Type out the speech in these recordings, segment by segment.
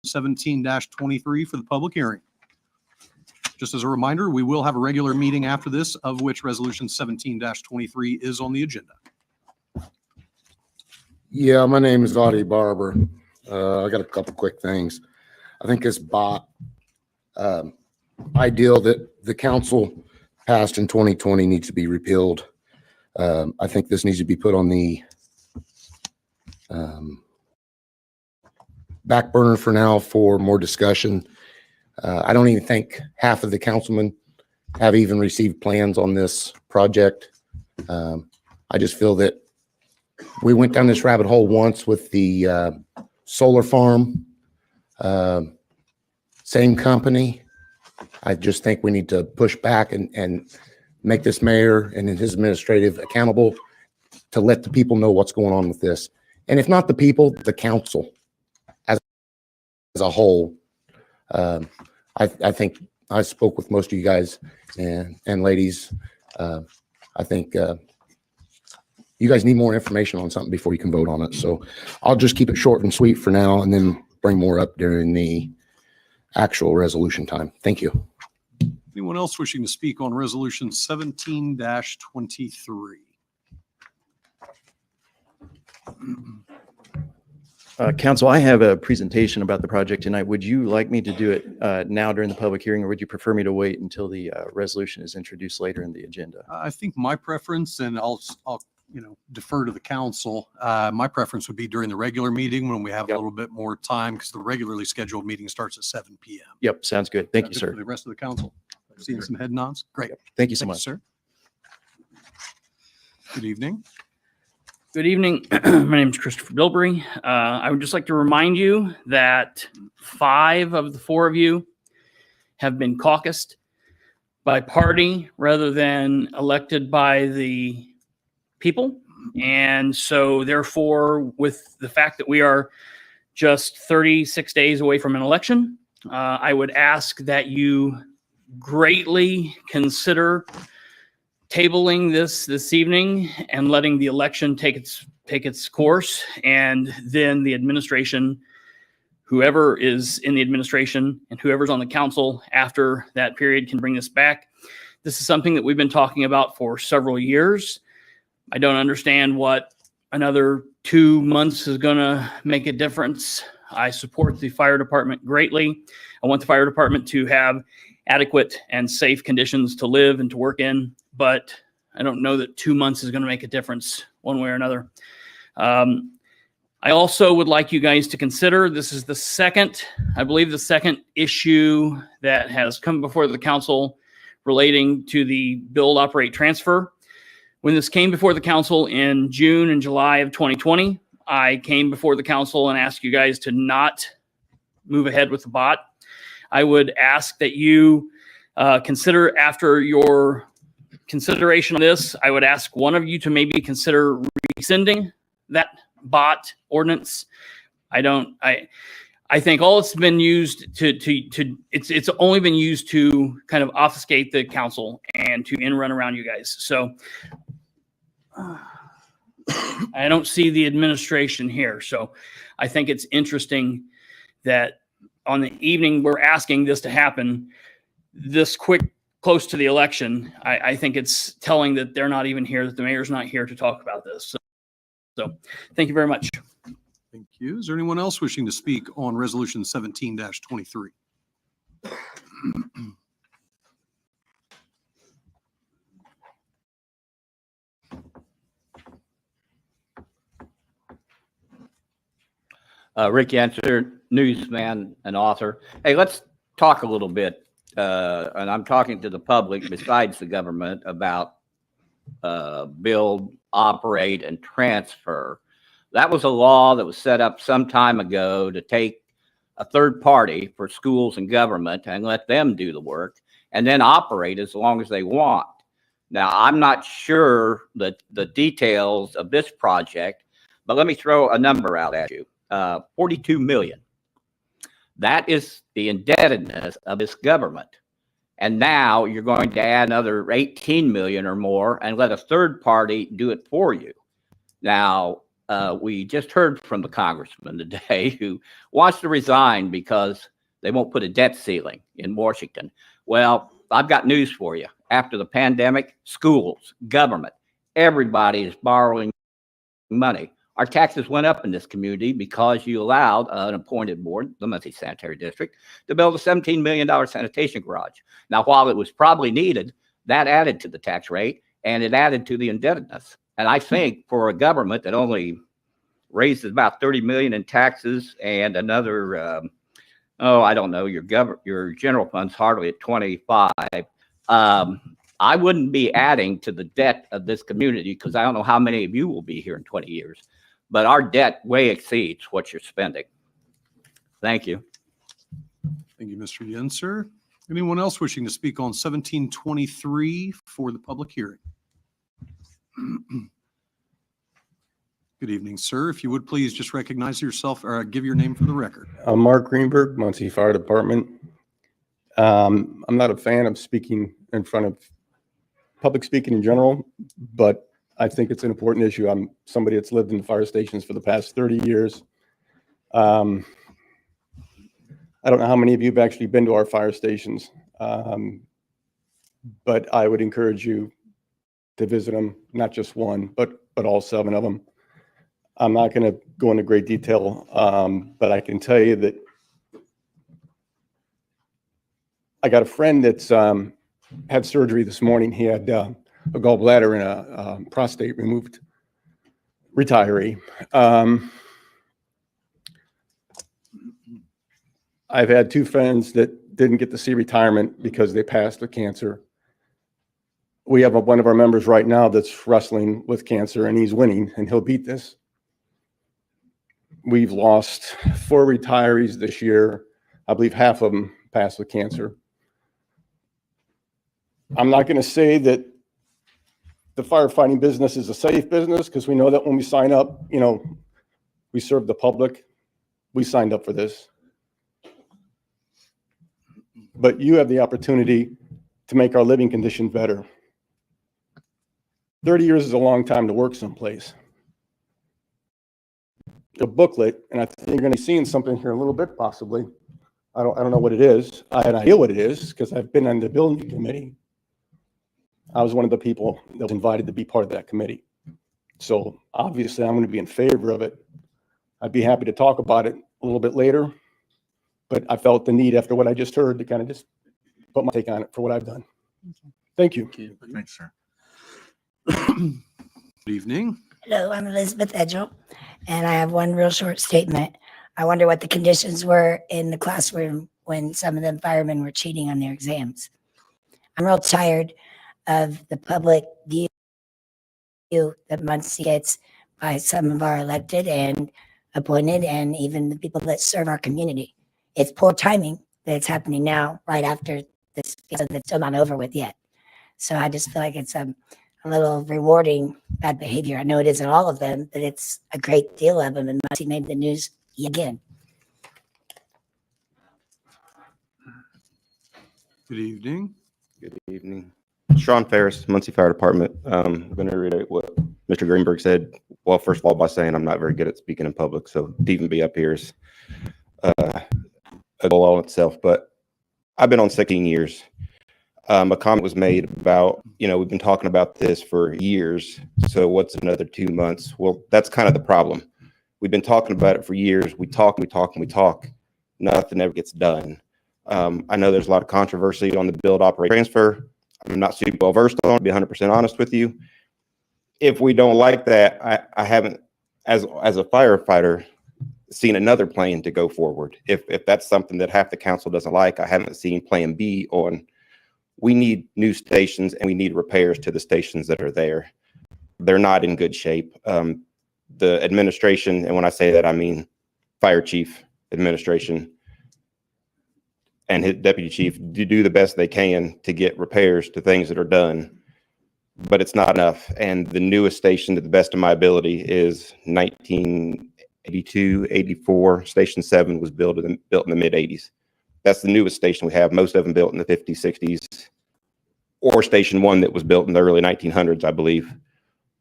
17-23 for the public hearing. Just as a reminder, we will have a regular meeting after this, of which Resolution 17-23 is on the agenda. Yeah, my name is Audie Barber. I got a couple quick things. I think this B.O.T ideal that the council passed in 2020 needs to be repealed. I think this needs to be put on the back burner for now for more discussion. I don't even think half of the councilmen have even received plans on this project. I just feel that we went down this rabbit hole once with the solar farm, same company. I just think we need to push back and make this mayor and his administrative accountable to let the people know what's going on with this. And if not the people, the council as a whole. I think I spoke with most of you guys and ladies. I think you guys need more information on something before you can vote on it. So I'll just keep it short and sweet for now and then bring more up during the actual resolution time. Thank you. Anyone else wishing to speak on Resolution 17-23? Council, I have a presentation about the project tonight. Would you like me to do it now during the public hearing, or would you prefer me to wait until the resolution is introduced later in the agenda? I think my preference, and I'll defer to the council. My preference would be during the regular meeting when we have a little bit more time, because the regularly scheduled meeting starts at 7 p.m. Yep, sounds good. Thank you, sir. For the rest of the council, seeing some head nods. Great. Thank you so much, sir. Good evening. Good evening. My name is Christopher Bilberry. I would just like to remind you that 5 of the 4 of you have been caucused by party rather than elected by the people. And so therefore, with the fact that we are just 36 days away from an election, I would ask that you greatly consider tabling this evening and letting the election take its course, and then the administration, whoever is in the administration and whoever's on the council after that period, can bring this back. This is something that we've been talking about for several years. I don't understand what another 2 months is going to make a difference. I support the fire department greatly. I want the fire department to have adequate and safe conditions to live and to work in, but I don't know that 2 months is going to make a difference one way or another. I also would like you guys to consider, this is the second issue that has come before the council relating to the build, operate, transfer. When this came before the council in June and July of 2020, I came before the council and asked you guys to not move ahead with the B.O.T. I would ask that you consider, after your consideration of this, I would ask one of you to maybe consider rescinding that B.O.T. ordinance. I think all it's been used it's only been used to kind of obfuscate the council and to run around you guys. So I don't see the administration here. So I think it's interesting that on the evening we're asking this to happen this quick, close to the election. I think it's telling that they're not even here, that the mayor's not here to talk about this. So thank you very much. Thank you. Is there anyone else wishing to speak on Resolution 17-23? Rick Yenser, newsman and author. Hey, let's talk a little bit, and I'm talking to the public besides the government, about build, operate, and transfer. That was a law that was set up some time ago to take a third party for schools and government and let them do the work and then operate as long as they want. Now, I'm not sure that the details of this project, but let me throw a number out at you. 42 million. That is the indebtedness of this government. And now you're going to add another 18 million or more and let a third party do it for you. Now, we just heard from the congressman today who wants to resign because they won't put a debt ceiling in Washington. Well, I've got news for you. After the pandemic, schools, government, everybody is borrowing money. Our taxes went up in this community because you allowed an appointed board, the Muncie Sanitary District, to build a $17 million sanitation garage. Now, while it was probably needed, that added to the tax rate and it added to the indebtedness. And I think for a government that only raises about 30 million in taxes and another, I don't know, your general fund's hardly at 25. I wouldn't be adding to the debt of this community because I don't know how many of you will be here in 20 years. But our debt way exceeds what you're spending. Thank you. Thank you, Mr. Yenser. Anyone else wishing to speak on 1723 for the public hearing? Good evening, sir. If you would please just recognize yourself or give your name for the record. I'm Mark Greenberg, Muncie Fire Department. I'm not a fan of speaking in front of public speaking in general, but I think it's an important issue. I'm somebody that's lived in fire stations for the past 30 years. I don't know how many of you have actually been to our fire stations, but I would encourage you to visit them, not just one, but all 7 of them. I'm not going to go into great detail, but I can tell you that I got a friend that's had surgery this morning. He had a gallbladder and a prostate removed, retiree. I've had 2 friends that didn't get to see retirement because they passed with cancer. We have one of our members right now that's wrestling with cancer and he's winning and he'll beat this. We've lost 4 retirees this year. I believe half of them passed with cancer. I'm not going to say that the firefighting business is a safe business because we know that when we sign up, you know, we serve the public. We signed up for this. But you have the opportunity to make our living conditions better. 30 years is a long time to work someplace. A booklet, and I think you're going to be seeing something here a little bit possibly. I don't know what it is. I had an idea what it is because I've been on the building committee. I was one of the people that was invited to be part of that committee. So obviously I'm going to be in favor of it. I'd be happy to talk about it a little bit later, but I felt the need after what I just heard to kind of just put my take on it for what I've done. Thank you. Thanks, sir. Good evening. Hello, I'm Elizabeth Edgell, and I have one real short statement. I wonder what the conditions were in the classroom when some of them firemen were cheating on their exams. I'm real tired of the public view that Muncie gets by some of our elected and appointed and even the people that serve our community. It's poor timing that it's happening now, right after this, that's still not over with yet. So I just feel like it's a little rewarding bad behavior. I know it isn't all of them, but it's a great deal of them, and Muncie made the news again. Good evening. Good evening. Sean Ferris, Muncie Fire Department. I'm going to reiterate what Mr. Greenberg said. Well, first of all, by saying I'm not very good at speaking in public, so to even be up here is a goal all in itself. But I've been on 16 years. A comment was made about, we've been talking about this for years. So what's another 2 months? Well, that's kind of the problem. We've been talking about it for years. We talk and we talk and we talk. Nothing ever gets done. I know there's a lot of controversy on the build, operate, transfer. I'm not super well versed on it, to be 100% honest with you. If we don't like that, I haven't, as a firefighter, seen another plan to go forward. If that's something that half the council doesn't like, I haven't seen plan B on. We need new stations and we need repairs to the stations that are there. They're not in good shape. The administration, and when I say that, I mean fire chief administration and his deputy chief, do the best they can to get repairs to things that are done, but it's not enough. And the newest station, to the best of my ability, is 1982, 84. Station 7 was built in the mid 80s. That's the newest station we have. Most of them built in the 50s, 60s, or Station 1 that was built in the early 1900s, I believe.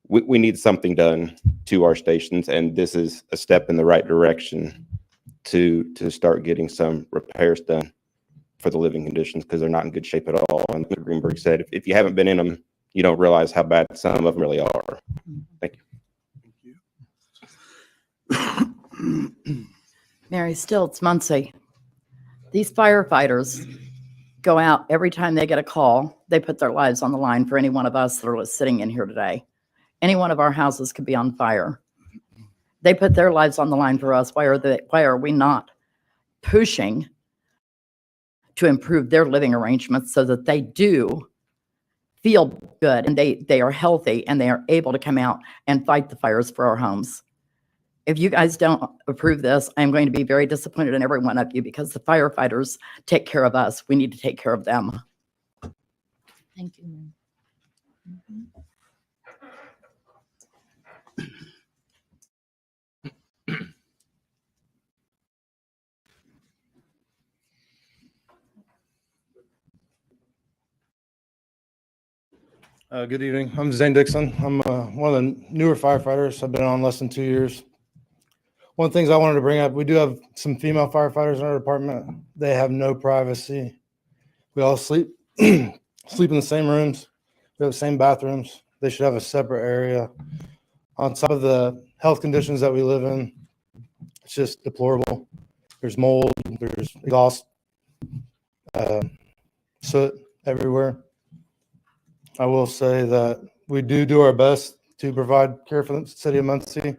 we need something done to our stations, and this is a step in the right direction to start getting some repairs done for the living conditions, because they're not in good shape at all. And Mr. Greenberg said, if you haven't been in them, you don't realize how bad some of them really are. Thank you. Mary Stilts, Muncie. These firefighters go out every time they get a call. They put their lives on the line for any one of us that are sitting in here today. Any one of our houses could be on fire. They put their lives on the line for us. Why are we not pushing to improve their living arrangements so that they do feel good and they are healthy and they are able to come out and fight the fires for our homes? If you guys don't approve this, I'm going to be very disappointed in every one of you, because the firefighters take care of us. We need to take care of them. Thank you. Good evening. I'm Zane Dixon. I'm one of the newer firefighters. I've been on less than 2 years. One of the things I wanted to bring up, we do have some female firefighters in our department. They have no privacy. We all sleep in the same rooms. We have the same bathrooms. They should have a separate area. On top of the health conditions that we live in, it's just deplorable. There's mold, there's exhaust, soot everywhere. I will say that we do our best to provide care for the city of Muncie,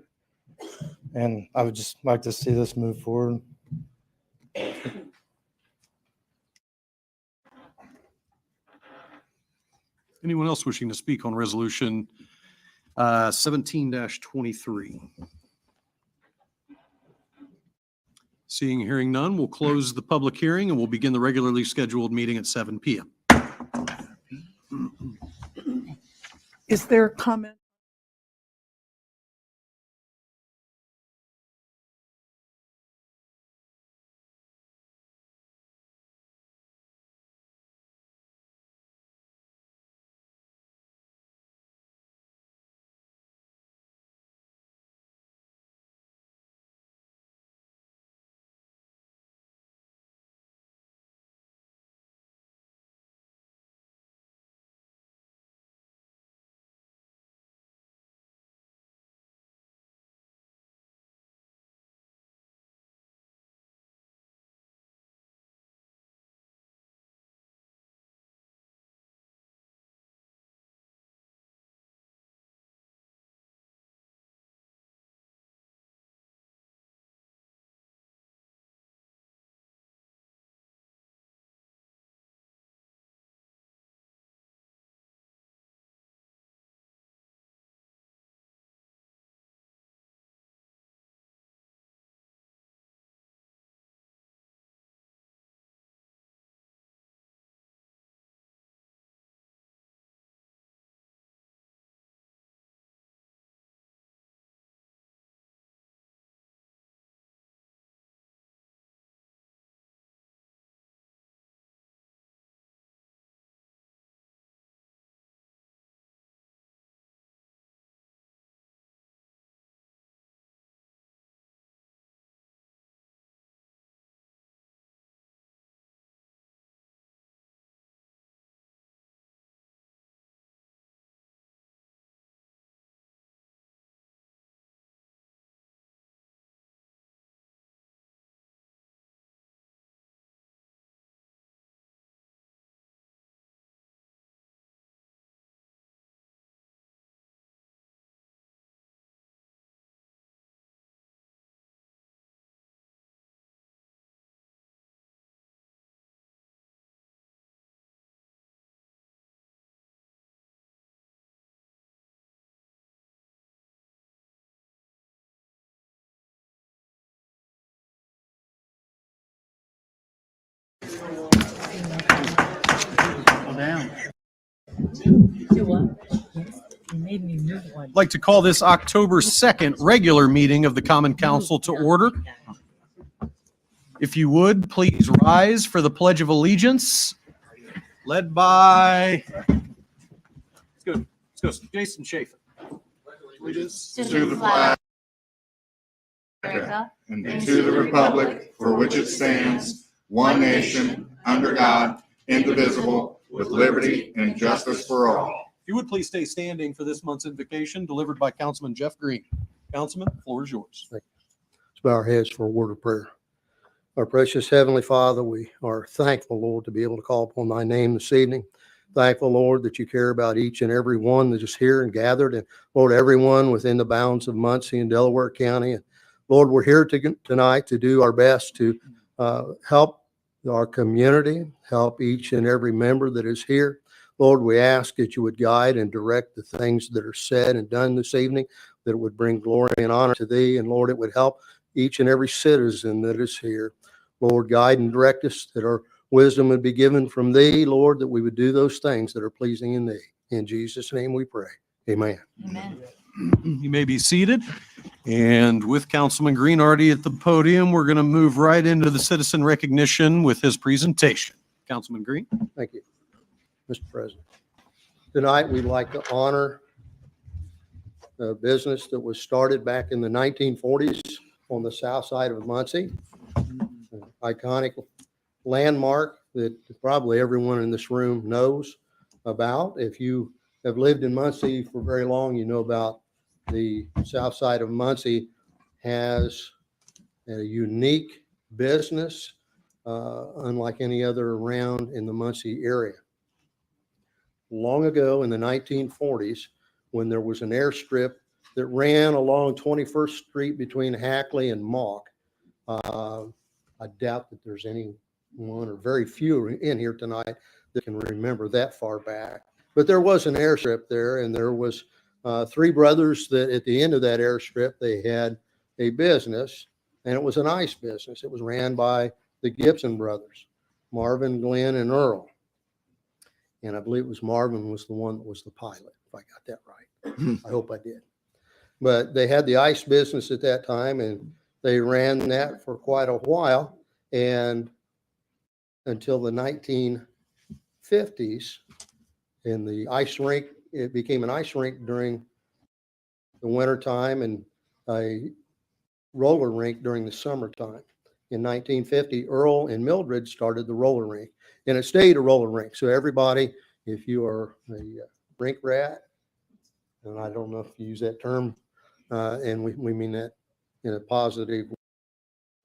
and I would just like to see this move forward. Anyone else wishing to speak on resolution 17-23? Seeing and hearing none, we'll close the public hearing and we'll begin the regularly scheduled meeting at 7 p.m. Is there a comment? I'd like to call this October 2nd regular meeting of the Common Council to order. If you would, please rise for the Pledge of Allegiance, led by, let's go Jason Chafin. allegiance to the flag of America and to the republic for which it stands, one nation, under God, indivisible, with liberty and justice for all. If you would please stay standing for this month's invocation delivered by Councilman Jeff Green. Councilman, the floor is yours. Let's bow our heads for a word of prayer. Our precious Heavenly Father, we are thankful, Lord, to be able to call upon thy name this evening. Thankful, Lord, that you care about each and every one that is here and gathered. And Lord, everyone within the bounds of Muncie and Delaware County. And Lord, we're here tonight to do our best to help our community, help each and every member that is here. Lord, we ask that you would guide and direct the things that are said and done this evening, that it would bring glory and honor to thee. And Lord, it would help each and every citizen that is here. Lord, guide and direct us, that our wisdom would be given from thee, Lord, that we would do those things that are pleasing in thee. In Jesus' name we pray. Amen. Amen. You may be seated. And with Councilman Green already at the podium, we're going to move right into the citizen recognition with his presentation. Councilman Green. Thank you, Mr. President. Tonight, we'd like to honor a business that was started back in the 1940s on the south side of Muncie. An iconic landmark that probably everyone in this room knows about. If you have lived in Muncie for very long, you know about the south side of Muncie has a unique business, unlike any other around in the Muncie area. Long ago in the 1940s, when there was an airstrip that ran along 21st Street between Hackley and Mock, I doubt that there's anyone or very few in here tonight that can remember that far back. But there was an airstrip there, and there was three brothers that at the end of that airstrip, they had a business, and it was an ice business. It was ran by the Gibson brothers, Marvin, Glenn, and Earl. And I believe it was Marvin was the one that was the pilot, if I got that right. I hope I did. But they had the ice business at that time, and they ran that for quite a while, and until the 1950s, and the ice rink, it became an ice rink during the winter time and a roller rink during the summertime. In 1950, Earl and Mildred started the roller rink, and it stayed a roller rink. So everybody, if you are a rink rat, and I don't know if you use that term, and we mean that in a positive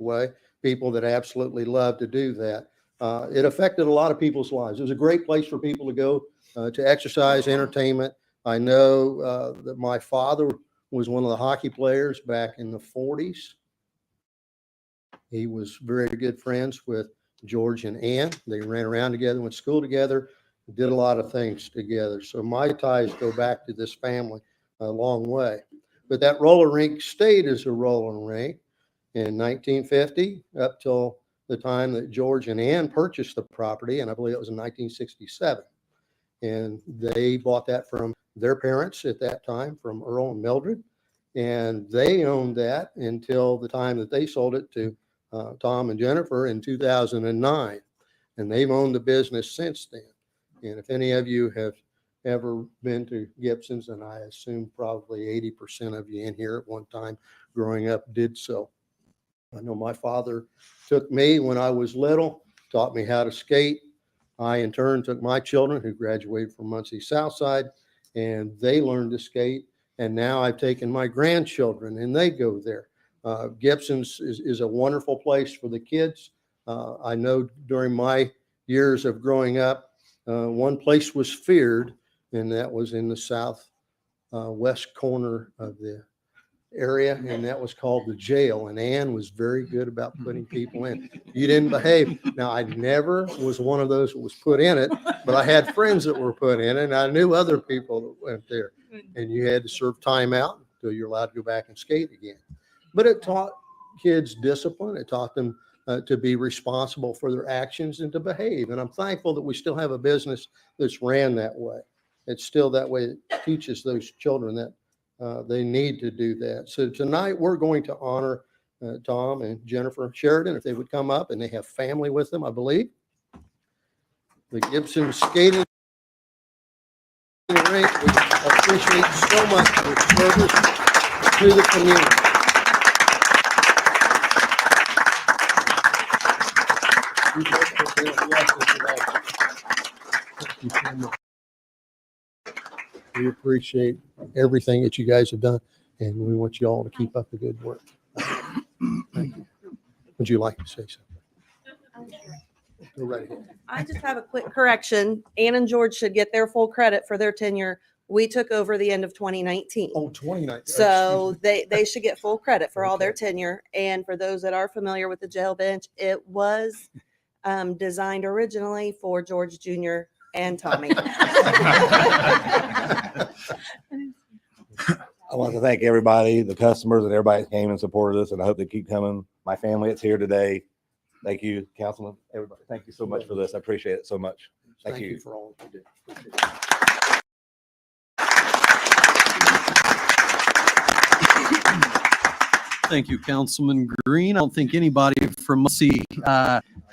way, people that absolutely love to do that. It affected a lot of people's lives. It was a great place for people to go to exercise, entertainment. I know that my father was one of the hockey players back in the 40s. He was very good friends with George and Ann. They ran around together, went to school together, did a lot of things together. So my ties go back to this family a long way. But that roller rink stayed as a roller rink in 1950 up till the time that George and Ann purchased the property, and I believe it was in 1967. And they bought that from their parents at that time, from Earl and Mildred. And they owned that until the time that they sold it to Tom and Jennifer in 2009. And they've owned the business since then. And if any of you have ever been to Gibson's, and I assume probably 80% of you in here at one time growing up did so. I know my father took me when I was little, taught me how to skate. I, in turn, took my children who graduated from Muncie Southside, and they learned to skate. And now I've taken my grandchildren, and they go there. Gibson's is a wonderful place for the kids. I know during my years of growing up, one place was feared, and that was in the south west corner of the area, and that was called the jail. And Ann was very good about putting people in. You didn't behave. Now, I never was one of those that was put in it, but I had friends that were put in it, and I knew other people that went there. And you had to serve time out until you're allowed to go back and skate again. But it taught kids discipline. It taught them to be responsible for their actions and to behave. And I'm thankful that we still have a business that's ran that way. It's still that way. It teaches those children that they need to do that. So tonight we're going to honor Tom and Jennifer Sheridan, if they would come up, and they have family with them, I believe. The Gibson Skating Rank, we appreciate so much your service to the community. We appreciate everything that you guys have done, and we want you all to keep up the good work. Thank you. Would you like to say something? Go right ahead. I just have a quick correction. Ann and George should get their full credit for their tenure. We took over the end of 2019. Oh, 29. So they should get full credit for all their tenure. And for those that are familiar with the jail bench, it was designed originally for George Jr. and Tommy. I want to thank everybody, the customers and everybody that came and supported us, and I hope they keep coming. My family that's here today. Thank you, Councilman, everybody. Thank you so much for this. I appreciate it so much. Thank you. For all that you did. Appreciate it. Thank you, Councilman Green. I don't think anybody from Muncie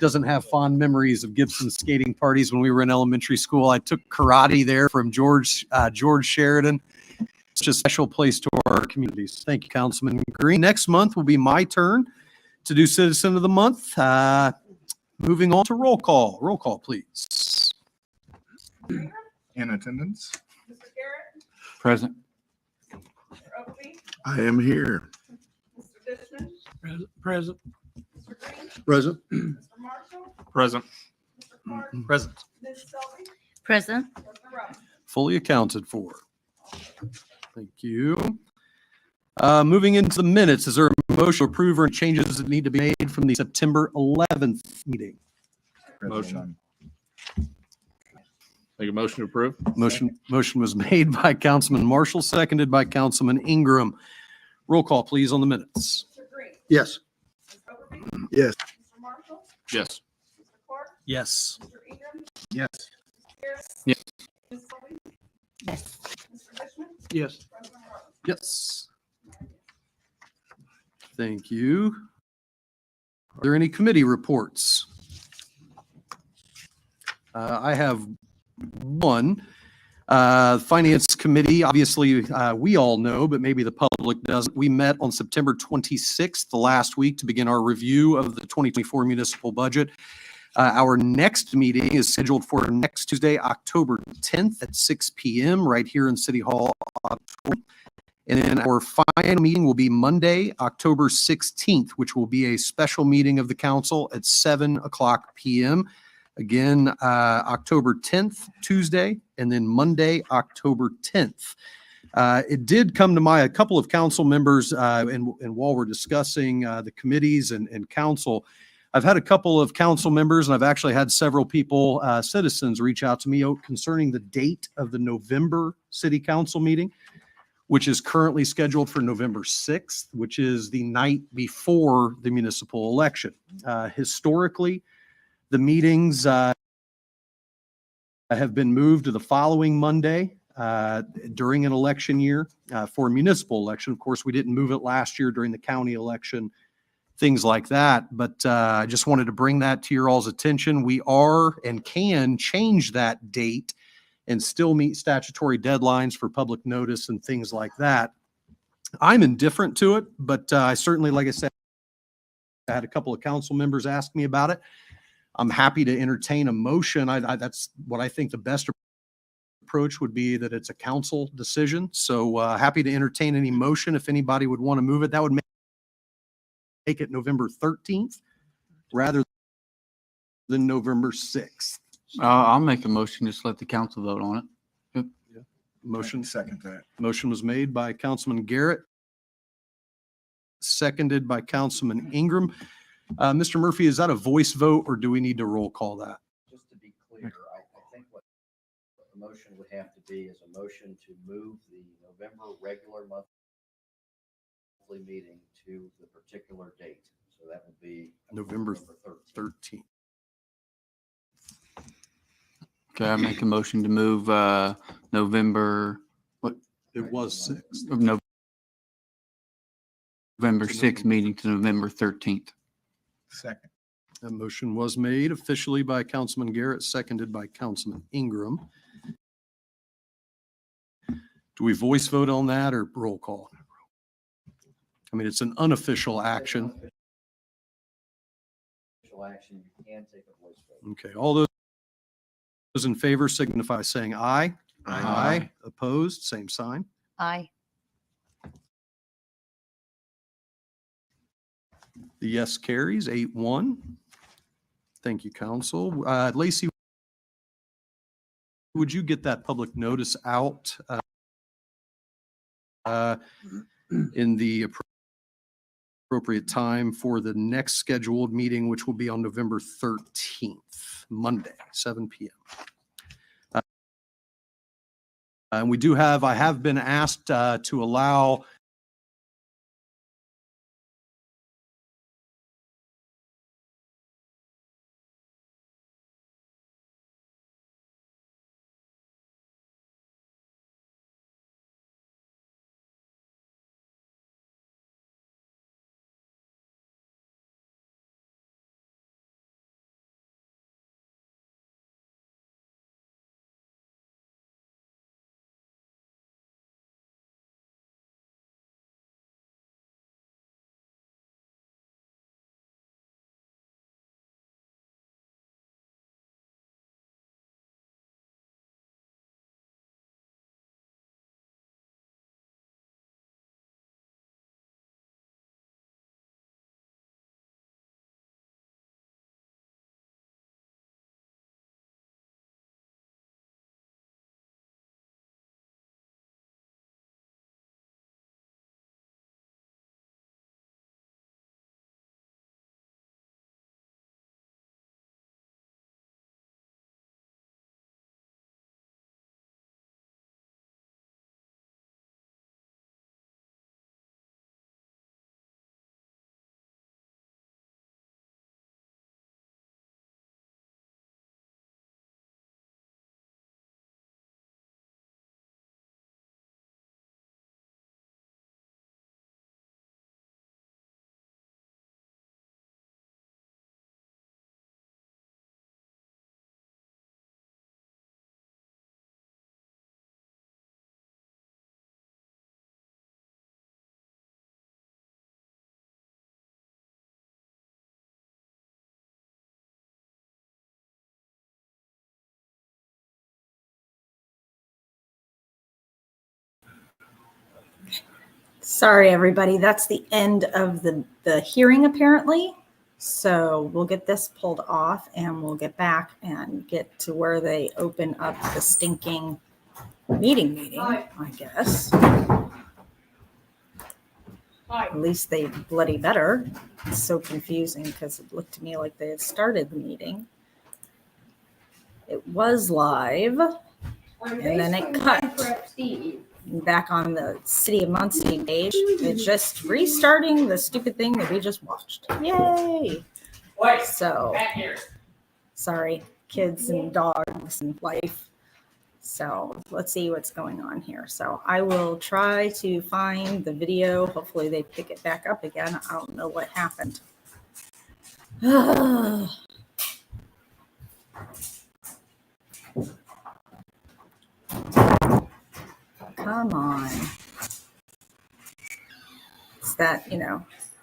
doesn't have fond memories of Gibson skating parties when we were in elementary school. I took karate there from George Sheridan. It's just a special place to our communities. Thank you, Councilman Green. Next month will be my turn to do Citizen of the Month. Moving on to roll call. Roll call, please. In attendance? Present. I am here. Present. Present. Present. Present. Present. Fully accounted for. Thank you. Moving into the minutes, is there a motion to approve or changes that need to be made from the September 11th meeting? Motion. Make a motion to approve? Motion was made by Councilman Marshall, seconded by Councilman Ingram. Roll call, please, on the minutes. Yes. Yes. Yes. Yes. Yes. Yes. Yes. Thank you. Are there any committee reports? I have one. Finance Committee, obviously, we all know, but maybe the public doesn't. We met on September 26th, the last week, to begin our review of the 2024 municipal budget. Our next meeting is scheduled for next Tuesday, October 10th at 6 p.m. right here in City Hall. And then our final meeting will be Monday, October 16th, which will be a special meeting of the council at 7 o'clock p.m. Again, October 10th, Tuesday, and then Monday, October 10th. It did come to a couple of council members, and while we're discussing the committees and council, I've had a couple of council members, and I've actually had several people, citizens, reach out to me concerning the date of the November city council meeting, which is currently scheduled for November 6th, which is the night before the municipal election. Historically, the meetings have been moved to the following Monday during an election year for a municipal election. Of course, we didn't move it last year during the county election, things like that. But I just wanted to bring that to your all's attention. We are and can change that date and still meet statutory deadlines for public notice and things like that. I'm indifferent to it, but I certainly, like I said, I had a couple of council members ask me about it. I'm happy to entertain a motion. That's what I think the best approach would be, that it's a council decision. So happy to entertain any motion if anybody would want to move it. That would make it November 13th rather than November 6th. I'll make a motion, just let the council vote on it. Motion. Second that. Motion was made by Councilman Garrett, seconded by Councilman Ingram. Mr. Murphy, is that a voice vote or do we need to roll call that? Just to be clear, I think what the motion would have to be is a motion to move the November regular monthly meeting to the particular date. So that would be November 13th. Okay, I make a motion to move November, what? It was 6th. November 6th meeting to November 13th. Second. That motion was made officially by Councilman Garrett, seconded by Councilman Ingram. Do we voice vote on that or roll call? I mean, it's an unofficial action. Action, you can take a voice vote. Okay, all those in favor signify saying aye. Aye. Opposed, same sign. Aye. The yes carries 8-1. Thank you, council. Lacey, would you get that public notice out in the appropriate time for the next scheduled meeting, which will be on November 13th, Monday, 7 p.m. And we do have, I have been asked to allow Sorry, everybody. That's the end of the hearing, apparently. So we'll get this pulled off and we'll get back and get to where they open up the stinking meeting, I guess. At least they bloody better. It's so confusing because it looked to me like they had started the meeting. It was live and then it cut. Back on the City of Muncie page. It's just restarting the stupid thing that we just watched. Yay! So, sorry, kids and dogs and life. So let's see what's going on here. So I will try to find the video. Hopefully they pick it back up again. I don't know what happened. Come on. It's that,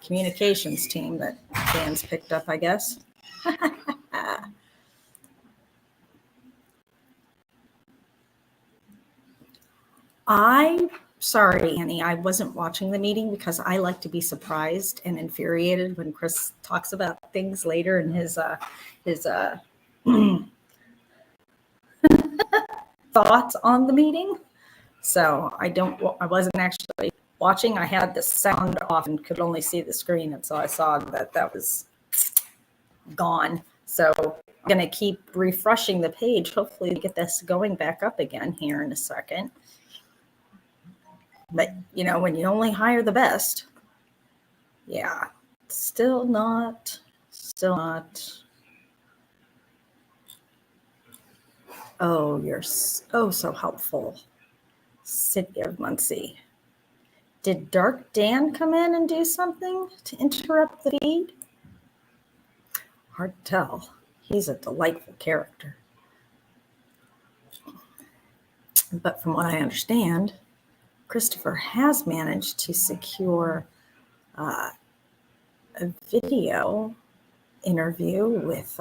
communications team that Dan's picked up, I guess. Sorry, Annie, I wasn't watching the meeting because I like to be surprised and infuriated when Chris talks about things later in his thoughts on the meeting. So I wasn't actually watching. I had the sound off and could only see the screen. And so I saw that was gone. So I'm going to keep refreshing the page. Hopefully get this going back up again here in a second. But, when you only hire the best, yeah, still not. Oh, you're so helpful. City of Muncie. Did Dark Dan come in and do something to interrupt the feed? Hard to tell. He's a delightful character. But from what I understand, Christopher has managed to secure a video interview with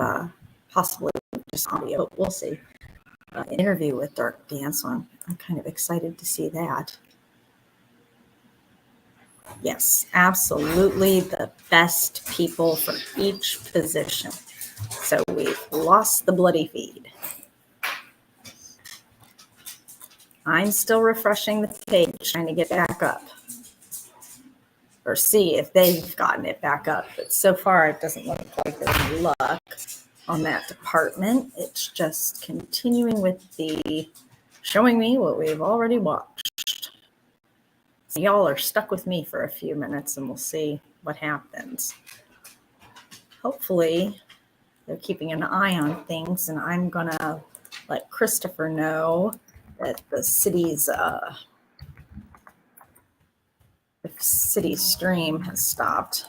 possibly just audio, but we'll see. Interview with Dark Dan, so I'm kind of excited to see that. Yes, absolutely the best people for each position. So we've lost the bloody feed. I'm still refreshing the page, trying to get back up. Or see if they've gotten it back up. But so far, it doesn't look like there's any luck on that department. It's just continuing with the showing me what we've already watched. So y'all are stuck with me for a few minutes and we'll see what happens. Hopefully, they're keeping an eye on things, and I'm gonna let Christopher know that the city's stream has stopped.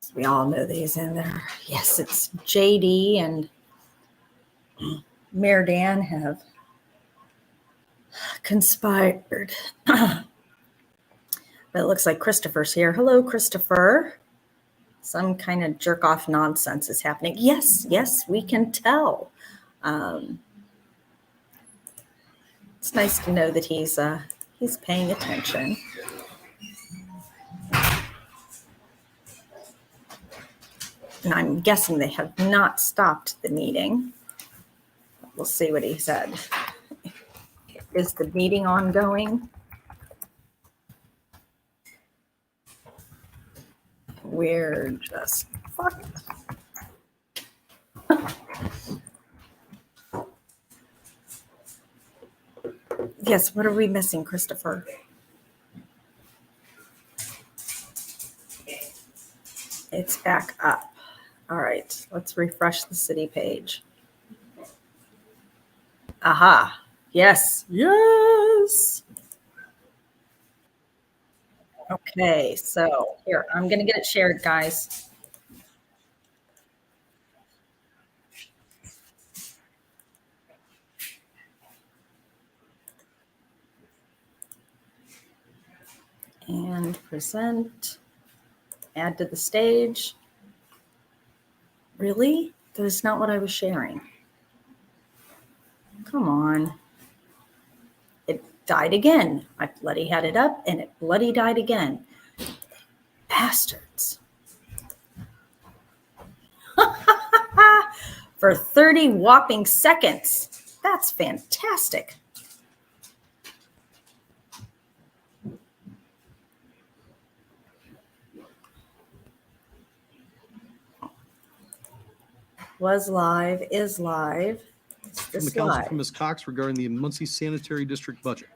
So we all know these in there. Yes, it's JD and Mayor Dan have conspired. But it looks like Christopher's here. Hello, Christopher. Some kind of jerk off nonsense is happening. Yes, yes, we can tell. It's nice to know that he's paying attention. And I'm guessing they have not stopped the meeting. We'll see what he said. Is the meeting ongoing? We're just fucked. Yes, what are we missing, Christopher? It's back up. All right, let's refresh the city page. Aha. Yes. Yes. Okay, so here, I'm going to get it shared, guys. And present, add to the stage. Really? That is not what I was sharing. Come on. It died again. I bloody had it up and it bloody died again. Bastards. For 30 whopping seconds. That's fantastic. Was live, is live. Is From the this council, live? from Ms. Cox regarding the Muncie Sanitary District budget.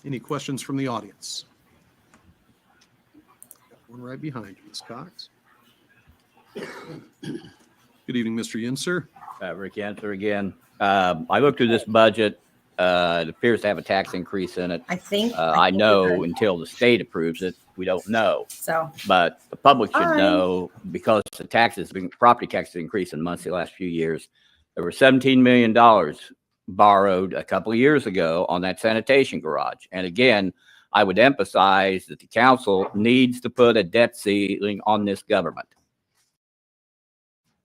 Any questions from the audience? Got one right behind you, Ms. Cox. Good evening, Mr. Yinser. Rick Yentzer again. I looked through this budget. It appears to have a tax increase in it. I think. I think know we're good. until the state approves it, we don't know. So, But the public should Fine. know because the property taxes increased in Muncie the last few years. There were $17 million borrowed a couple of years ago on that sanitation garage. And again, I would emphasize that the council needs to put a debt ceiling on this government.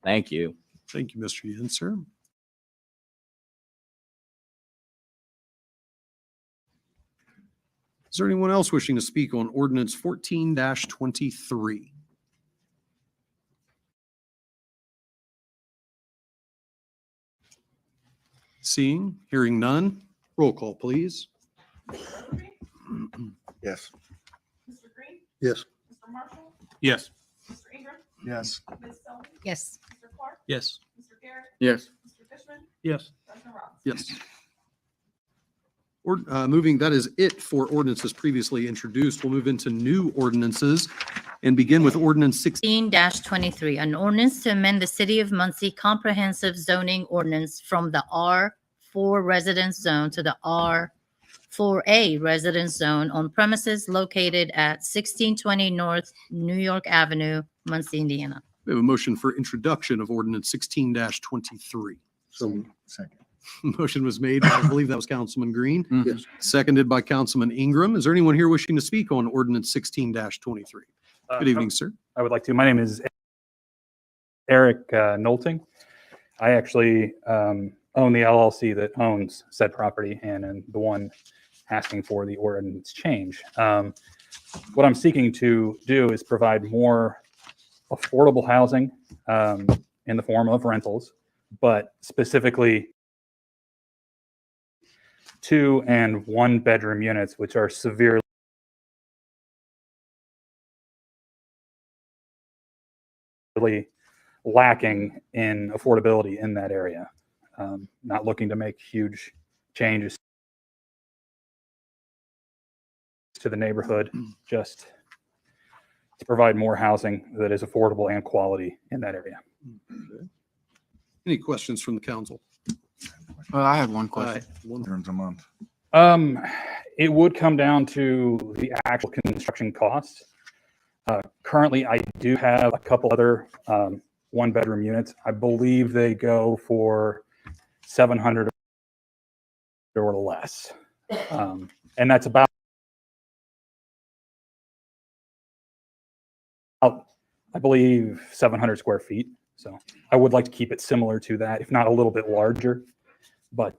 Thank you. Thank you, Mr. Yinser. Is there anyone else wishing to speak on ordinance 14-23? Seeing, hearing none, roll call, please. Yes. Yes. Yes. Yes. Yes. Yes. Yes. Yes. Yes. Yes. Moving, that is it for ordinances previously introduced. We'll move into new ordinances and begin with ordinance 16-23, an ordinance to amend the City of Muncie Comprehensive Zoning Ordinance from the R4 Residence Zone to the R4A Residence Zone on premises located at 1620 North New York Avenue, Muncie, Indiana. We have a motion for introduction of ordinance 16-23. So motion was made, I believe that was Councilman Green. Yes. Seconded by Councilman Ingram. Is there anyone here wishing to speak on ordinance 16-23? Good evening, sir. I would like to. My name is Eric Knowlting. I actually own the LLC that owns said property and am the one asking for the ordinance change. What I'm seeking to do is provide more affordable housing in the form of rentals, but specifically 2 and 1 bedroom units, which are severely lacking in affordability in that area. Not looking to make huge changes to the neighborhood, just to provide more housing that is affordable and quality in that area. Okay. Any questions from the council? Well, I had one question. Turns a month. It would come down to the actual construction costs. Currently, I do have a couple other 1-bedroom units. I believe they go for $700 or less, and that's about, I believe, 700 square feet. So I would like to keep it similar to that, if not a little bit larger, but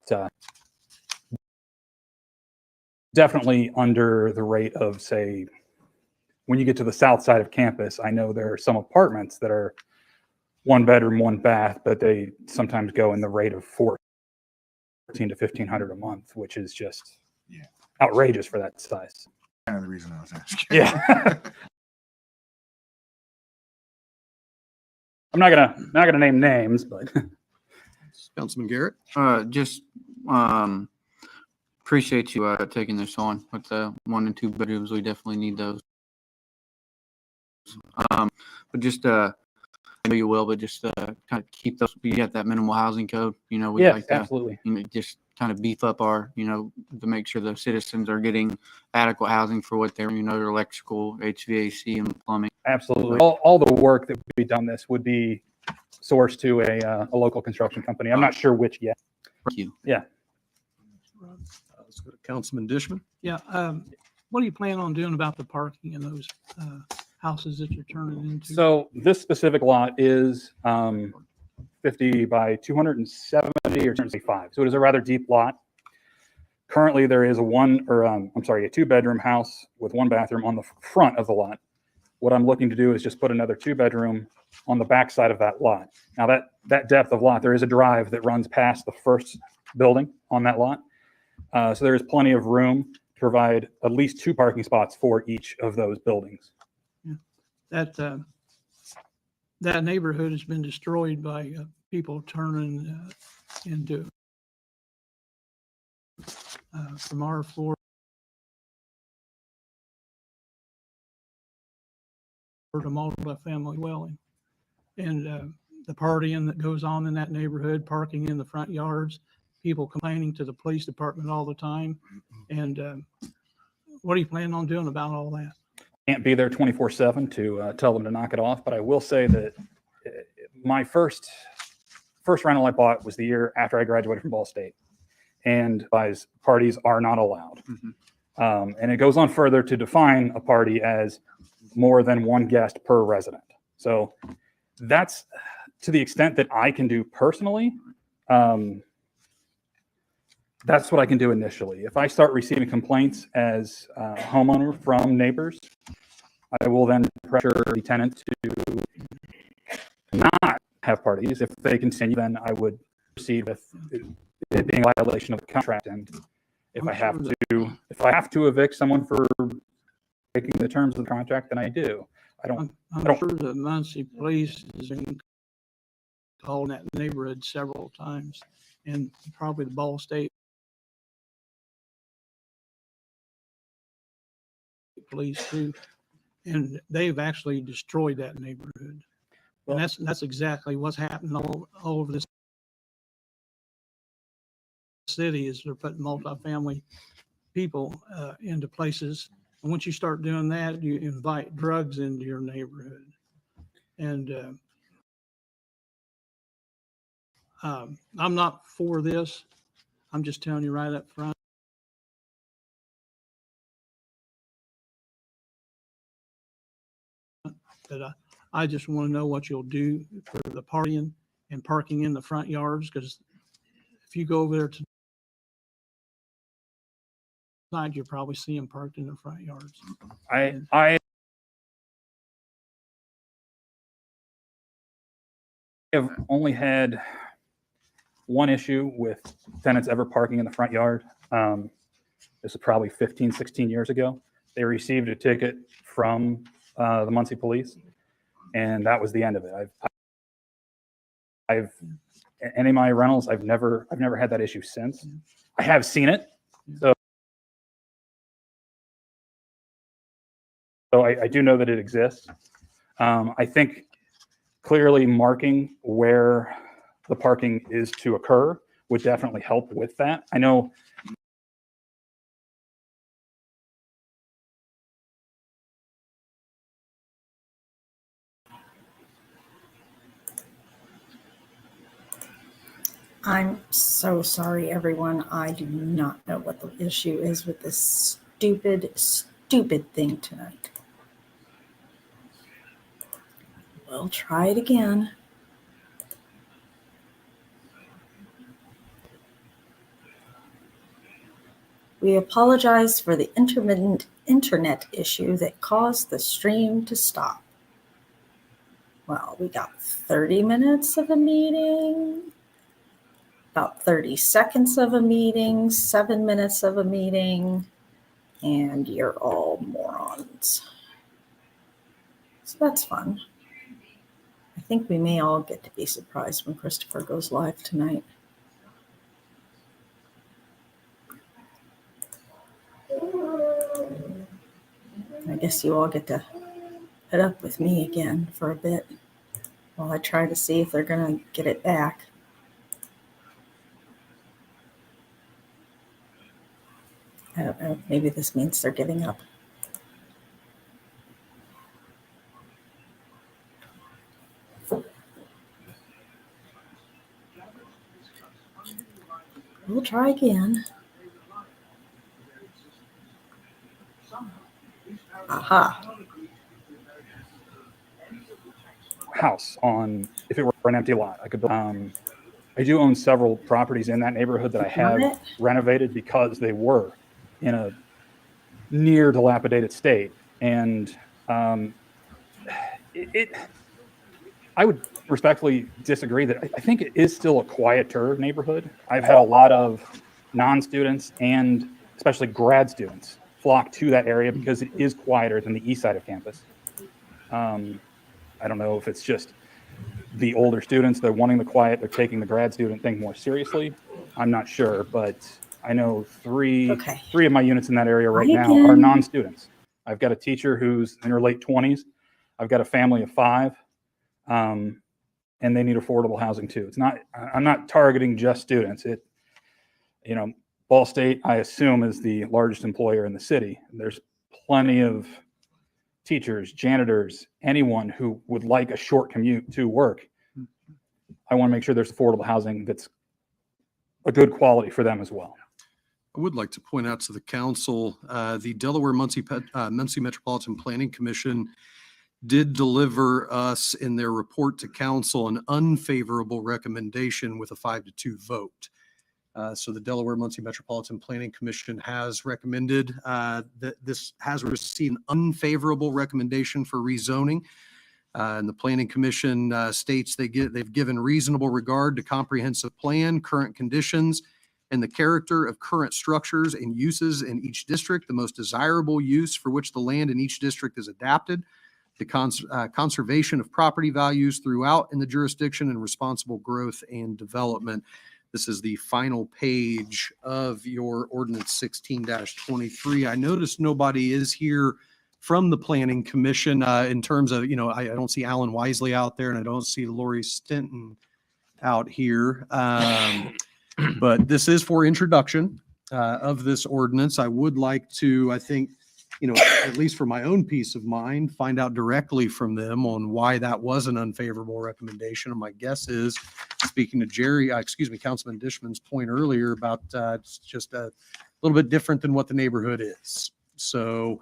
definitely under the rate of, say, when you get to the south side of campus, I know there are some apartments that are 1 bedroom, 1 bath, but they sometimes go in the rate of $1,400 to $1,500 a month, which is just outrageous for that size. Kind of the reason I was asking. Yeah. I'm not gonna name names, but Councilman Garrett. Just appreciate you taking this on with the 1 and 2 bedrooms. We definitely need those. But just I know you will, but just kind of keep those. We got that minimal housing code. You know, we like to, absolutely. you know, just kind of beef up our, you know, to make sure the citizens are getting adequate housing for what they're, you know, their electrical, HVAC, and plumbing. Absolutely. All the work that would be done this would be sourced to a local construction company. I'm not sure which yet. Thank you. Yeah. Let's go to Councilman Dishman. Yeah. What do you plan on doing about the parking in those houses that you're turning into? So this specific lot is 50 by 270 or 275. So it is a rather deep lot. Currently, there is a 2-bedroom house with 1 bathroom on the front of the lot. What I'm looking to do is just put another 2-bedroom on the back side of that lot. Now that depth of lot, there is a drive that runs past the first building on that lot. So there is plenty of room to provide at least 2 parking spots for each of those buildings. Yeah. That neighborhood has been destroyed by people turning into from R4 to multifamily dwelling, and the partying that goes on in that neighborhood, parking in the front yards, people complaining to the police department all the time. And what are you planning on doing about all that? Can't be there 24/7 to tell them to knock it off, but I will say that my first rental I bought was the year after I graduated from Ball State, and parties are not allowed. And it goes on further to define a party as more than 1 guest per resident. So that's to the extent that I can do personally. That's what I can do initially. If I start receiving complaints as a homeowner from neighbors, I will then pressure the tenant to not have parties. If they continue, then I would proceed with it being a violation of the contract. And if I have to evict someone for breaking the terms of the contract, then I do. I'm sure the Muncie police has been called in that neighborhood several times, and probably the Ball State police too, and they've actually destroyed that neighborhood. And that's exactly what's happening all over this city. Is they're putting multifamily people into places, and once you start doing that, you invite drugs into your neighborhood. And I'm not for this. I'm just telling you right up front. That I just want to know what you'll do for the partying and parking in the front yards, because if you go over there tonight, you'll probably see them parked in the front yards. I have only had one issue with tenants ever parking in the front yard. This is probably 15, 16 years ago. They received a ticket from the Muncie police, and that was the end of it. I've any of my rentals, I've never had that issue since. I have seen it, so I do know that it exists. I think clearly marking where the parking is to occur would definitely help with that. I know I'm so sorry, everyone. I do not know what the issue is with this stupid thing tonight. We'll try it again. We apologize for the intermittent internet issue that caused the stream to stop. Well, we got 30 minutes of a meeting, about 30 seconds of a meeting, 7 minutes of a meeting, and you're all morons. So that's fun. I think we may all get to be surprised when Christopher goes live tonight. I guess you all get to put up with me again for a bit while I try to see if they're going to get it back. I don't know. Maybe this means they're giving up. We'll try again. Aha. house on, if it were an empty lot, I could build. I do own several properties in that neighborhood that I have renovated because they were in a near dilapidated state. And I would respectfully disagree that I think it is still a quieter neighborhood. I've had a lot of non-students and especially grad students flock to that area because it is quieter than the east side of campus. I don't know if it's just the older students, they're wanting the quiet, they're taking the grad student thing more seriously. I'm not sure, but I know three of my units in that area right now are non-students. I've got a teacher who's in her late 20s. I've got a family of 5, and they need affordable housing too. It's not, I'm not targeting just students. Ball State, I assume, is the largest employer in the city. There's plenty of teachers, janitors, anyone who would like a short commute to work. I want to make sure there's affordable housing that's a good quality for them as well. I would like to point out to the council, the Delaware Muncie Metropolitan Planning Commission did deliver us in their report to council an unfavorable recommendation with a 5-2 vote. So the Delaware Muncie Metropolitan Planning Commission has recommended that this has received an unfavorable recommendation for rezoning. And the Planning Commission states they've given reasonable regard to comprehensive plan, current conditions, and the character of current structures and uses in each district, the most desirable use for which the land in each district is adapted, the conservation of property values throughout in the jurisdiction, and responsible growth and development. This is the final page of your ordinance 16-23. I noticed nobody is here from the Planning Commission in terms of, I don't see Alan Wisely out there, and I don't see Lori Stinton out here. But this is for introduction of this ordinance. I would like to, I think, at least for my own peace of mind, find out directly from them on why that was an unfavorable recommendation. And my guess is speaking to Councilman Dishman's point earlier about it's just a little bit different than what the neighborhood is. So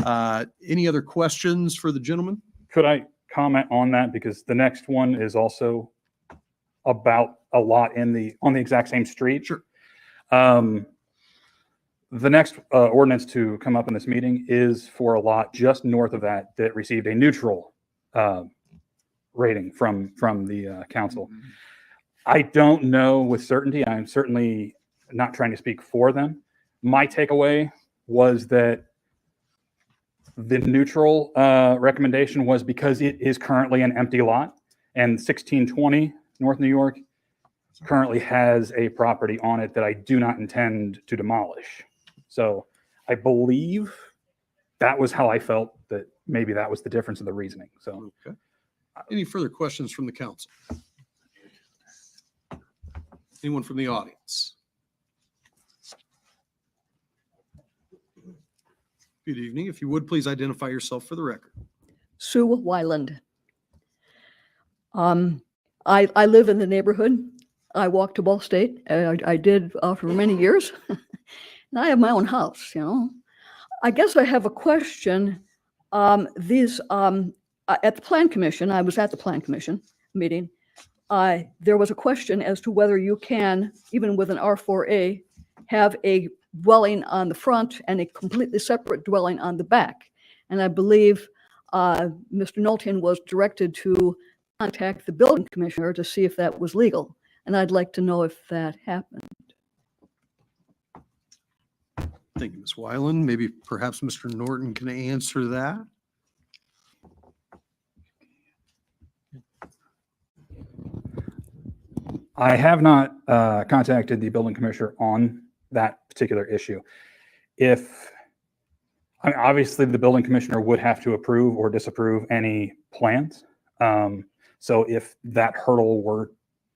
any other questions for the gentleman? Could I comment on that? Because the next one is also about a lot on the exact same street. Sure. The next ordinance to come up in this meeting is for a lot just north of that received a neutral rating from the council. I don't know with certainty. I'm certainly not trying to speak for them. My takeaway was that the neutral recommendation was because it is currently an empty lot, and 1620 North New York currently has a property on it that I do not intend to demolish. So I believe that was how I felt, that maybe that was the difference in the reasoning. So, okay. Any further questions from the council? Anyone from the audience? Good evening. If you would, please identify yourself for the record. Sue Weiland. I live in the neighborhood. I walk to Ball State. I did for many years. And I have my own house, you know. I guess I have a question. At the Plan Commission, I was at the Plan Commission meeting. There was a question as to whether you can, even with an R4A, have a dwelling on the front and a completely separate dwelling on the back. And I believe Mr. Knowlton was directed to contact the building commissioner to see if that was legal. And I'd like to know if that happened. Thank you, Ms. Weiland. Maybe perhaps Mr. Norton can answer that. I have not contacted the building commissioner on that particular issue. Obviously the building commissioner would have to approve or disapprove any plans. So if that hurdle were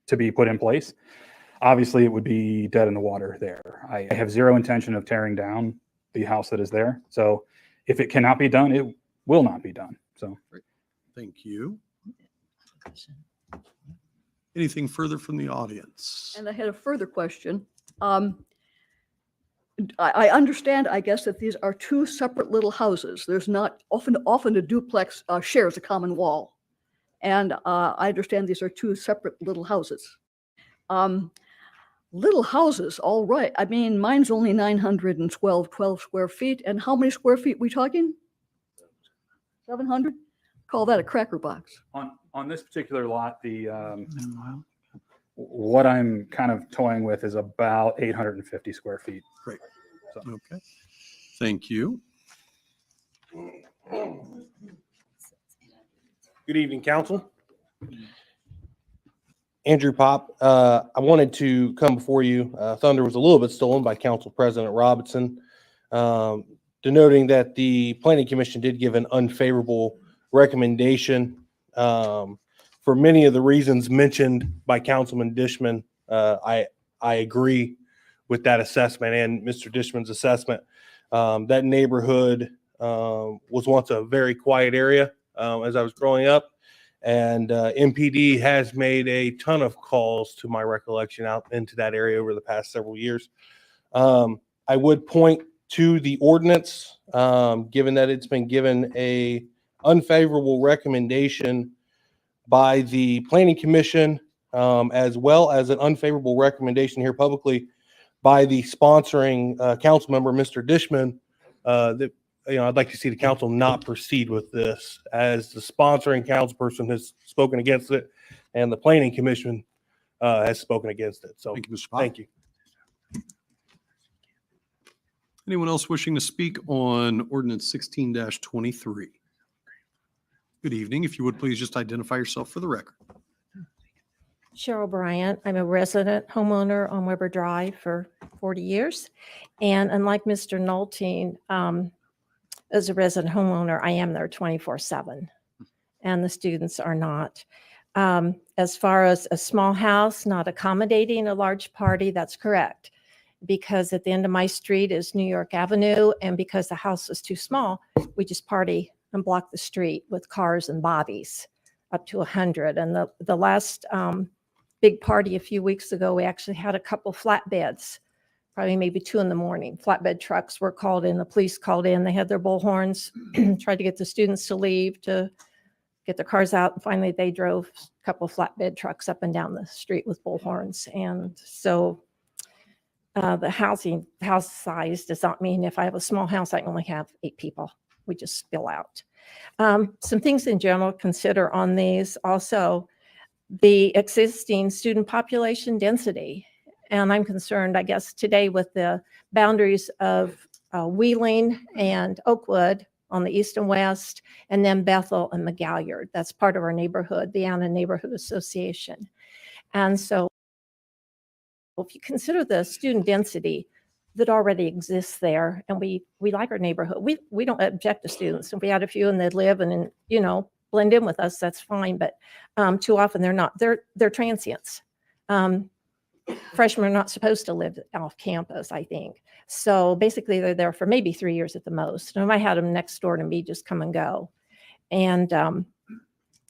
to be put in place, obviously it would be dead in the water there. I have zero intention of tearing down the house that is there. So if it cannot be done, it will not be done. So thank you. Anything further from the audience? And I had a further question. I understand, I guess, that these are two separate little houses. There's not often a duplex shares a common wall. And I understand these are two separate little houses. Little houses, all right. I mean, mine's only 912 square feet. And how many square feet we talking? 700? Call that a cracker box. On this particular lot, what I'm kind of toying with is about 850 square feet. Great. So. Okay. Thank you. Good evening, council. Andrew Pop. I wanted to come before you. Thunder was a little bit stolen by Council President Robinson, denoting that the Planning Commission did give an unfavorable recommendation for many of the reasons mentioned by Councilman Dishman. I agree with that assessment and Mr. Dishman's assessment. That neighborhood was once a very quiet area as I was growing up. And MPD has made a ton of calls, to my recollection, out into that area over the past several years. I would point to the ordinance, given that it's been given a unfavorable recommendation by the Planning Commission, as well as an unfavorable recommendation here publicly by the sponsoring council member, Mr. Dishman, that I'd like to see the council not proceed with this, as the sponsoring council person has spoken against it and the Planning Commission has spoken against it. So thank you, Mr. Pop. Thank you. Anyone else wishing to speak on ordinance 16-23? Good evening. If you would please just identify yourself for the record. Cheryl Bryant. I'm a resident homeowner on Weber Drive for 40 years. And unlike Mr. Knowlton, as a resident homeowner, I am there 24/7, and the students are not. As far as a small house not accommodating a large party, that's correct. Because at the end of my street is New York Avenue, and because the house is too small, we just party and block the street with cars and bodies up to 100. And the last big party a few weeks ago, we actually had a couple flatbeds, probably maybe 2 in the morning. Flatbed trucks were called in, the police called in, they had their bullhorns, tried to get the students to leave, to get their cars out. And finally, they drove a couple flatbed trucks up and down the street with bullhorns. And so the house size does not mean if I have a small house, I can only have 8 people. We just spill out. Some things in general consider on these also, the existing student population density. And I'm concerned, I guess, today with the boundaries of Wheeling and Oakwood on the east and west, and then Bethel and McGalliard. That's part of our neighborhood, the Anna Neighborhood Association. And so if you consider the student density that already exists there, and we like our neighborhood, we don't object to students. If we had a few and they'd live and, you know, blend in with us, that's fine. But too often they're not. They're transients. Freshmen are not supposed to live off campus, I think. So basically they're there for maybe 3 years at the most. And I had them next door to me, just come and go. And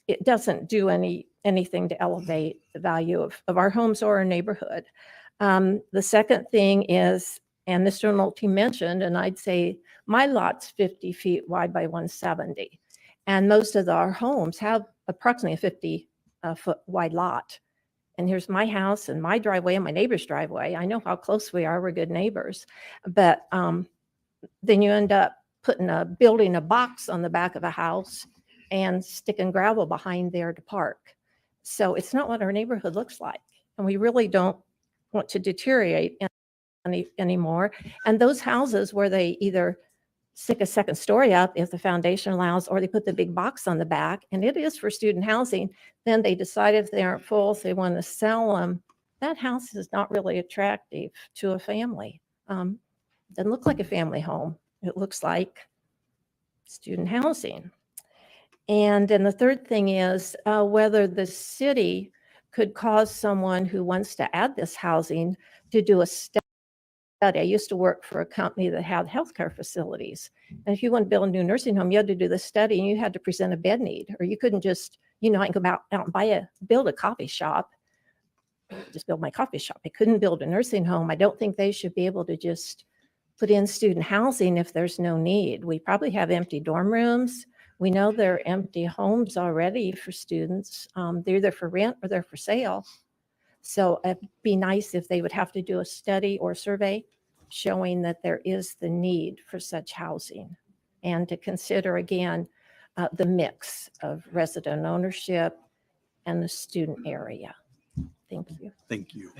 it doesn't do anything to elevate the value of our homes or our neighborhood. The second thing is, and Mr. Nolte mentioned, and I'd say my lot's 50 feet wide by 170. And most of our homes have approximately a 50 foot wide lot. And here's my house and my driveway and my neighbor's driveway. I know how close we are. We're good neighbors. But then you end up building a box on the back of a house and sticking gravel behind there to park. So it's not what our neighborhood looks like. And we really don't want to deteriorate anymore. And those houses where they either stick a second story up if the foundation allows, or they put the big box on the back, and it is for student housing, then they decide if they aren't full, if they want to sell them, that house is not really attractive to a family. Doesn't look like a family home. It looks like student housing. And then the third thing is whether the city could cause someone who wants to add this housing to do a study. I used to work for a company that had healthcare facilities. And if you want to build a new nursing home, you had to do the study and you had to present a bed need, or you couldn't just, you know, I can go out and build a coffee shop, just build my coffee shop. I couldn't build a nursing home. I don't think they should be able to just put in student housing if there's no need. We probably have empty dorm rooms. We know there are empty homes already for students. They're either for rent or they're for sale. So it'd be nice if they would have to do a study or survey showing that there is the need for such housing, and to consider again the mix of resident ownership and the student area. Thank you. Thank you.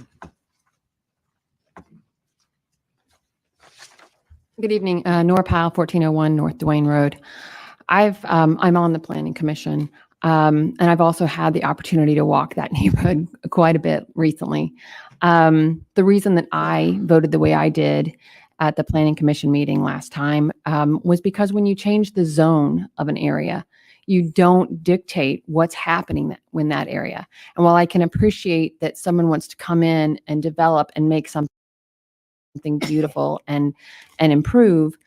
Good evening, Nora Powell, 1401 North Duane Road. I'm on the Planning Commission, and I've also had the opportunity to walk that neighborhood quite a bit recently. The reason that I voted the way I did at the Planning Commission meeting last time was because when you change the zone of an area, you don't dictate what's happening in that area. And while I can appreciate that someone wants to come in and develop and make something beautiful and improve,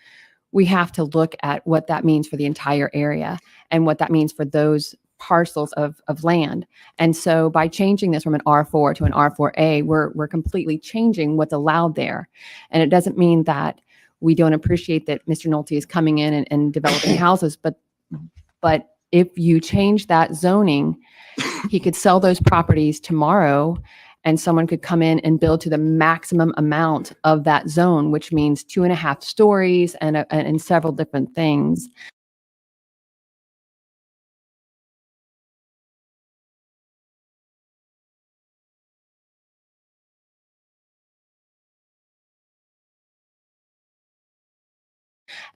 we have to look at what that means for the entire area and what that means for those parcels of land. And so by changing this from an R4 to an R4A, we're completely changing what's allowed there. And it doesn't mean that we don't appreciate that Mr. Nolte is coming in and developing houses, but if you change that zoning, he could sell those properties tomorrow and someone could come in and build to the maximum amount of that zone, which means 2.5 stories and several different things.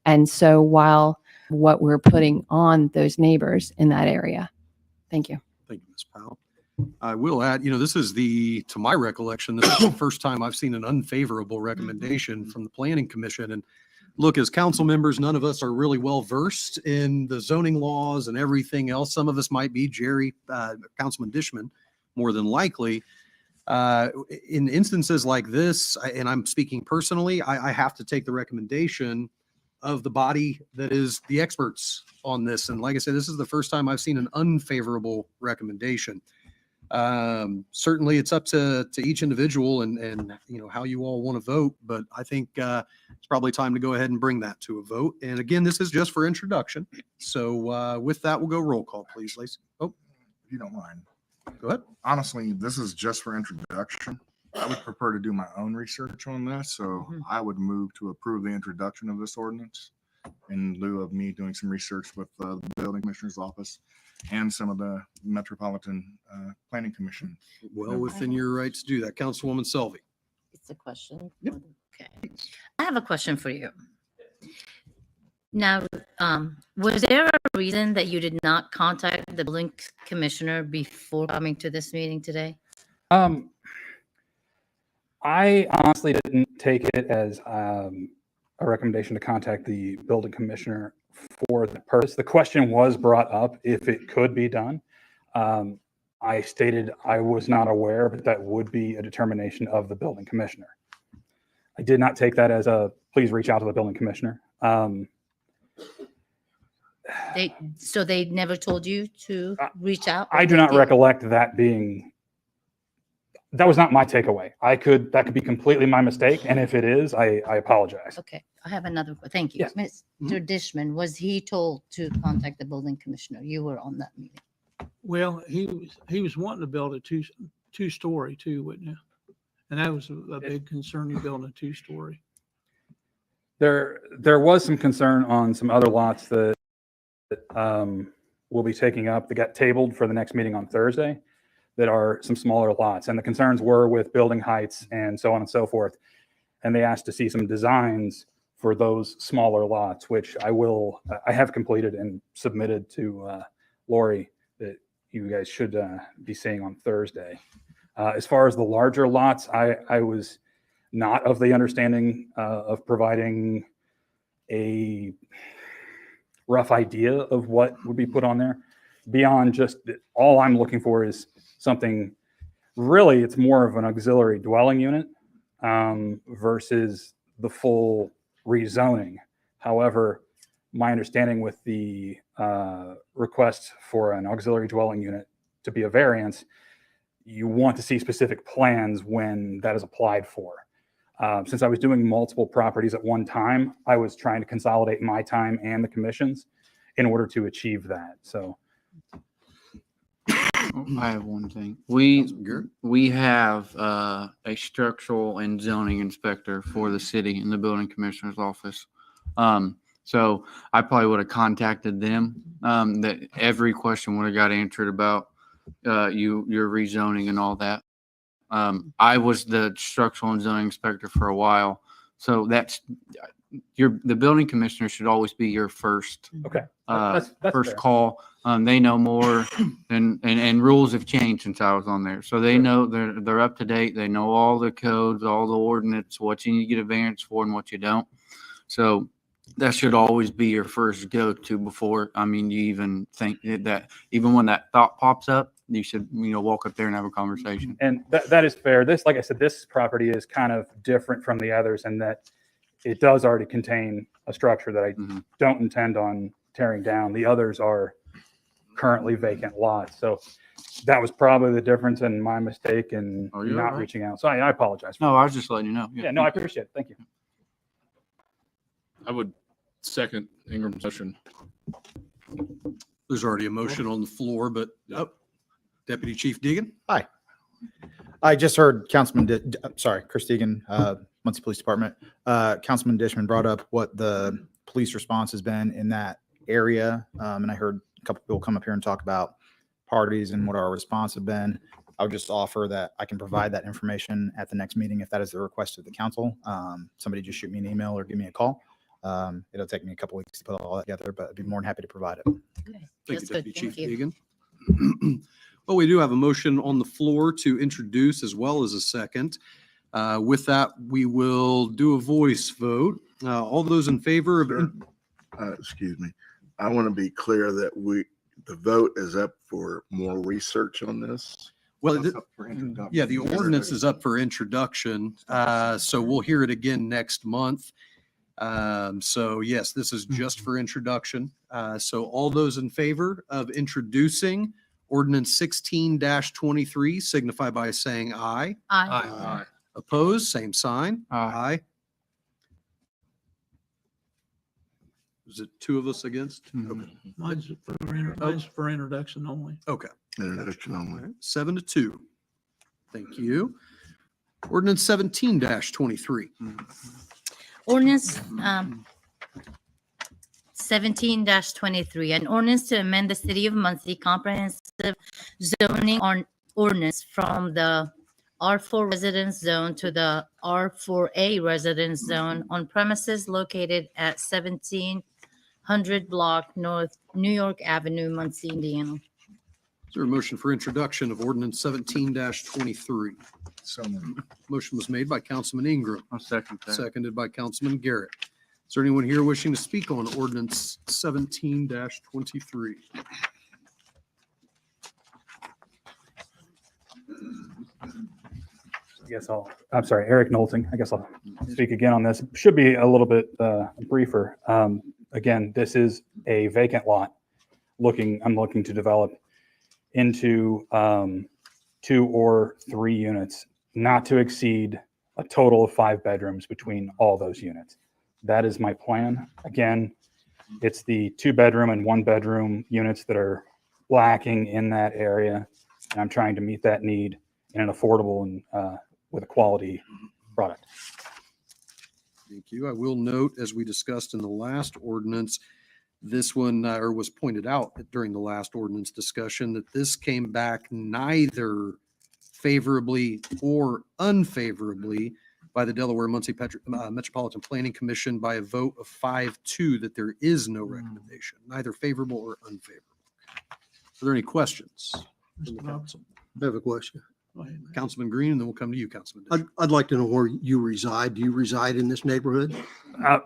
And so while what we're putting on those neighbors in that area. Thank you. Thank you, Ms. Powell. I will add, this is to my recollection, this is the first time I've seen an unfavorable recommendation from the Planning Commission. And look, as council members, none of us are really well versed in the zoning laws and everything else. Some of us might be. Jerry, Councilman Dishman, more than likely. In instances like this, and I'm speaking personally, I have to take the recommendation of the body that is the experts on this. And like I said, this is the first time I've seen an unfavorable recommendation. Certainly it's up to each individual and, you know, how you all want to vote, but I think, it's probably time to go ahead and bring that to a vote. And again, this is just for introduction. So, with that, we'll go roll call, please, Lacey. Oh, If you don't mind. go ahead. Honestly, this is just for introduction. I would prefer to do my own research on this, so I would move to approve the introduction of this ordinance in lieu of me doing some research with the building commissioner's office and some of the Metropolitan Planning Commission. Well, within your right to do that. Councilwoman Selvey. It's a question. Okay. I have a question for you. Now, was there a reason that you did not contact the building commissioner before coming to this meeting today? I honestly didn't take it as a recommendation to contact the building commissioner for the purpose. The question was brought up if it could be done. I stated I was not aware, but that would be a determination of the building commissioner. I did not take that as a please reach out to the building commissioner. So they never told you to reach out? I do not recollect that being. That was not my takeaway. That could be completely my mistake. And if it is, I apologize. Okay, I have another. Thank you. Yes. Mr. Dishman, was he told to contact the building commissioner? You were on that meeting. Well, he was wanting to build a two-story too, wouldn't you? And that was a big concern, you building a two-story. There was some concern on some other lots that we'll be taking up that got tabled for the next meeting on Thursday that are some smaller lots. And the concerns were with building heights and so on and so forth. And they asked to see some designs for those smaller lots, which I have completed and submitted to Lori that you guys should be seeing on Thursday. As far as the larger lots, I was not of the understanding of providing a rough idea of what would be put on there. Beyond just all I'm looking for is something, really, it's more of an auxiliary dwelling unit versus the full rezoning. However, my understanding with the request for an auxiliary dwelling unit to be a variance, you want to see specific plans when that is applied for. Since I was doing multiple properties at one time, I was trying to consolidate my time and the commission's in order to achieve that. So I have one thing. We have a structural and zoning inspector for the city in the building commissioner's office. So I probably would have contacted them. That every question would have got answered about your rezoning and all that. I was the structural and zoning inspector for a while, so that's the building commissioner should always be your first that's first fair. call. They know more and rules have changed since I was on there. So they know they're up to date. They know all the codes, all the ordinance, what you need to get a variance for and what you don't. So that should always be your first go-to before, you even think that even when that thought pops up, you should, walk up there and have a conversation. And that is fair. This, like I said, this property is kind of different from the others in that it does already contain a structure that I don't intend on tearing down. The others are currently vacant lots. So that was probably the difference in my mistake in not reaching out. So I apologize. No, I was just letting you know. Yeah, no, I appreciate it. Thank you. I would second Ingram's motion. There's already a motion on the floor, but Deputy Chief Deegan. Hi. I just heard Chris Deegan, Muncie Police Department. Councilman Dishman brought up what the police response has been in that area. And I heard a couple people come up here and talk about parties and what our response have been. I would just offer that I can provide that information at the next meeting if that is the request of the council. Somebody just shoot me an email or give me a call. It'll take me a couple weeks to put all that together, but I'd be more than happy to provide it. Okay. Thank That's you, Deputy good. Chief Thank Deegan. Well, we do have a motion on the floor to introduce as well as a second. With that, we will do a voice vote. All those in favor of... Excuse me. I want to be clear that the vote is up for more research on this. Well, yeah, the ordinance is up for introduction. So we'll hear it again next month. So yes, this is just for introduction. So all those in favor of introducing Ordinance 16-23, signify by saying aye. Aye. Opposed, same sign. Aye. Is it two of us against? Okay. Mine's for introduction only. Okay. Introduction only. All right, 7-2. Thank you. Ordinance 17-23. Ordinance 17-23, an ordinance to amend the City of Muncie Comprehensive Zoning Ordinance from the R4 Residence Zone to the R4A Residence Zone on premises located at 1700 Block North New York Avenue, Muncie, Indiana. Is there a motion for introduction of ordinance 17-23? So moved. Motion was made by Councilman Ingram, I'll second that. seconded by Councilman Garrett. Is there anyone here wishing to speak on ordinance 17-23? I'm sorry, Eric Knowlton. I guess I'll speak again on this. Should be a little bit briefer. Again, this is a vacant lot. I'm looking to develop into 2 or 3 units, not to exceed a total of 5 bedrooms between all those units. That is my plan. Again, it's the 2-bedroom and 1-bedroom units that are lacking in that area. And I'm trying to meet that need in an affordable and with a quality product. Thank you. I will note, as we discussed in the last ordinance, this one, or was pointed out during the last ordinance discussion, that this came back neither favorably or unfavorably by the Delaware Muncie Metropolitan Planning Commission by a vote of 5-2, that there is no recommendation, neither favorable or unfavorable. Are there any questions from the council? I have a question. Go ahead, man. Councilman Green, and then we'll come to you, Councilman Dishman. I'd like to know where you reside. Do you reside in this neighborhood?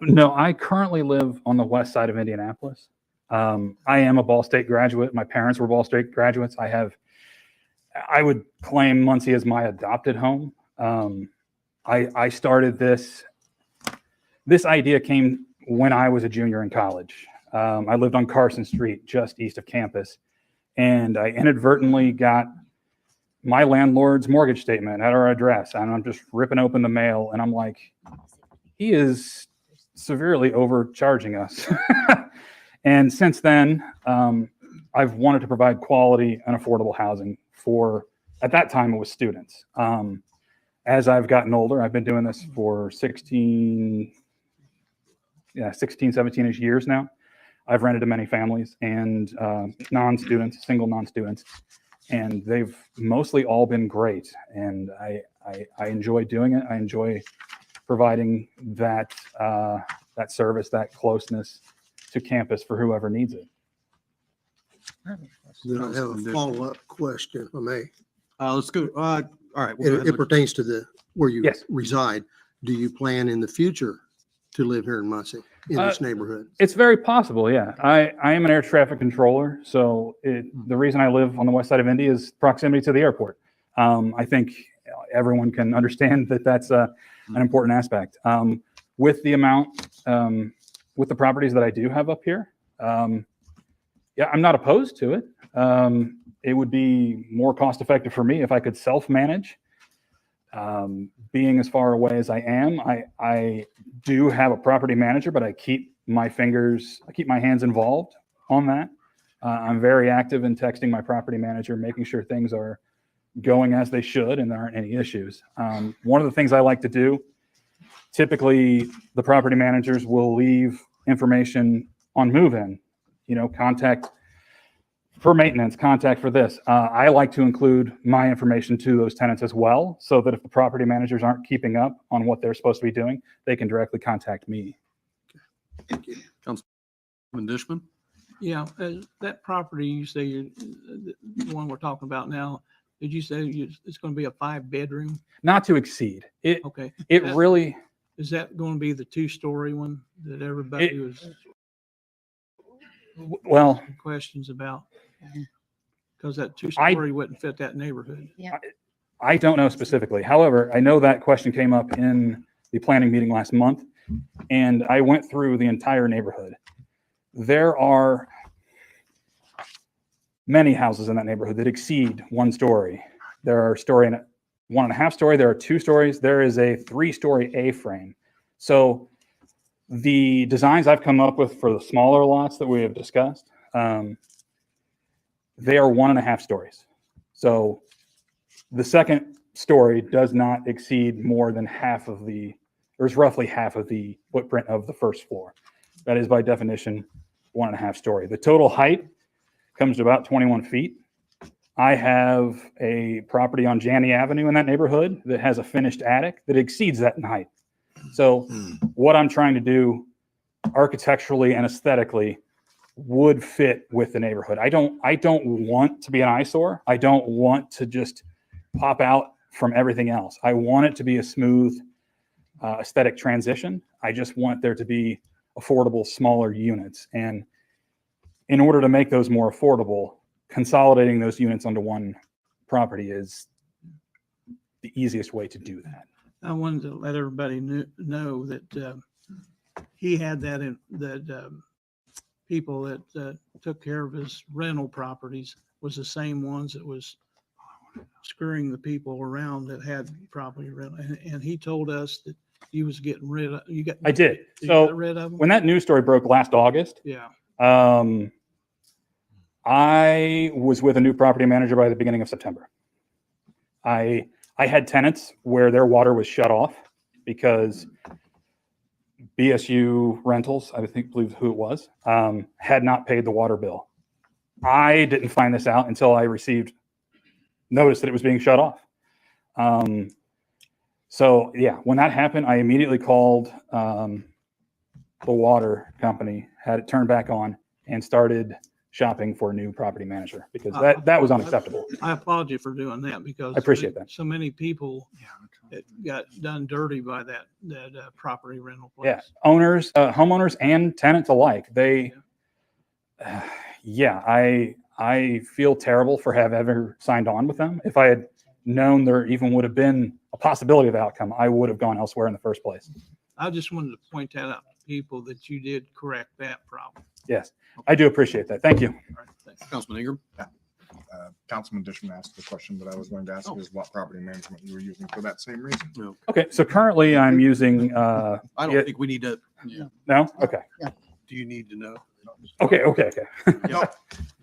No, I currently live on the west side of Indianapolis. I am a Ball State graduate. My parents were Ball State graduates. I would claim Muncie as my adopted home. I started this idea came when I was a junior in college. I lived on Carson Street, just east of campus, and I inadvertently got my landlord's mortgage statement at our address, and I'm just ripping open the mail, and I'm like, he is severely overcharging us. And since then, I've wanted to provide quality and affordable housing for, at that time, it was students. As I've gotten older, I've been doing this for 16, 17-ish years now. I've rented to many families and non-students, single non-students, and they've mostly all been great. And I enjoy doing it. I enjoy providing that that service, that closeness to campus for whoever needs it. Then I have a follow-up question, if I may. Let's go. All right. We'll go ahead It and look- pertains to where you Yes. reside. Do you plan in the future to live here in Muncie, in this neighborhood? It's very possible, yeah. I am an air traffic controller, so the reason I live on the west side of Indy is proximity to the airport. I think everyone can understand that that's an important aspect. With the amount, with the properties that I do have up here, yeah, I'm not opposed to it. It would be more cost effective for me if I could self-manage. Being as far away as I am, I do have a property manager, but I keep my hands involved on that. I'm very active in texting my property manager, making sure things are going as they should and there aren't any issues. One of the things I like to do, typically the property managers will leave information on move-in, contact for maintenance, contact for this. I like to include my information to those tenants as well, so that if the property managers aren't keeping up on what they're supposed to be doing, they can directly contact me. Thank you. Councilman Dishman? Yeah, that property you say, the one we're talking about now, did you say it's going to be a 5-bedroom? Not to exceed. Okay. It really. Is that going to be the 2-story one that everybody was well questions about? Because that 2-story wouldn't fit that neighborhood. Yeah. I don't know specifically. However, I know that question came up in the planning meeting last month, and I went through the entire neighborhood. There are many houses in that neighborhood that exceed 1 story. There are 1.5 story, there are 2 stories, there is a 3-story A-frame. So the designs I've come up with for the smaller lots that we have discussed, they are 1.5 stories. So the second story does not exceed more than roughly half of the footprint of the first floor. That is by definition 1.5 story. The total height comes to about 21 feet. I have a property on Janney Avenue in that neighborhood that has a finished attic that exceeds that in height. So what I'm trying to do architecturally and aesthetically would fit with the neighborhood. I don't want to be an eyesore. I don't want to just pop out from everything else. I want it to be a smooth aesthetic transition. I just want there to be affordable, smaller units. And in order to make those more affordable, consolidating those units onto one property is the easiest way to do that. I wanted to let everybody know that he had people that took care of his rental properties was the same ones that was screwing the people around that had property rental. And he told us that he was getting rid of. I did. You So got rid of them? when that news story broke last August, Yeah. I was with a new property manager by the beginning of September. I had tenants where their water was shut off because BSU Rentals, I believe who it was, had not paid the water bill. I didn't find this out until I received notice that it was being shut off. So yeah, when that happened, I immediately called the water company, had it turned back on, and started shopping for a new property manager because that was unacceptable. I applaud you for doing that because I appreciate that. So many people that got done dirty by that property rental place. Yeah, owners, homeowners, and tenants alike. I feel terrible for having ever signed on with them. If I had known there even would have been a possibility of outcome, I would have gone elsewhere in the first place. I just wanted to point that out to people that you did correct that problem. Yes, I do appreciate that. Thank you. Councilman Ingram. Councilman Dishman asked the question that I was going to ask is what property management you were using for that same reason. No. Okay, so currently I'm using. I don't think we need to. No? Okay. Do you need to know? Okay. No,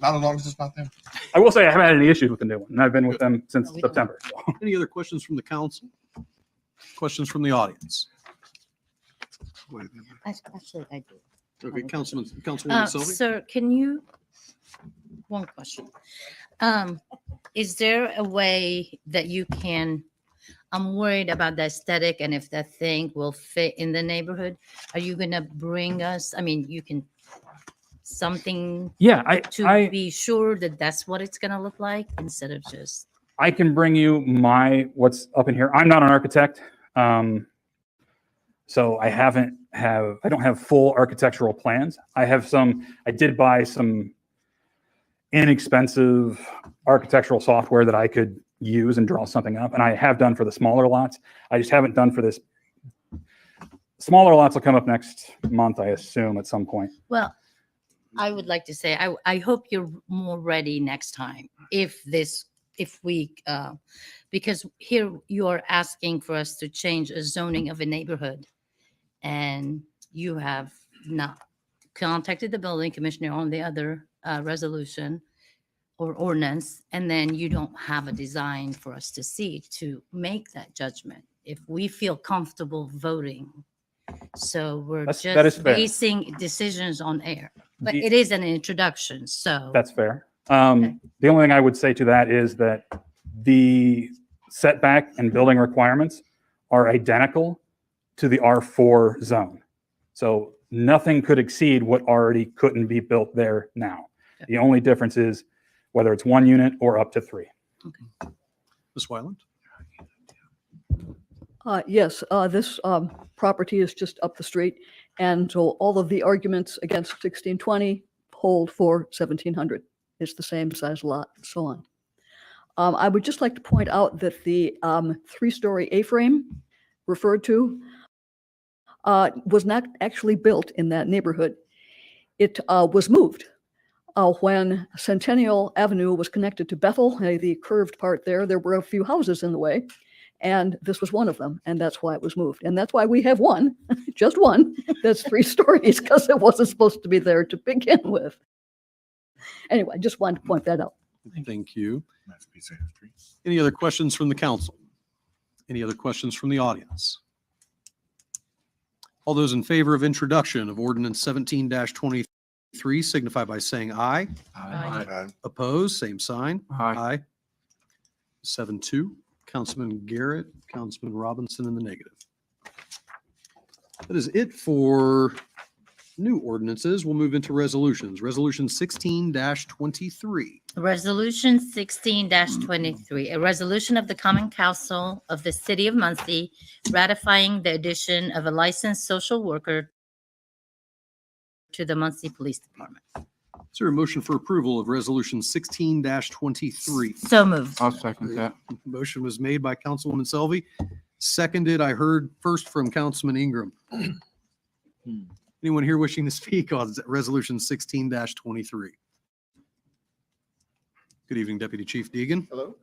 not as long as it's not them. I will say I haven't had any issues with the new one, and I've been with them since September. Any other questions from the council? Questions from the audience? Actually, I do. Okay, Councilwoman Sylvie. Sir, one question. Is there a way that you can, I'm worried about the aesthetic and if that thing will fit in the neighborhood. Are you going to bring us, you can, something to be sure that that's what it's going to look like instead of just. I can bring you what's up in here. I'm not an architect. So I don't have full architectural plans. I did buy some inexpensive architectural software that I could use and draw something up. And I have done for the smaller lots. I just haven't done for this. Smaller lots will come up next month, I assume, at some point. Well, I would like to say, I hope you're more ready next time because here you are asking for us to change a zoning of a neighborhood and you have not contacted the building commissioner on the other resolution or ordinance, and then you don't have a design for us to see to make that judgment if we feel comfortable voting. So we're that is just fair. basing decisions on air, but it is an introduction. So That's fair. The only thing I would say to that is that the setback and building requirements are identical to the R4 zone. So nothing could exceed what already couldn't be built there now. The only difference is whether it's 1 unit or up to 3. Ms. Weiland? Yes, this property is just up the street. And so all of the arguments against 1620 hold for 1700. It's the same size lot and so on. I would just like to point out that the 3-story A-frame referred to was not actually built in that neighborhood. It was moved when Centennial Avenue was connected to Bethel, the curved part there were a few houses in the way. And this was one of them. And that's why it was moved. And that's why we have one, just one, that's 3 stories, because it wasn't supposed to be there to begin with. Anyway, just wanted to point that out. Thank you. Any other questions from the council? Any other questions from the audience? All those in favor of introduction of ordinance 17-23 signify by saying aye. Aye. Opposed, same sign. Aye. 7-2. Councilman Garrett, Councilman Robinson in the negative. That is it for new ordinances. We'll move into resolutions. Resolution 16-23. Resolution 16-23, a resolution of the Common Council of the City of Muncie ratifying the addition of a licensed social worker to the Muncie Police Department. Is there a motion for approval of resolution 16-23? So moved. I'll second that. Motion was made by Councilwoman Selvey. Seconded, I heard first from Councilman Ingram. Anyone here wishing to speak on resolution 16-23? Good evening, Deputy Chief Deegan. Hello.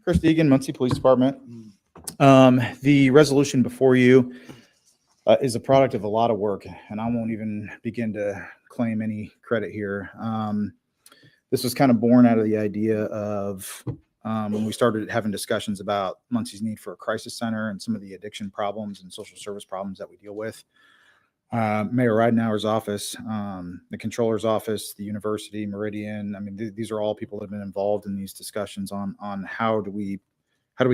Chris Deegan, Muncie Police Department. The resolution before you is a product of a lot of work, and I won't even begin to claim any credit here. This was kind of born out of the idea of when we started having discussions about Muncie's need for a crisis center and some of the addiction problems and social service problems that we deal with. Mayor Ridenhour's office, the controller's office, the university, Meridian. I mean, these are all people that have been involved in these discussions on how do we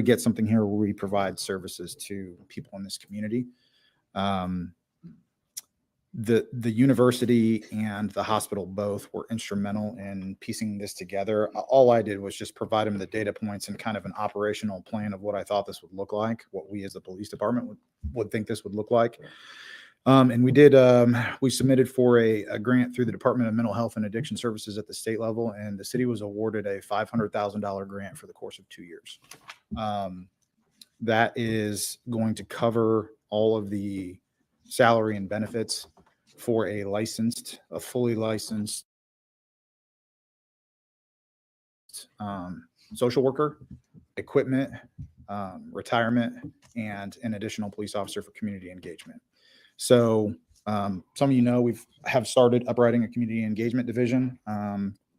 get something here where we provide services to people in this community. The university and the hospital both were instrumental in piecing this together. All I did was just provide them the data points and kind of an operational plan of what I thought this would look like, what we as the police department would think this would look like. And we did, we submitted for a grant through the Department of Mental Health and Addiction Services at the state level, and the city was awarded a $500,000 grant for the course of 2 years. That is going to cover all of the salary and benefits for a fully licensed social worker, equipment, retirement, and an additional police officer for community engagement. So some of you know we have started upwriting a community engagement division.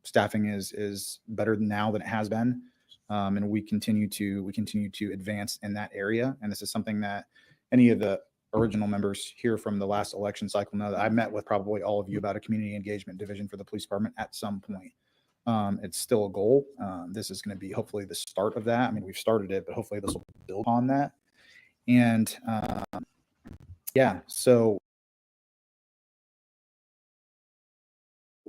Staffing is better now than it has been, and we continue to advance in that area. And this is something that any of the original members here from the last election cycle know that I met with probably all of you about a community engagement division for the police department at some point. It's still a goal. This is going to be hopefully the start of that. I mean, we've started it, but hopefully this will build on that. And yeah, so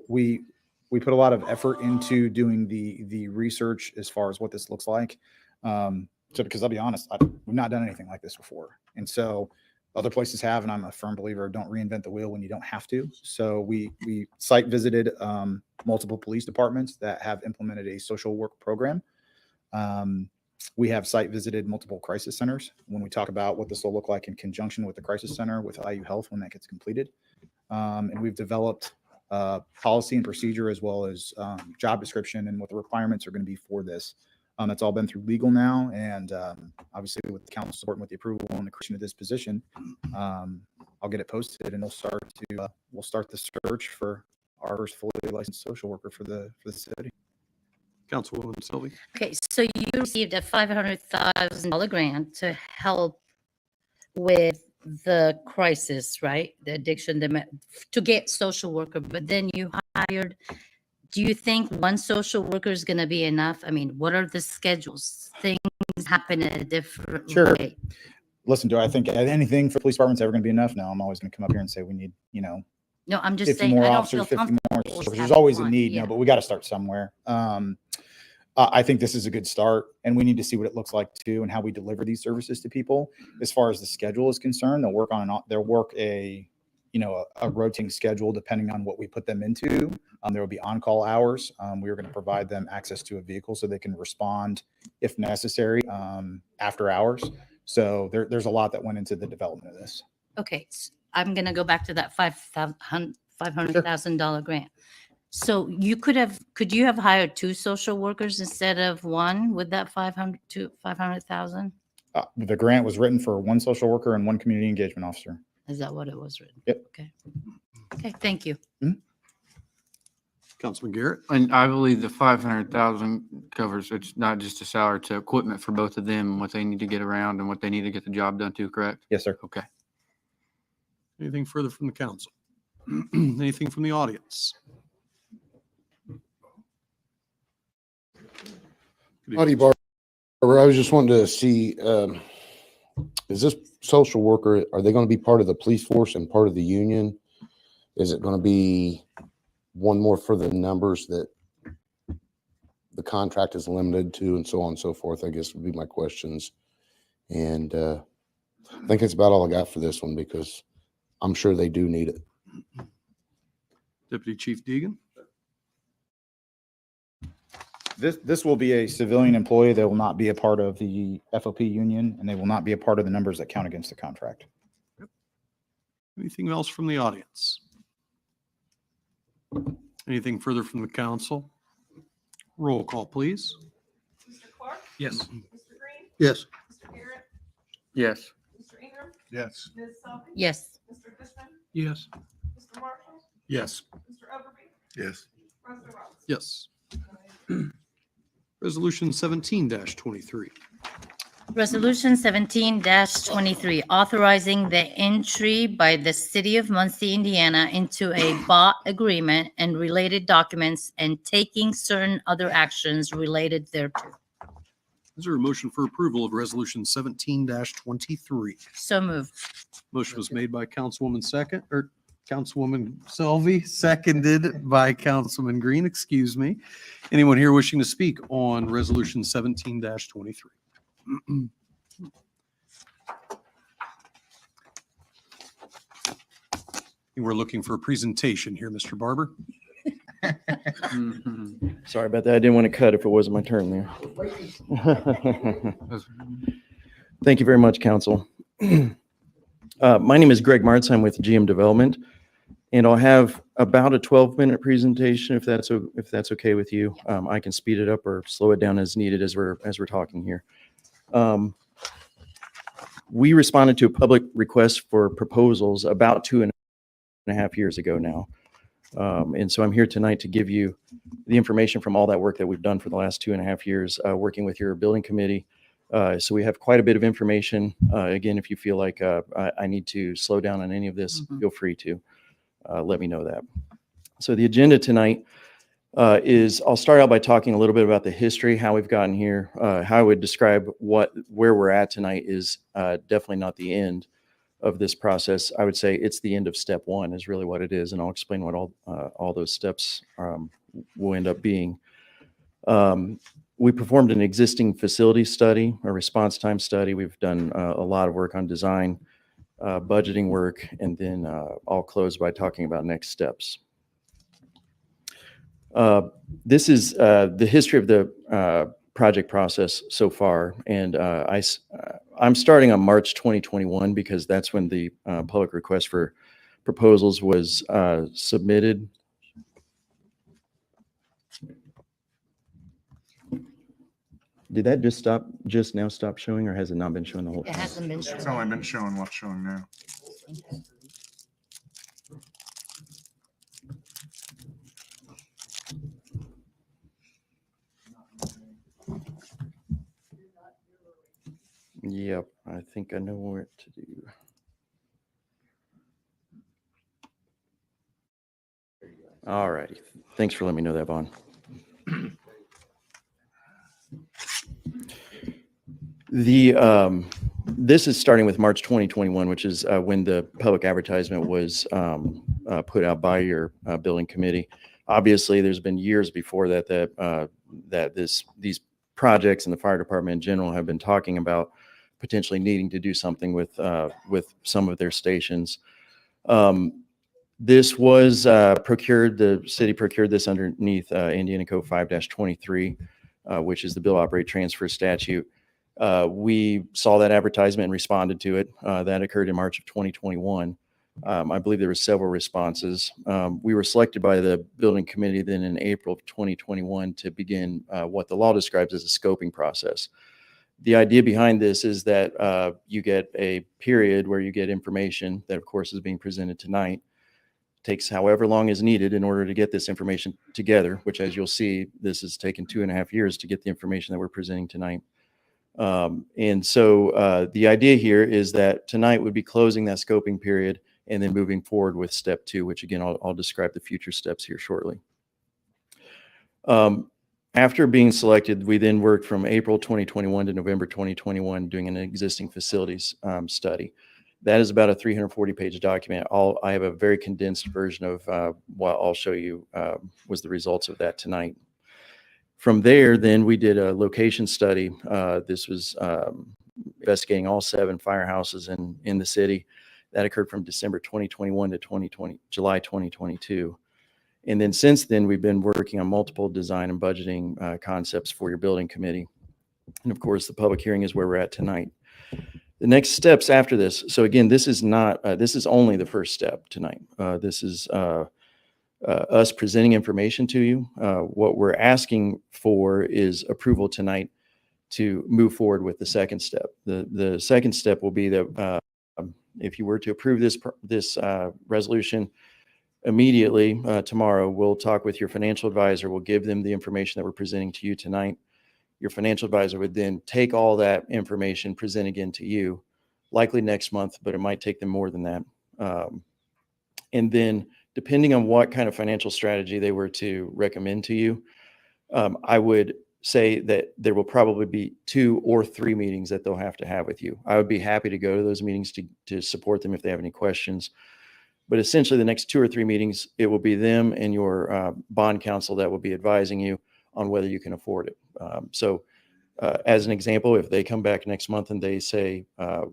we put a lot of effort into doing the research as far as what this looks like. So because I'll be honest, we've not done anything like this before. And so other places have, and I'm a firm believer, don't reinvent the wheel when you don't have to. So we site visited multiple police departments that have implemented a social work program. We have site visited multiple crisis centers when we talk about what this will look like in conjunction with the crisis center with IU Health when that gets completed. And we've developed policy and procedure as well as job description and what the requirements are going to be for this. It's all been through legal now, and obviously with the council support and with the approval and the creation of this position, I'll get it posted, and we'll start the search for our first fully licensed social worker for the city. Councilwoman Selvey. Okay, so you received a $500,000 grant to help with the crisis, right? The addiction, to get social worker, but then you hired. Do you think one social worker is going to be enough? I mean, what are the schedules? Things happen in a different way. Listen, do I think anything for police departments ever going to be enough? No, I'm always going to come up here and say we need, No, I'm just 50 saying, more I don't officers, feel 50 more comfortable officers. with There's having always a one. need, Yeah. but we got to start somewhere. I think this is a good start, and we need to see what it looks like too, and how we deliver these services to people. As far as the schedule is concerned, they'll work a rotating schedule depending on what we put them into. There will be on-call hours. We are going to provide them access to a vehicle so they can respond if necessary after hours. So there's a lot that went into the development of this. Okay, I'm going to go back to that $500,000 grant. So could you have hired 2 social workers instead of 1 with that 500,000? The grant was written for 1 social worker and 1 community engagement officer. Is that what it was written? Yep. Okay. Okay, thank you. Councilman Garrett? And I believe the 500,000 covers, it's not just a salary, it's equipment for both of them, and what they need to get around and what they need to get the job done too, correct? Yes, sir. Okay. Anything further from the council? Anything from the audience? Howdy, Barbara. I was just wanting to see, is this social worker, are they going to be part of the police force and part of the union? Is it going to be one more for the numbers that the contract is limited to, and so on and so forth, I guess would be my questions. And I think that's about all I got for this one, because I'm sure they do need it. Deputy Chief Deegan? This will be a civilian employee. They will not be a part of the FOP union, and they will not be a part of the numbers that count against the contract. Anything else from the audience? Anything further from the council? Roll call, please. Mr. Clark? Yes. Mr. Green? Yes. Mr. Garrett? Yes. Mr. Ingram? Yes. Ms. Selby? Yes. Mr. Fishman? Yes. Mr. Marshall? Yes. Mr. Overby? Yes. President Ross? Yes. Resolution 17-23. Resolution 17-23, authorizing the entry by the city of Muncie, Indiana into a B.O.T agreement and related documents and taking certain other actions related thereto. Is there a motion for approval of Resolution 17-23? So moved. Motion was made by Councilwoman Selby, seconded by Councilman Green, excuse me. Anyone here wishing to speak on Resolution 17-23? We're looking for a presentation here, Mr. Barber. Sorry about that. I didn't want to cut if it wasn't my turn there. Thank you very much, Council. My name is Greg Martz. I'm with GM Development, and I'll have about a 12-minute presentation if that's okay with you. I can speed it up or slow it down as needed as we're talking here. We responded to a public request for proposals about 2.5 years ago now. And so I'm here tonight to give you the information from all that work that we've done for the last 2.5 years, working with your building committee. So we have quite a bit of information. Again, if you feel like I need to slow down on any of this, feel free to let me know that. So the agenda tonight is I'll start out by talking a little bit about the history, how we've gotten here. How I would describe where we're at tonight is definitely not the end of this process. I would say it's the end of step 1 is really what it is, and I'll explain what all those steps will end up being. We performed an existing facility study, a response time study. We've done a lot of work on design, budgeting work, and then I'll close by talking about next steps. This is the history of the project process so far, and I'm starting on March 2021 because that's when the public request for proposals was submitted. Did that just now stop showing, or has it not been showing the whole time? It hasn't been shown. It's only been showing what's showing now. Yep, I think I know what to do. All righty. Thanks for letting me know that, Vaughn. This is starting with March 2021, which is when the public advertisement was put out by your building committee. Obviously, there's been years before that these projects and the fire department in general have been talking about potentially needing to do something with some of their stations. This was procured, the city procured this underneath Indiana Code 5-23, which is the Bill Operate Transfer Statute. We saw that advertisement and responded to it. That occurred in March of 2021. I believe there were several responses. We were selected by the building committee then in April of 2021 to begin what the law describes as a scoping process. The idea behind this is that you get a period where you get information that, of course, is being presented tonight. Takes however long is needed in order to get this information together, which, as you'll see, this has taken 2.5 years to get the information that we're presenting tonight. And so the idea here is that tonight would be closing that scoping period and then moving forward with step 2, which again, I'll describe the future steps here shortly. After being selected, we then worked from April 2021 to November 2021 doing an existing facilities study. That is about a 340-page document. I have a very condensed version of what I'll show you was the results of that tonight. From there, then we did a location study. This was investigating all 7 firehouses in the city. That occurred from December 2021 to July 2022. And then since then, we've been working on multiple design and budgeting concepts for your building committee. And of course, the public hearing is where we're at tonight. The next steps after this. So again, this is not, this is only the first step tonight. This is us presenting information to you. What we're asking for is approval tonight to move forward with the second step. The second step will be that if you were to approve this resolution immediately tomorrow, we'll talk with your financial advisor. We'll give them the information that we're presenting to you tonight. Your financial advisor would then take all that information, present again to you, likely next month, but it might take them more than that. And then depending on what kind of financial strategy they were to recommend to you, I would say that there will probably be 2 or 3 meetings that they'll have to have with you. I would be happy to go to those meetings to support them if they have any questions. But essentially the next 2 or 3 meetings, it will be them and your bond counsel that will be advising you on whether you can afford it. As an example, if they come back next month and they say,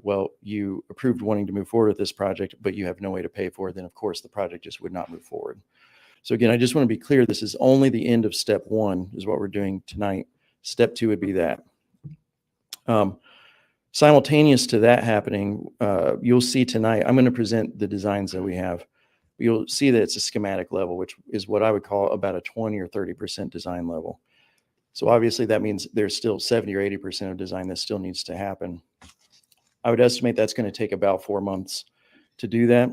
well, you approved wanting to move forward with this project, but you have no way to pay for it, then of course the project just would not move forward. So again, I just want to be clear, this is only the end of step 1 is what we're doing tonight. Step 2 would be that. Simultaneous to that happening, you'll see tonight, I'm going to present the designs that we have. You'll see that it's a schematic level, which is what I would call about a 20 or 30% design level. So obviously that means there's still 70 or 80% of design that still needs to happen. I would estimate that's going to take about 4 months to do that.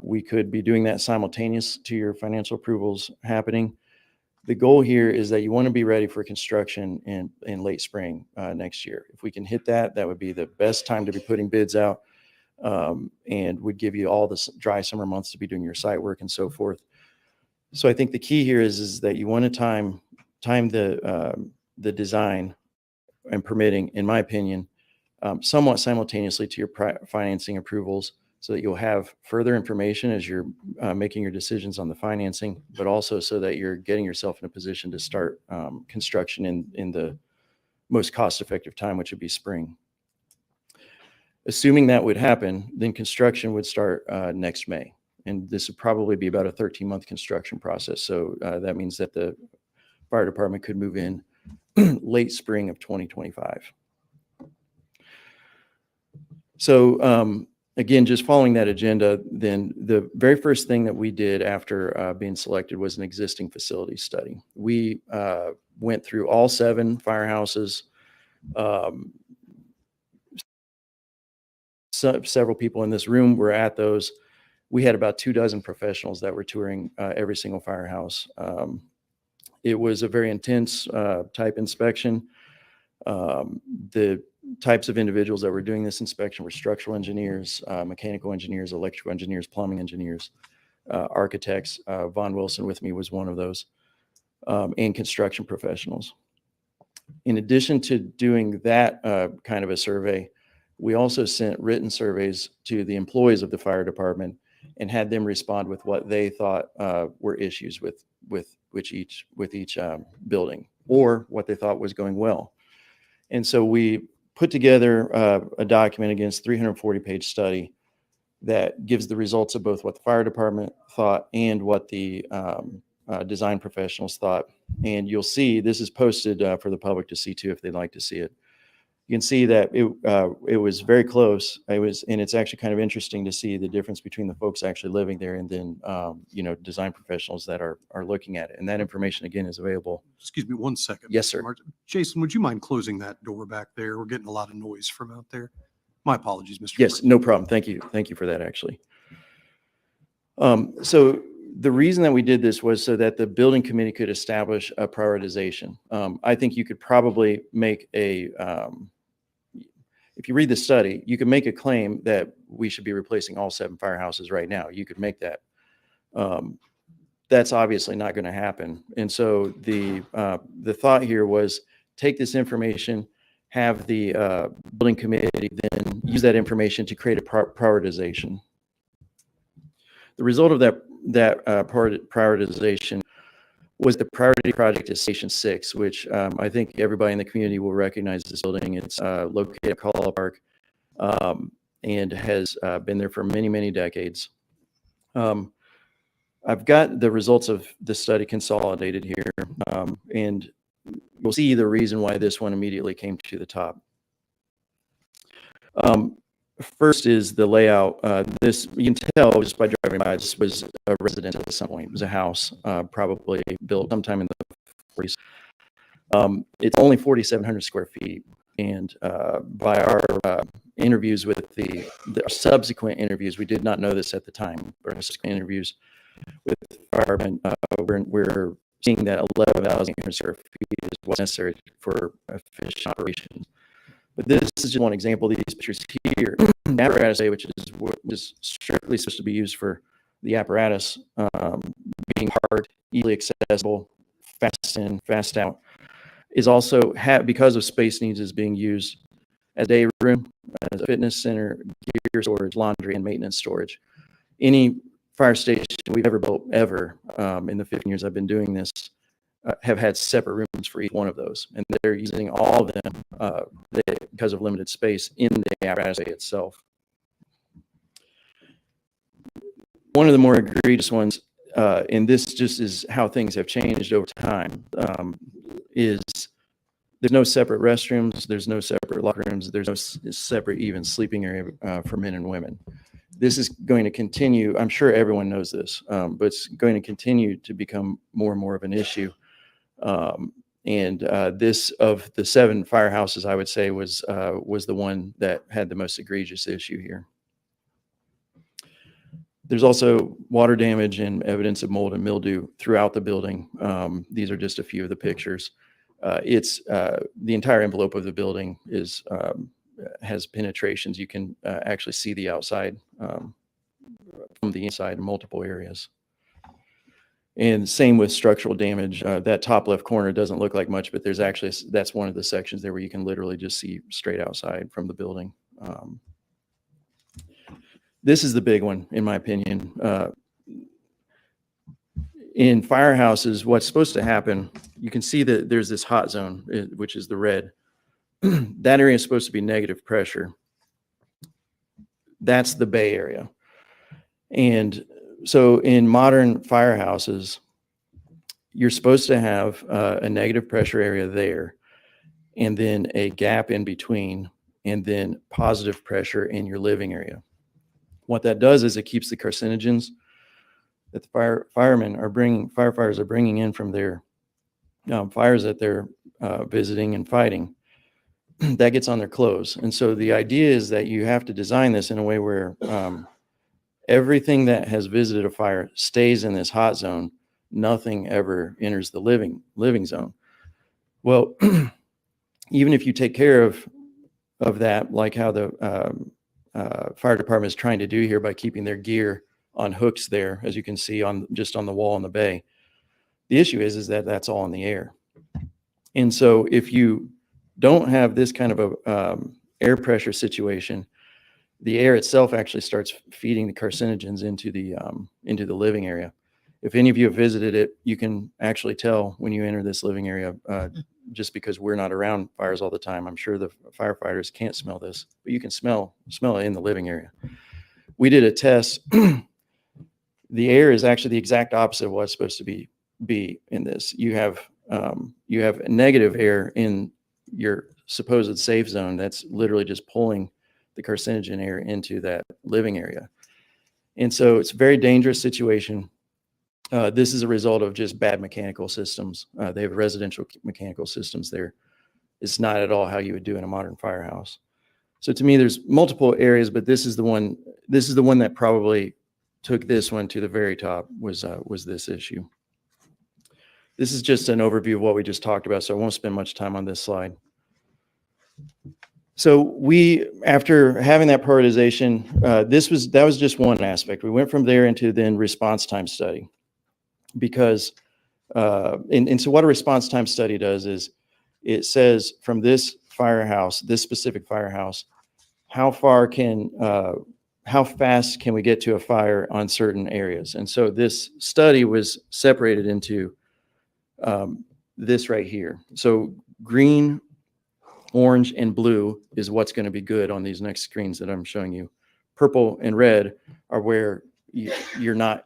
We could be doing that simultaneous to your financial approvals happening. The goal here is that you want to be ready for construction in late spring next year. If we can hit that, that would be the best time to be putting bids out, and would give you all the dry summer months to be doing your site work and so forth. So I think the key here is that you want to time the design and permitting, in my opinion, somewhat simultaneously to your financing approvals, so that you'll have further information as you're making your decisions on the financing, but also so that you're getting yourself in a position to start construction in the most cost-effective time, which would be spring. Assuming that would happen, then construction would start next May. And this would probably be about a 13-month construction process. So that means that the fire department could move in late spring of 2025. So again, just following that agenda, then the very first thing that we did after being selected was an existing facility study. We went through all 7 firehouses. Several people in this room were at those. We had about 24 professionals that were touring every single firehouse. It was a very intense type inspection. The types of individuals that were doing this inspection were structural engineers, mechanical engineers, electrical engineers, plumbing engineers, architects. Von Wilson with me was one of those, and construction professionals. In addition to doing that kind of a survey, we also sent written surveys to the employees of the fire department and had them respond with what they thought were issues with each building, or what they thought was going well. And so we put together a document against 340-page study that gives the results of both what the fire department thought and what the design professionals thought. And you'll see this is posted for the public to see too, if they'd like to see it. You can see that it was very close. And it's actually kind of interesting to see the difference between the folks actually living there and then, design professionals that are looking at it. And that information, again, is available. Excuse me 1 second. Yes, Mr. sir. Martin. Jason, would you mind closing that door back there? We're getting a lot of noise from out there. My apologies, Mr. Yes, Martin. no problem. Thank you. Thank you for that, actually. So the reason that we did this was so that the building committee could establish a prioritization. I think you could probably make if you read the study, you could make a claim that we should be replacing all 7 firehouses right now. You could make that. That's obviously not going to happen. And so the thought here was take this information, have the building committee then use that information to create a prioritization. The result of that prioritization was the priority project is Station 6, which I think everybody in the community will recognize this building. It's located at Caldwell Park and has been there for many, many decades. I've got the results of the study consolidated here, and you'll see the reason why this one immediately came to the top. First is the layout. This, you can tell just by driving by, this was a residence at some point. It was a house probably built sometime in the 40s. It's only 4,700 square feet. And by our interviews with the subsequent interviews, we did not know this at the time, but our subsequent interviews with firemen, we're seeing that 11,800 square feet is what's necessary for efficient operations. But this is just one example. These pictures here, the apparatus, which is strictly supposed to be used for the apparatus being hard, easily accessible, fast in, fast out, is also because of space needs is being used as a day room, as a fitness center, gear storage, laundry, and maintenance storage. Any fire station we've ever built ever in the 15 years I've been doing this have had separate rooms for each one of those, and they're using all of them because of limited space in the apparatus itself. One of the more egregious ones, and this just is how things have changed over time, is there's no separate restrooms, there's no separate locker rooms, there's no separate even sleeping area for men and women. This is going to continue. I'm sure everyone knows this, but it's going to continue to become more and more of an issue. This, of the 7 firehouses, I would say was the one that had the most egregious issue here. There's also water damage and evidence of mold and mildew throughout the building. These are just a few of the pictures. The entire envelope of the building has penetrations. You can actually see the outside from the inside in multiple areas. And same with structural damage. That top left corner doesn't look like much, but there's actually, that's one of the sections there where you can literally just see straight outside from the building. This is the big one, in my opinion. In firehouses, what's supposed to happen, you can see that there's this hot zone, which is the red. That area is supposed to be negative pressure. That's the bay area. And so in modern firehouses, you're supposed to have a negative pressure area there, and then a gap in between, and then positive pressure in your living area. What that does is it keeps the carcinogens that the firefighters are bringing in from their fires that they're visiting and fighting, that gets on their clothes. And so the idea is that you have to design this in a way where everything that has visited a fire stays in this hot zone. Nothing ever enters the living zone. Well, even if you take care of that, like how the fire department is trying to do here by keeping their gear on hooks there, as you can see just on the wall in the bay, the issue is that that's all in the air. And so if you don't have this kind of a air pressure situation, the air itself actually starts feeding the carcinogens into the living area. If any of you have visited it, you can actually tell when you enter this living area, just because we're not around fires all the time. I'm sure the firefighters can't smell this, but you can smell it in the living area. We did a test. The air is actually the exact opposite of what's supposed to be in this. You have negative air in your supposed safe zone, that's literally just pulling the carcinogen air into that living area. And so it's a very dangerous situation. This is a result of just bad mechanical systems. They have residential mechanical systems there. It's not at all how you would do in a modern firehouse. So to me, there's multiple areas, but this is the one that probably took this one to the very top, was this issue. This is just an overview of what we just talked about, so I won't spend much time on this slide. So we, after having that prioritization, that was just one aspect. We went from there into then response time study, because and so what a response time study does is it says from this firehouse, this specific firehouse, how fast can we get to a fire on certain areas? And so this study was separated into this right here. So green, orange, and blue is what's going to be good on these next screens that I'm showing you. Purple and red are where you're not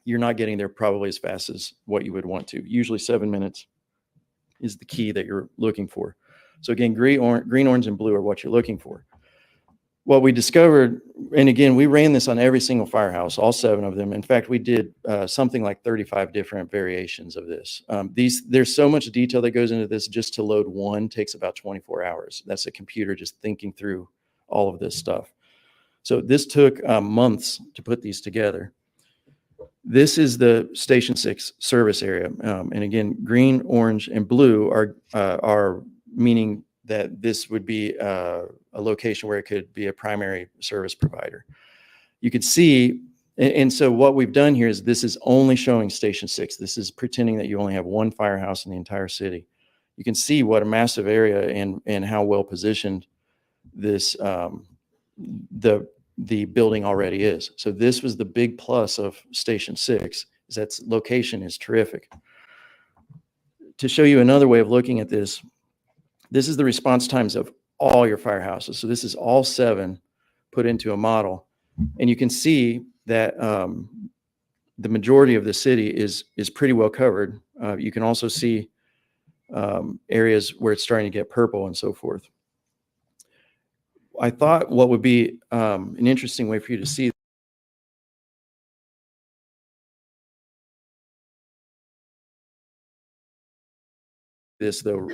getting there probably as fast as what you would want to. Usually 7 minutes is the key that you're looking for. So again, green, orange, and blue are what you're looking for. What we discovered, and again, we ran this on every single firehouse, all 7 of them. In fact, we did something like 35 different variations of this. There's so much detail that goes into this. Just to load one takes about 24 hours. That's a computer just thinking through all of this stuff. So this took months to put these together. This is the Station 6 service area. And again, green, orange, and blue are meaning that this would be a location where it could be a primary service provider. You could see, and so what we've done here is this is only showing Station 6. This is pretending that you only have one firehouse in the entire city. You can see what a massive area and how well positioned this the building already is. So this was the big plus of Station 6, is that its location is terrific. To show you another way of looking at this, this is the response times of all your firehouses. So this is all 7 put into a model. And you can see that the majority of the city is pretty well covered. You can also see areas where it's starting to get purple and so forth. I thought what would be an interesting way for you to see this, though,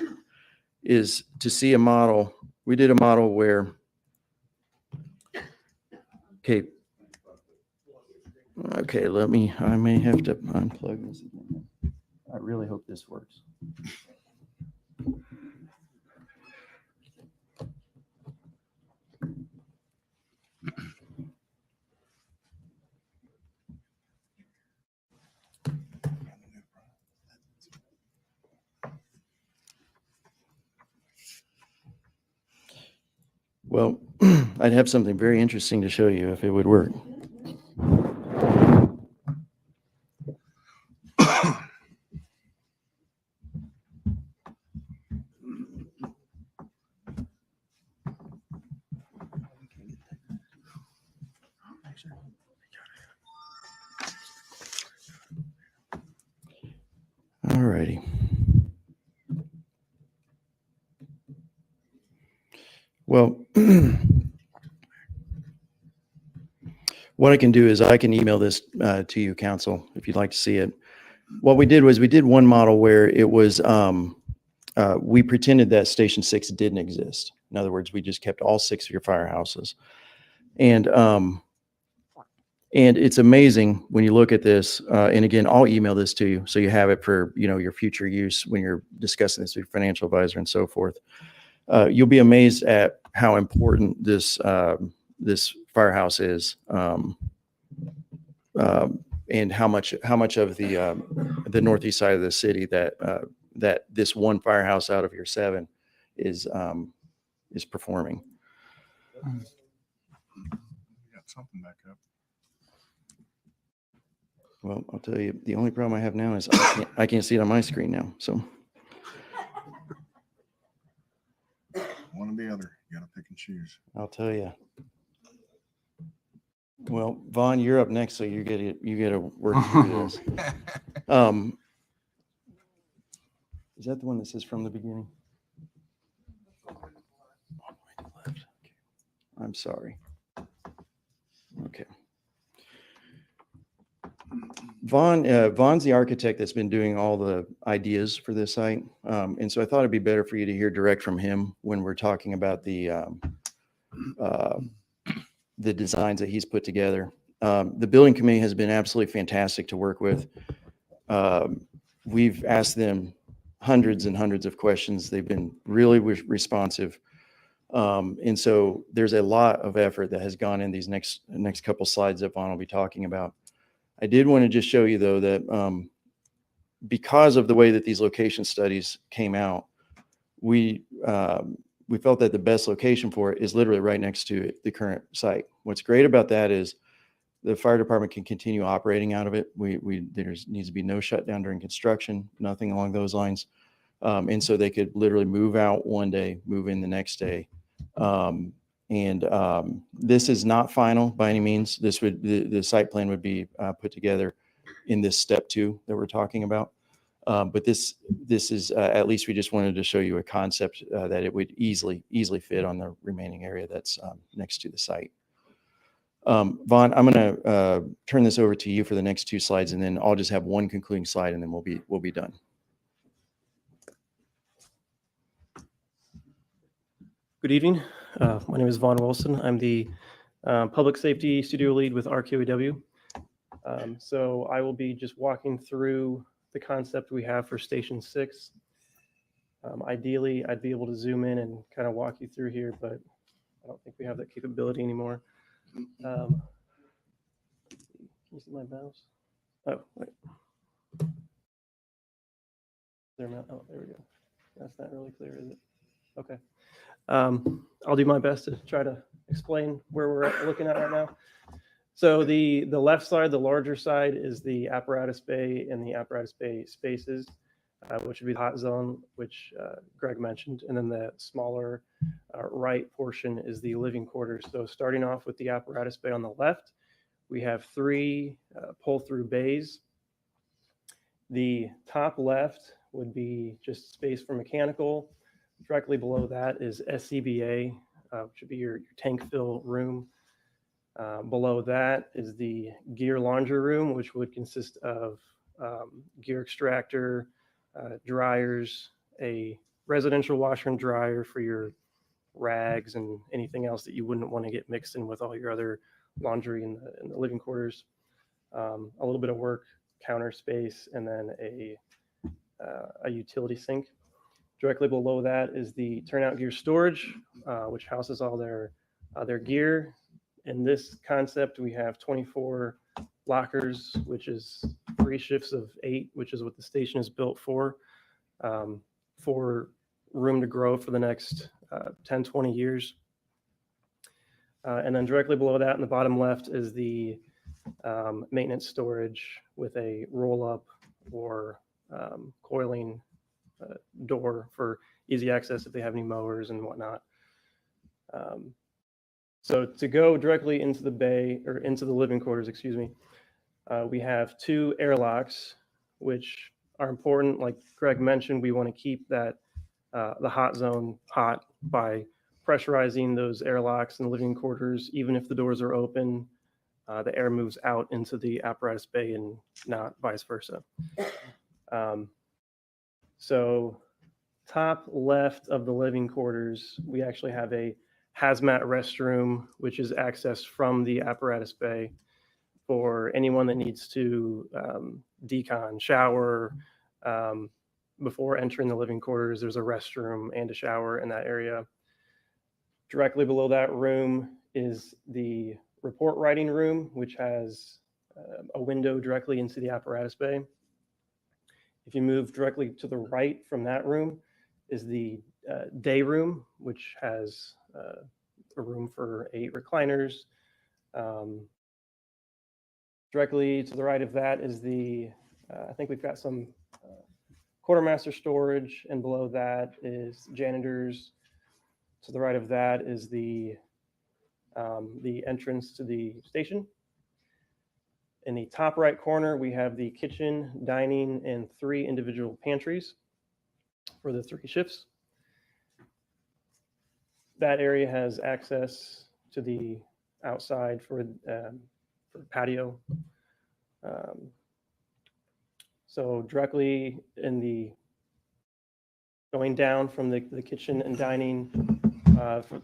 is to see a model. We did a model where, okay, I may have to unplug this again. I really hope this works. Well, I'd have something very interesting to show you if it would work. All righty. Well, what I can do is I can email this to you, council, if you'd like to see it. What we did was we did one model where it was, we pretended that Station 6 didn't exist. In other words, we just kept all 6 of your firehouses. And it's amazing when you look at this, and again, I'll email this to you so you have it for, your future use when you're discussing this with your financial advisor and so forth. You'll be amazed at how important this firehouse is, and how much of the northeast side of the city that this one firehouse out of your 7 is performing. You got something back up. Well, I'll tell you, the only problem I have now is I can't see it on my screen now. So One or the other. You got to pick and choose. I'll tell you. Well, Vaughn, you're up next, so you get to work through this. Is that the one that says from the beginning? I'm sorry. Okay. Vaughn's the architect that's been doing all the ideas for this site. And so I thought it'd be better for you to hear direct from him when we're talking about the designs that he's put together. The building committee has been absolutely fantastic to work with. We've asked them hundreds and hundreds of questions. They've been really responsive. And so there's a lot of effort that has gone in these next couple slides that Vaughn will be talking about. I did want to just show you though that because of the way that these location studies came out, we felt that the best location for it is literally right next to the current site. What's great about that is the fire department can continue operating out of it. There needs to be no shutdown during construction, nothing along those lines. And so they could literally move out one day, move in the next day. This is not final by any means. This would, the site plan would be put together in this step 2 that we're talking about. But this is, at least we just wanted to show you a concept that it would easily fit on the remaining area that's next to the site. Vaughn, I'm going to turn this over to you for the next 2 slides, and then I'll just have one concluding slide, and then we'll be done. Good evening. My name is Vaughn Wilson. I'm the Public Safety Studio Lead with RQAW. So I will be just walking through the concept we have for Station 6. Ideally, I'd be able to zoom in and kind of walk you through here, but I don't think we have that capability anymore. Can you see my mouse? Oh, wait. There we go. That's not really clear, is it? Okay. I'll do my best to try to explain where we're looking at right now. So the left side, the larger side, is the apparatus bay and the apparatus bay spaces, which would be the hot zone, which Greg mentioned. And then the smaller right portion is the living quarters. So starting off with the apparatus bay on the left, we have 3 pull-through bays. The top left would be just space for mechanical. Directly below that is SCBA, which would be your tank fill room. Below that is the gear laundry room, which would consist of gear extractor, dryers, a residential washer and dryer for your rags and anything else that you wouldn't want to get mixed in with all your other laundry in the living quarters. A little bit of work counter space, and then a utility sink. Directly below that is the turnout gear storage, which houses all their gear. In this concept, we have 24 lockers, which is 3 shifts of 8, which is what the station is built for room to grow for the next 10, 20 years. And then directly below that in the bottom left is the maintenance storage with a roll-up or coiling door for easy access if they have any mowers and whatnot. So to go directly into the bay, or into the living quarters, excuse me, we have 2 airlocks, which are important. Like Greg mentioned, we want to keep that the hot zone hot by pressurizing those airlocks in the living quarters. Even if the doors are open, the air moves out into the apparatus bay and not vice versa. So top left of the living quarters, we actually have a hazmat restroom, which is accessed from the apparatus bay for anyone that needs to decon, shower. Before entering the living quarters, there's a restroom and a shower in that area. Directly below that room is the report writing room, which has a window directly into the apparatus bay. If you move directly to the right from that room is the day room, which has a room for 8 recliners. Directly to the right of that is the, I think we've got some quartermaster storage, and below that is janitors. To the right of that is the entrance to the station. In the top right corner, we have the kitchen, dining, and 3 individual pantries for the 3 shifts. That area has access to the outside for patio. So directly going down from the kitchen and dining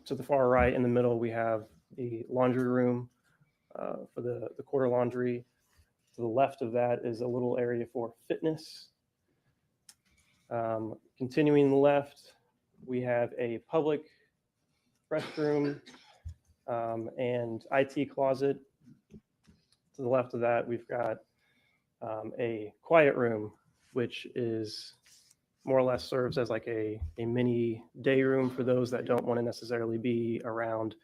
to the far right in the middle, we have the laundry room for the quarter laundry. To the left of that is a little area for fitness. Continuing left, we have a public restroom and IT closet. To the left of that, we've got a quiet room, which is more or less serves as like a mini day room for those that don't want to necessarily be around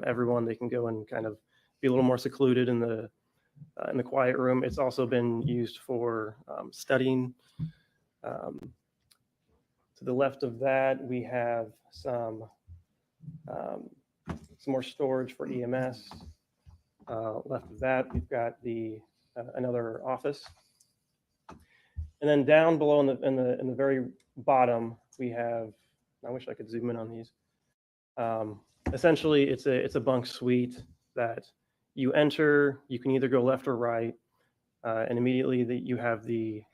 everyone. They can go and kind of be a little more secluded in the quiet room. It's also been used for studying. To the left of that, we have some more storage for EMS. Left of that, we've got another office. And then down below in the very bottom, we have, I wish I could zoom in on these. Essentially, it's a bunk suite that you enter. You can either go left or right, and immediately you have a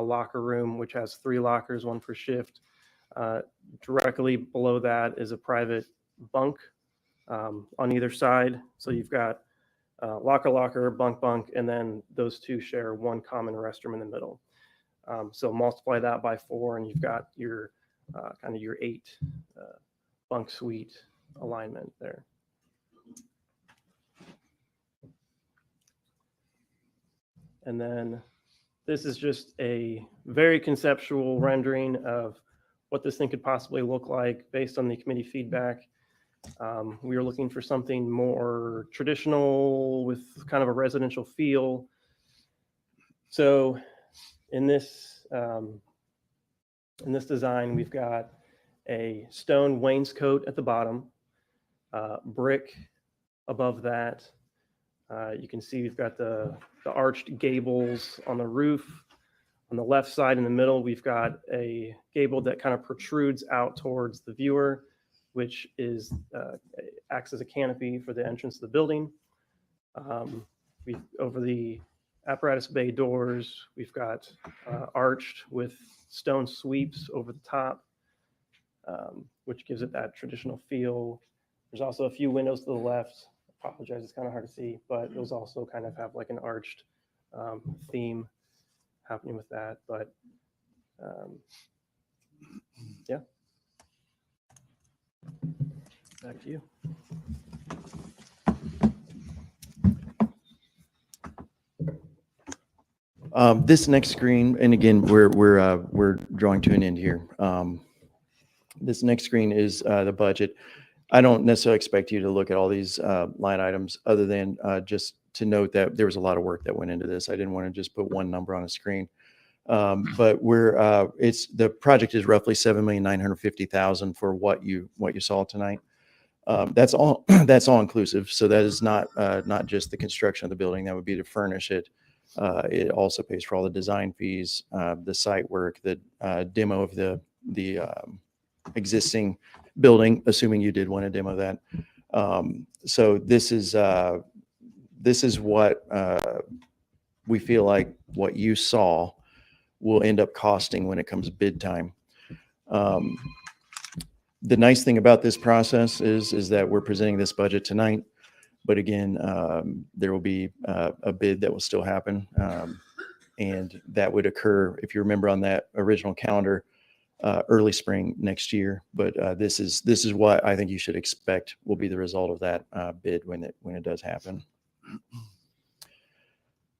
locker room, which has 3 lockers, 1 per shift. Directly below that is a private bunk on either side. So you've got locker, bunk, and then those 2 share 1 common restroom in the middle. So multiply that by 4, and you've got your kind of your 8 bunk suite alignment there. And then this is just a very conceptual rendering of what this thing could possibly look like based on the committee feedback. We were looking for something more traditional with kind of a residential feel. So in this design, we've got a stone wainscot at the bottom, brick above that. You can see we've got the arched gables on the roof. On the left side in the middle, we've got a gable that kind of protrudes out towards the viewer, which acts as a canopy for the entrance of the building. Over the apparatus bay doors, we've got arched with stone sweeps over the top, which gives it that traditional feel. There's also a few windows to the left. I apologize, it's kind of hard to see, but those also kind of have like an arched theme happening with that. But yeah, back to you. This next screen, and again, we're drawing to an end here. This next screen is the budget. I don't necessarily expect you to look at all these line items, other than just to note that there was a lot of work that went into this. I didn't want to just put one number on a screen. But the project is roughly $7,950,000 for what you saw tonight. That's all inclusive. So that is not just the construction of the building. That would be to furnish it. It also pays for all the design fees, the site work, the demo of the existing building, assuming you did want to demo that. So this is what we feel like what you saw will end up costing when it comes bid time. The nice thing about this process is that we're presenting this budget tonight, but again, there will be a bid that will still happen, and that would occur, if you remember on that original calendar, early spring next year. But this is what I think you should expect will be the result of that bid when it does happen.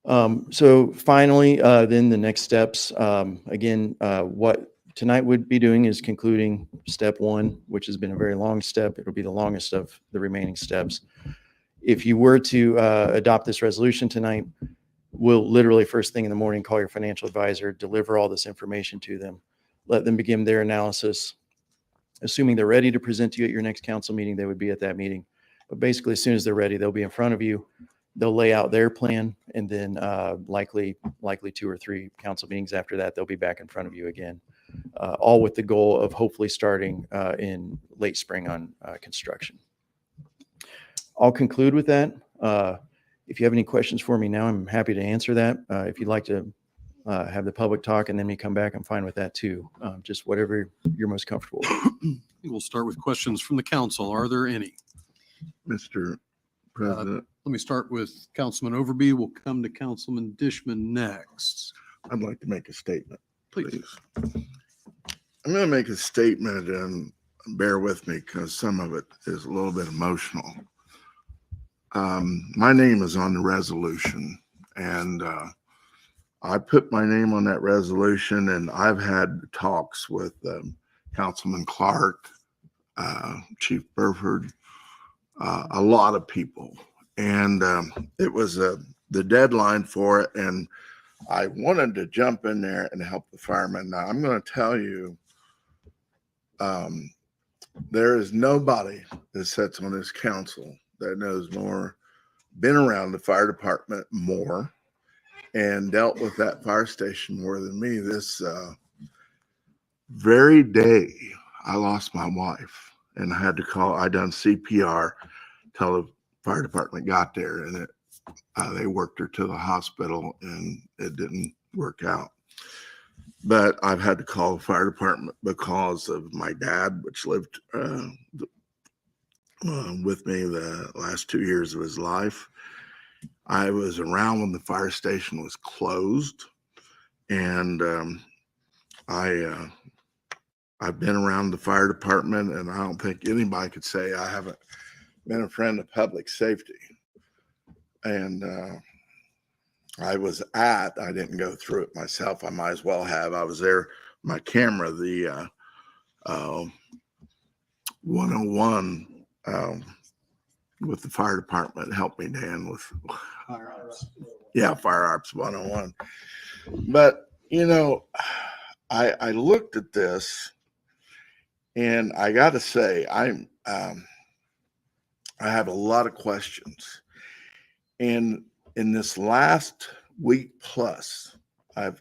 So finally, then the next steps, again, what tonight would be doing is concluding step 1, which has been a very long step. It'll be the longest of the remaining steps. If you were to adopt this resolution tonight, we'll literally first thing in the morning call your financial advisor, deliver all this information to them, let them begin their analysis. Assuming they're ready to present to you at your next council meeting, they would be at that meeting. But basically, as soon as they're ready, they'll be in front of you. They'll lay out their plan, and then likely 2 or 3 council meetings after that, they'll be back in front of you again, all with the goal of hopefully starting in late spring on construction. I'll conclude with that. If you have any questions for me now, I'm happy to answer that. If you'd like to have the public talk and then me come back, I'm fine with that too. Just whatever you're most comfortable with. We'll start with questions from the council. Are there any? Mr. President, Let me start with Councilman Overby. We'll come to Councilman Dishman next. I'd like to make a statement, Please. I'm going to make a statement, and bear with me because some of it is a little bit emotional. My name is on the resolution, and I put my name on that resolution, and I've had talks with Councilman Clark, Chief Burford, a lot of people, and it was the deadline for it, and I wanted to jump in there and help the firemen. Now, I'm going to tell you, there is nobody that sits on this council that knows more, been around the fire department more, and dealt with that fire station more than me. This very day, I lost my wife, and I had to call. I done CPR till the fire department got there, and they worked her to the hospital, and it didn't work out. But I've had to call the fire department because of my dad, which lived with me the last 2 years of his life. I was around when the fire station was closed, and I've been around the fire department, and I don't think anybody could say I haven't been a friend of public safety. And I didn't go through it myself. I might as well have. I was there, my camera, the 101 with the fire department helped me, Dan, with Fire Ops 101. But, you know, I looked at this, and I got to say, I have a lot of questions. And in this last week plus, I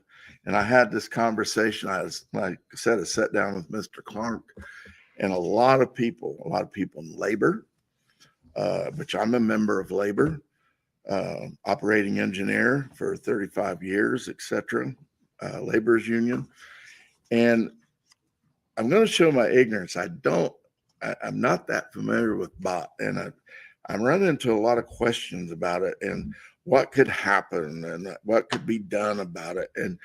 had this conversation. Like I said, I sat down with Mr. Clark and a lot of people in labor, which I'm a member of labor, operating engineer for 35 years, etc., labor's union. And I'm going to show my ignorance. I'm not that familiar with B.O.T, and I'm running into a lot of questions about it and what could happen and what could be done about it. And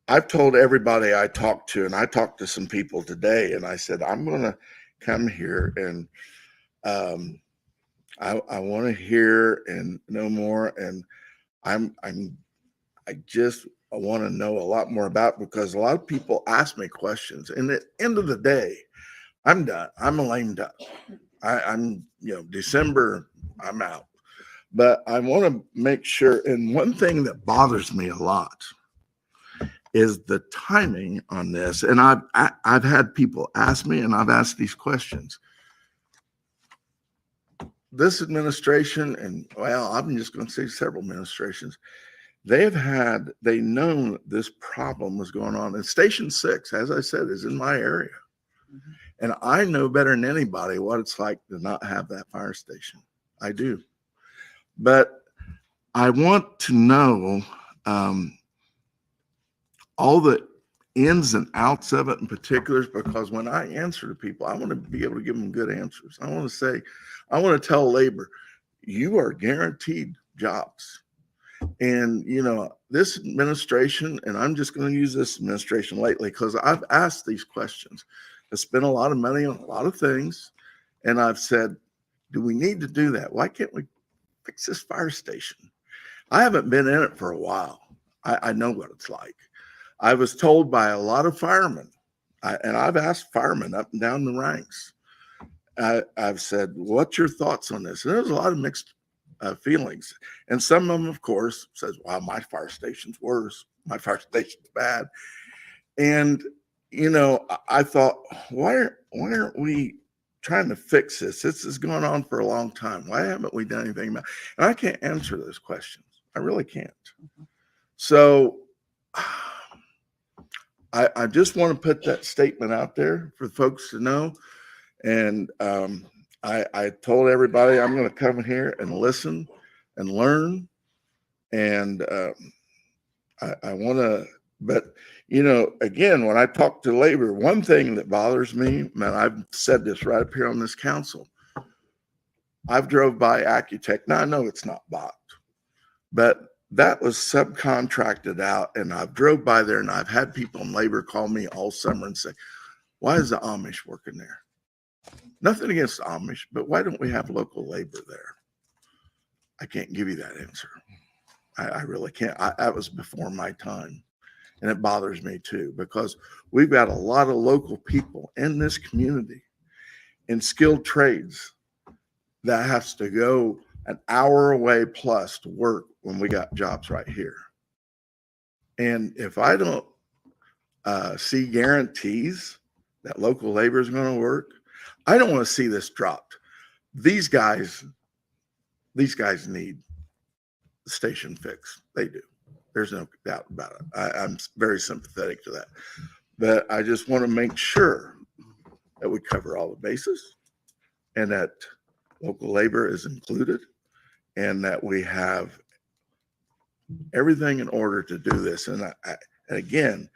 I've told everybody I talked to, and I talked to some people today, and I said, I'm going to come here and I want to hear and know more. And I want to know a lot more about it, because a lot of people ask me questions. And at the end of the day, I'm done. I'm a lame duck. I'm December, I'm out. But I want to make sure, and one thing that bothers me a lot is the timing on this. And I've had people ask me, and I've asked these questions. This administration, and well, I'm just going to say several administrations, they known this problem was going on. And Station 6, as I said, is in my area. Mm-hmm. And I know better than anybody what it's like to not have that fire station. I do. But I want to know all the ins and outs of it in particulars, because when I answer to people, I want to be able to give them good answers. I want to tell labor, you are guaranteed jobs. And, this administration, and I'm just going to use this administration lately, because I've asked these questions. I spent a lot of money on a lot of things. And I've said, do we need to do that? Why can't we fix this fire station? I haven't been in it for a while. I know what it's like. I was told by a lot of firemen, and I've asked firemen up and down the ranks. I've said, what's your thoughts on this? And there's a lot of mixed feelings. And some of them, of course, says, wow, my fire station's worse. My fire station's bad. And, I thought, why aren't we trying to fix this? This has gone on for a long time. Why haven't we done anything about it? And I can't answer those questions. I really can't. So I just want to put that statement out there for folks to know. And I told everybody I'm going to come here and listen and learn. And I want to, but you know, again, when I talk to labor, one thing that bothers me, man, I've said this right up here on this council. I've drove by Accutech. Now I know it's not B.O.T, but that was subcontracted out. And I've drove by there and I've had people in labor call me all summer and say, why is the Amish working there? Nothing against the Amish, but why don't we have local labor there? I can't give you that answer. I really can't. That was before my time. And it bothers me too, because we've got a lot of local people in this community in skilled trades that has to go an hour away plus to work when we got jobs right here. And if I don't see guarantees that local labor is going to work, I don't want to see this dropped. These guys need the station fixed. They do. There's no doubt about it. I'm very sympathetic to that. But I just want to make sure that we cover all the bases and that local labor is included and that we have everything in order to do this. And and again,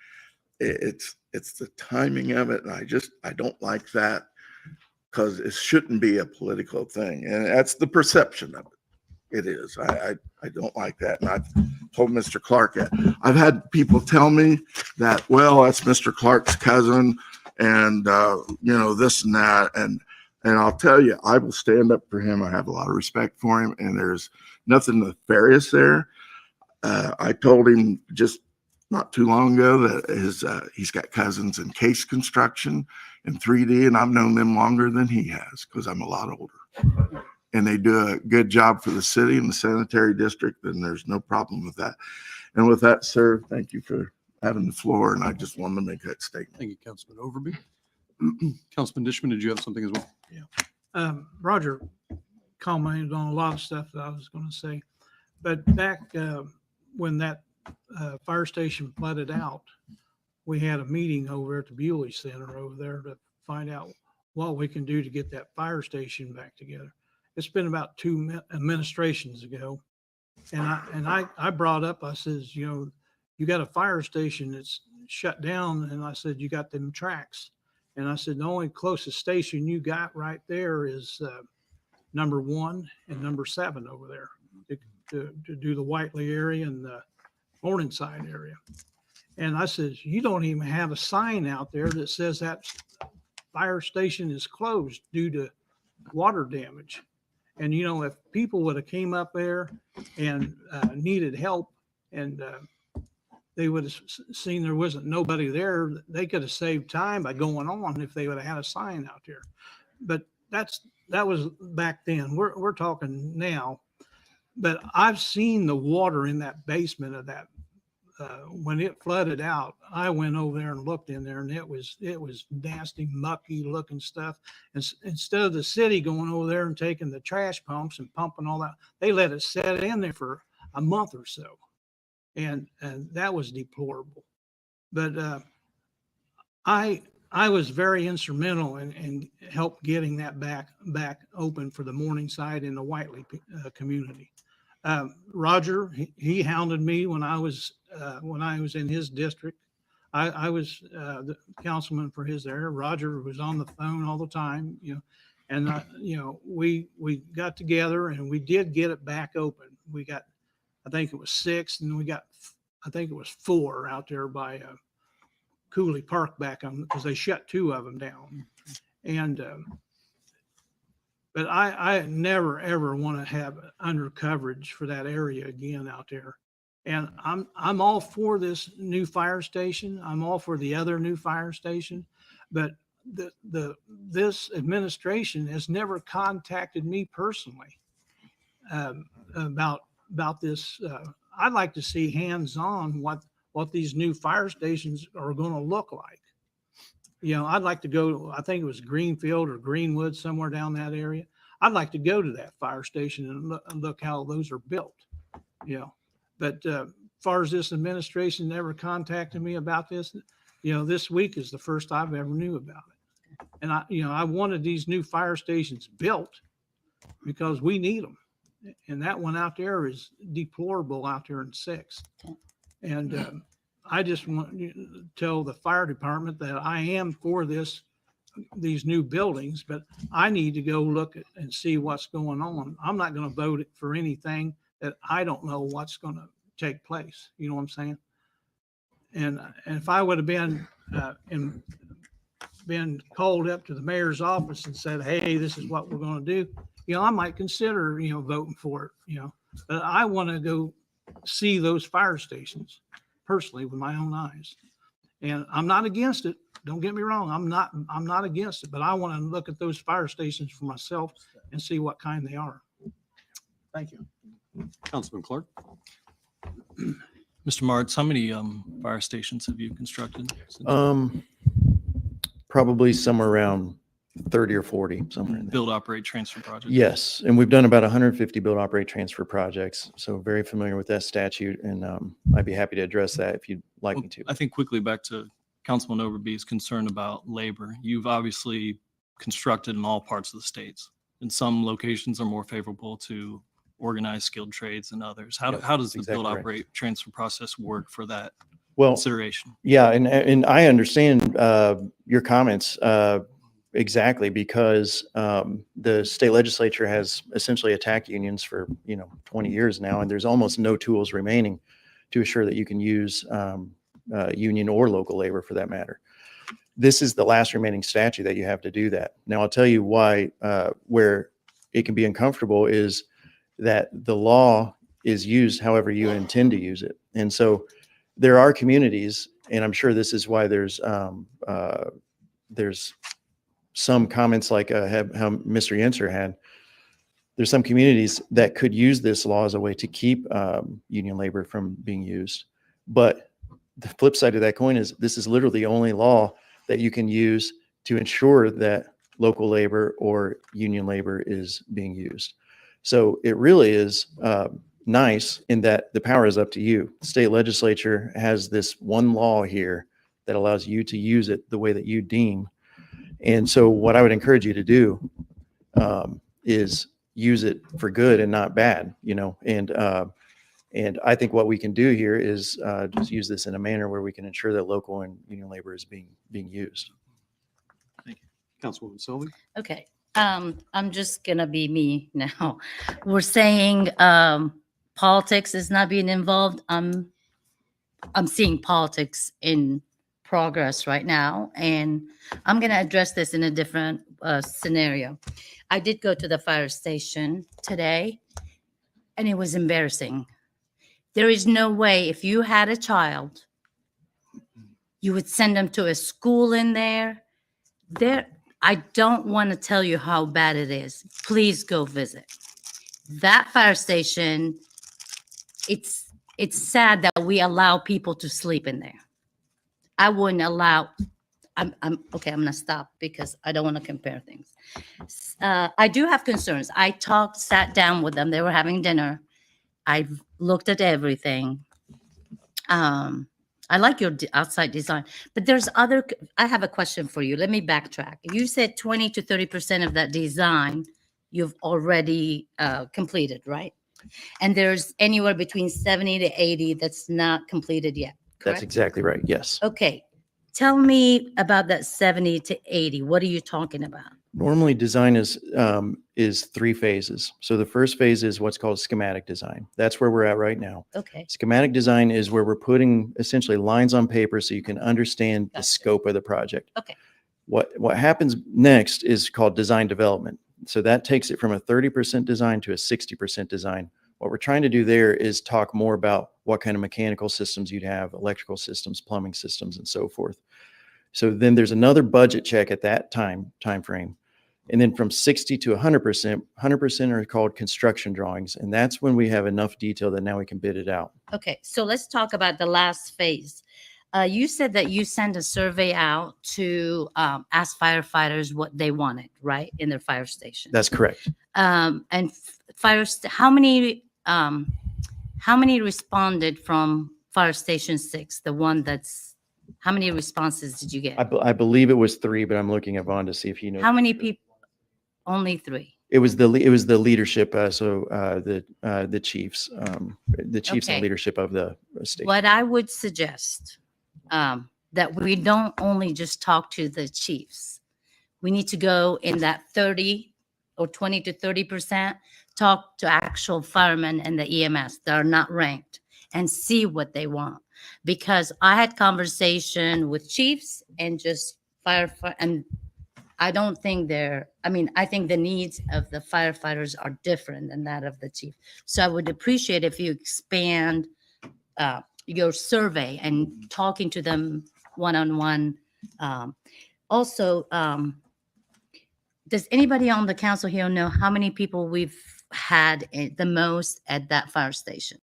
it's the timing of it. And I don't like that, because it shouldn't be a political thing. And that's the perception of it. It is. I don't like that. And I've told Mr. Clark that. I've had people tell me that, well, that's Mr. Clark's cousin and, you know, this and that. And I'll tell you, I will stand up for him. I have a lot of respect for him, and there's nothing nefarious there. I told him just not too long ago that he's got cousins in case construction and 3D, and I've known them longer than he has because I'm a lot older. And they do a good job for the city and the sanitary district, and there's no problem with that. And with that, sir, thank you for having the floor, and I just wanted to make that statement. Thank you, Councilman Overby. Councilman Dishman, did you have something as well? Yeah. Roger commented on a lot of stuff that I was going to say, but back when that fire station flooded out, we had a meeting over at the Bewley Center over there to find out what we can do to get that fire station back together. It's been about 2 administrations ago. And I brought up, I says, you know, you got a fire station that's shut down. And I said, you got them tracks. And I said, the only closest station you got right there is number 1 and number 7 over there to do the Whiteley area and the Morningside area. And I said, you don't even have a sign out there that says that fire station is closed due to water damage. And, you know, if people would have came up there and needed help and they would have seen there wasn't nobody there, they could have saved time by going on if they would have had a sign out there. But that was back then. We're talking now. But I've seen the water in that basement of that. When it flooded out, I went over there and looked in there, and it was nasty, mucky looking stuff. And instead of the city going over there and taking the trash pumps and pumping all that, they let it set in there for a month or so. And that was deplorable. But I was very instrumental in help getting that back open for the Morningside and the Whiteley community. Roger, he hounded me when I was in his district. I was the councilman for his area. Roger was on the phone all the time, you know, and you know, we got together and we did get it back open. We got, I think it was 6, and we got, I think it was 4 out there by Cooley Park back on, because they shut 2 of them down. And but I never ever want to have under coverage for that area again out there. And I'm all for this new fire station. I'm all for the other new fire station, but this administration has never contacted me personally about this. I'd like to see hands-on what these new fire stations are going to look like. You know, I'd like to go, I think it was Greenfield or Greenwood, somewhere down that area. I'd like to go to that fire station and look how those are built, you know. But as far as this administration never contacted me about this, you know, this week is the first I've ever knew about it. And I wanted these new fire stations built because we need them. And that one out there is deplorable out there in 6. And I just want to tell the fire department that I am for these new buildings, but I need to go look at and see what's going on. I'm not going to vote for anything that I don't know what's going to take place. You know what I'm saying? And if I would have been called up to the mayor's office and said, hey, this is what we're going to do, I might consider, voting for it, but I want to go see those fire stations personally with my own eyes. And I'm not against it. Don't get me wrong. I'm not against it, but I want to look at those fire stations for myself and see what kind they are. Thank you. Councilman Clark. Mr. Martz, how many fire stations have you constructed? Probably somewhere around 30 or 40, somewhere in there. Build, operate, transfer projects? Yes, and we've done about 150 build, operate, transfer projects. So very familiar with that statute, and I'd be happy to address that if you'd like me to. I think quickly back to Councilman Overby's concern about labor. You've obviously constructed in all parts of the states, and some locations are more favorable to organized skilled trades than others. How does the exactly build, right. operate, transfer process work for that Well, consideration? Yeah, and I understand your comments exactly, because the state legislature has essentially attacked unions for 20 years now, and there's almost no tools remaining to assure that you can use union or local labor for that matter. This is the last remaining statute that you have to do that. Now, I'll tell you why, where it can be uncomfortable is that the law is used however you intend to use it. And so there are communities, and I'm sure this is why there's some comments like how Mr. Yenser had. There's some communities that could use this law as a way to keep union labor from being used. But the flip side of that coin is this is literally the only law that you can use to ensure that local labor or union labor is being used. So it really is nice in that the power is up to you. The state legislature has this one law here that allows you to use it the way that you deem. And so what I would encourage you to do is use it for good and not bad, and I think what we can do here is just use this in a manner where we can ensure that local and union labor is being used. Thank you. Councilwoman Sylvie. Okay. I'm just gonna be me now. We're saying politics is not being involved. I'm seeing politics in progress right now, and I'm gonna address this in a different scenario. I did go to the fire station today, and it was embarrassing. There is no way if you had a child, you would send them to a school in there. I don't want to tell you how bad it is. Please go visit. That fire station, it's sad that we allow people to sleep in there. I wouldn't allow, I'm okay, I'm gonna stop because I don't want to compare things. I do have concerns. I sat down with them. They were having dinner. I've looked at everything. I like your outside design, but I have a question for you. Let me backtrack. You said 20 to 30% of that design you've already completed, right? And there's anywhere between 70 to 80 that's not completed yet, correct? That's exactly right. Yes. Okay. Tell me about that 70 to 80. What are you talking about? Normally design is 3 phases. So the first phase is what's called schematic design. That's where we're at right now. Okay. Schematic design is where we're putting essentially lines on paper so you can understand the scope of the project. Okay. What happens next is called design development. So that takes it from a 30% design to a 60% design. What we're trying to do there is talk more about what kind of mechanical systems you'd have, electrical systems, plumbing systems, and so forth. So then there's another budget check at that time frame. And then from 60 to 100%, 100% are called construction drawings. And that's when we have enough detail that now we can bid it out. Okay. So let's talk about the last phase. You said that you sent a survey out to ask firefighters what they wanted, right, in their fire station. That's correct. And how many responded from Fire Station 6, the one that's How many responses did you get? I believe it was 3, but I'm looking at Vaughn to see if he knows. How many people? Only 3. It was the leadership, the chiefs, the chiefs and Okay. leadership of the state. What I would suggest, that we don't only just talk to the chiefs. We need to go in that 30 or 20 to 30%, talk to actual firemen and the EMS that are not ranked and see what they want. Because I had conversation with chiefs and just firefighter, and I don't think I think the needs of the firefighters are different than that of the chief. So I would appreciate if you expand your survey and talking to them one-on-one. Also, does anybody on the council here know how many people we've had the most at that fire station?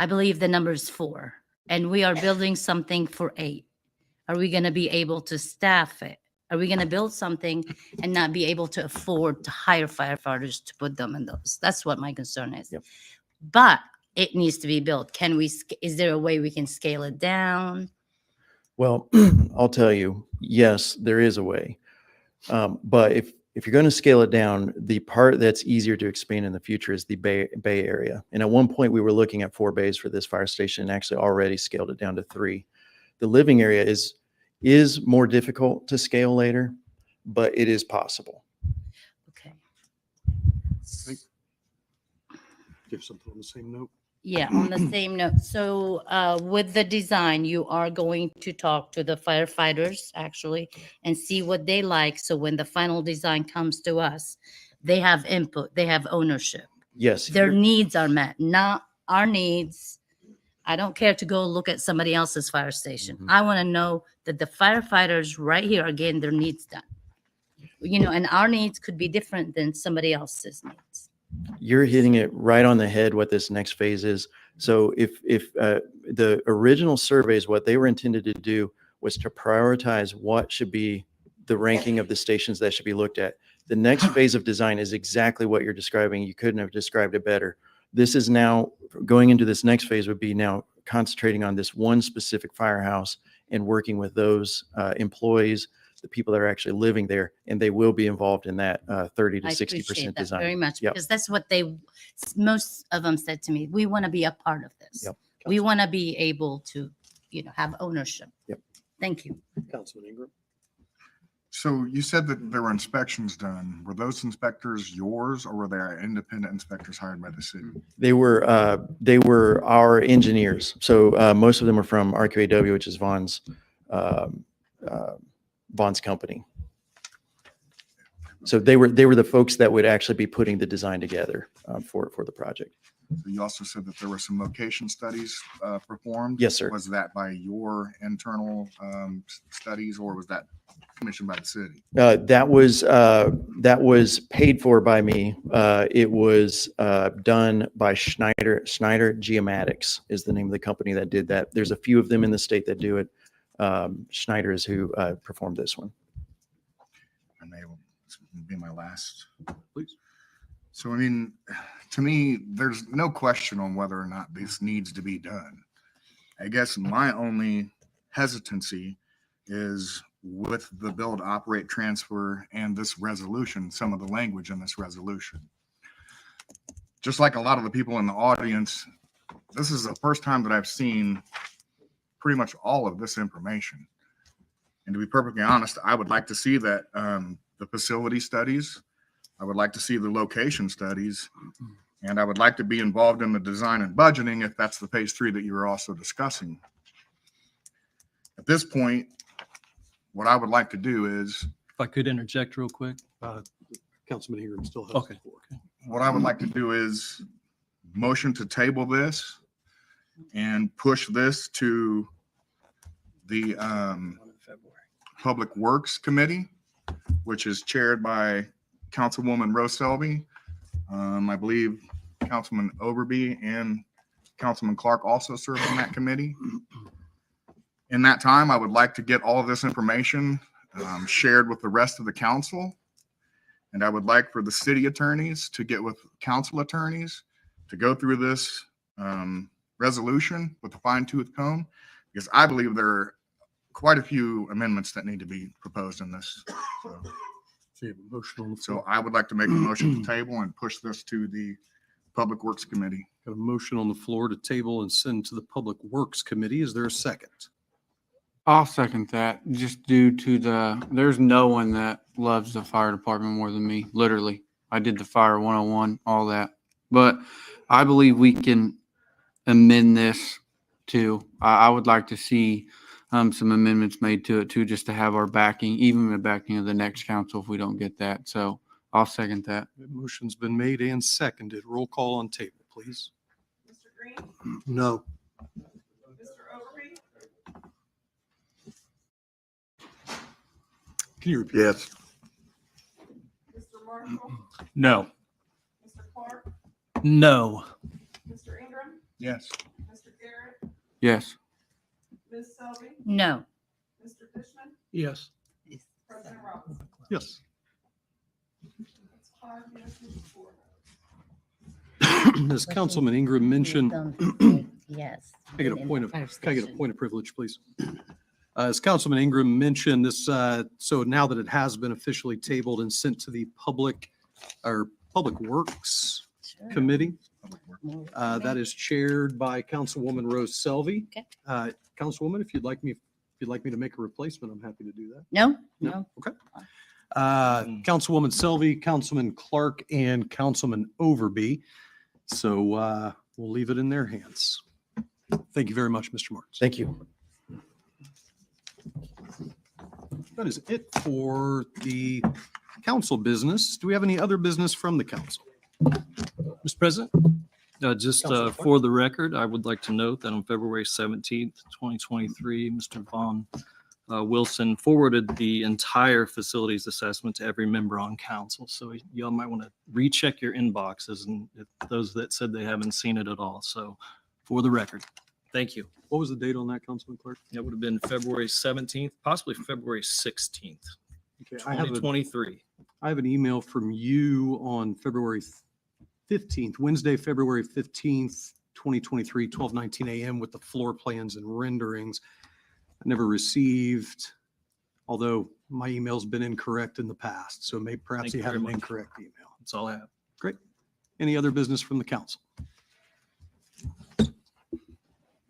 I believe the number is 4, and we are building something for 8. Are we going to be able to staff it? Are we going to build something and not be able to afford to hire firefighters to put them in those? That's what my concern is. Yep. But it needs to be built. Is there a way we can scale it down? Well, I'll tell you, yes, there is a way. But if you're going to scale it down, the part that's easier to expand in the future is the Bay Area. And at one point we were looking at 4 bays for this fire station and actually already scaled it down to 3. The living area is more difficult to scale later, but it is possible. Okay. Do you have something on the same note? Yeah, on the same note. So with the design, you are going to talk to the firefighters actually and see what they like. So when the final design comes to us, they have input, they have ownership. Yes. Their needs are met, not our needs. I don't care to go look at somebody else's fire station. I want to know that the firefighters right here are getting their needs done. And our needs could be different than somebody else's needs. You're hitting it right on the head what this next phase is. So if the original surveys, what they were intended to do was to prioritize what should be the ranking of the stations that should be looked at. The next phase of design is exactly what you're describing. You couldn't have described it better. This is now going into this next phase would be now concentrating on this one specific firehouse and working with those employees, the people that are actually living there, and they will be involved in that 30 to I 60% appreciate that design. very much Yep. because that's what most of them said to me. We want to be a part of this. Yep. We want to be able to, have ownership. Yep. Thank you. Councilman Ingram. So you said that there were inspections done. Were those inspectors yours or were they independent inspectors hired by the city? They were our engineers. So most of them are from RQAW, which is Vaughn's company. So they were the folks that would actually be putting the design together for the project. So you also said that there were some location studies performed? Yes, sir. Was that by your internal studies or was that commissioned by the city? That was paid for by me. It was done by Schneider Geomatics is the name of the company that did that. There's a few of them in the state that do it. Schneider is who performed this one. And they will be my last. Please. So, to me, there's no question on whether or not this needs to be done. I guess my only hesitancy is with the build, operate, transfer, and this resolution, some of the language in this resolution. Just like a lot of the people in the audience, this is the first time that I've seen pretty much all of this information. And to be perfectly honest, I would like to see that the facility studies, I would like to see the location studies, and I would like to be involved in the design and budgeting if that's the phase 3 that you were also discussing. At this point, what I would like to do is, If I could interject real quick. Councilman Ingram still has Okay. the floor. what I would like to do is motion to table this and push this to the Public Works Committee, which is chaired by Councilwoman Rose Selby. I believe Councilman Overby and Councilman Clark also serve on that committee. In that time, I would like to get all of this information shared with the rest of the council. And I would like for the city attorneys to get with council attorneys to go through this resolution with a fine-tooth comb, because I believe there are quite a few amendments that need to be proposed in this. So I would like to make a motion to table and push this to the Public Works Committee. Got a motion on the floor to table and send to the Public Works Committee. Is there a second? I'll second that, just due to there's no one that loves the fire department more than me, literally. I did the fire 101, all that. But I believe we can amend this too. I would like to see some amendments made to it too, just to have our backing, even the backing of the next council if we don't get that. So I'll second that. The motion's been made and seconded. Roll call on table, please. Mr. Green? No. Mr. Overby? Can you repeat? Yes. Mr. Marshall? No. Mr. Clark? No. Mr. Ingram? Yes. Mr. Garrett? Yes. Ms. Selby? No. Mr. Dishman? Yes. President Robinson? Yes. That's 5 yes and 4 no. As Councilman Ingram mentioned, Yes. can I get a point of privilege, please? As Councilman Ingram mentioned, this, so now that it has been officially tabled and sent to the Public Works Committee, that is chaired by Councilwoman Rose Selvey. Okay. Councilwoman, if you'd like me to make a replacement, I'm happy to do that. No. Okay. Councilwoman Selvey, Councilman Clark, and Councilman Overby. So we'll leave it in their hands. Thank you very much, Mr. Martins. Thank you. That is it for the council business. Do we have any other business from the council? Mr. President, just Councilor for the record, I would like to note that on February 17th, 2023, Mr. Vaughn Wilson forwarded the entire facilities assessment to every member on council. So y'all might want to recheck your inboxes and those that said they haven't seen it at all. So for the record, thank you. What was the date on that, Councilman Clark? It would have been February 17th, possibly February 16th, Okay, 2023. I have an email from you on February 15th, Wednesday, February 15th, 2023, 12:19 a.m. with the floor plans and renderings. I never received, although my email's been incorrect in the past, so maybe perhaps Thank you you had very an much. incorrect email. That's all I have. Great. Any other business from the council?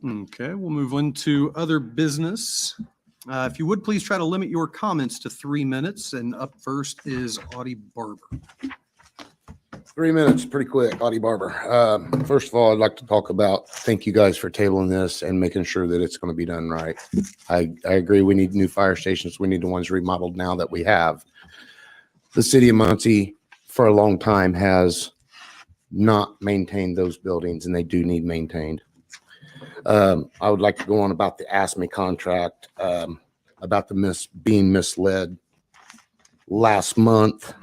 Okay, we'll move on to other business. If you would, please try to limit your comments to 3 minutes. And up first is Audie Barber. 3 minutes, pretty quick. Audie Barber. First of all, I'd like to talk about, thank you guys for tabling this and making sure that it's going to be done right. I agree. We need new fire stations. We need the ones remodeled now that we have. The city of Muncie for a long time has not maintained those buildings, and they do need maintained. I would like to go on about the ASME contract, about the being misled. Last month,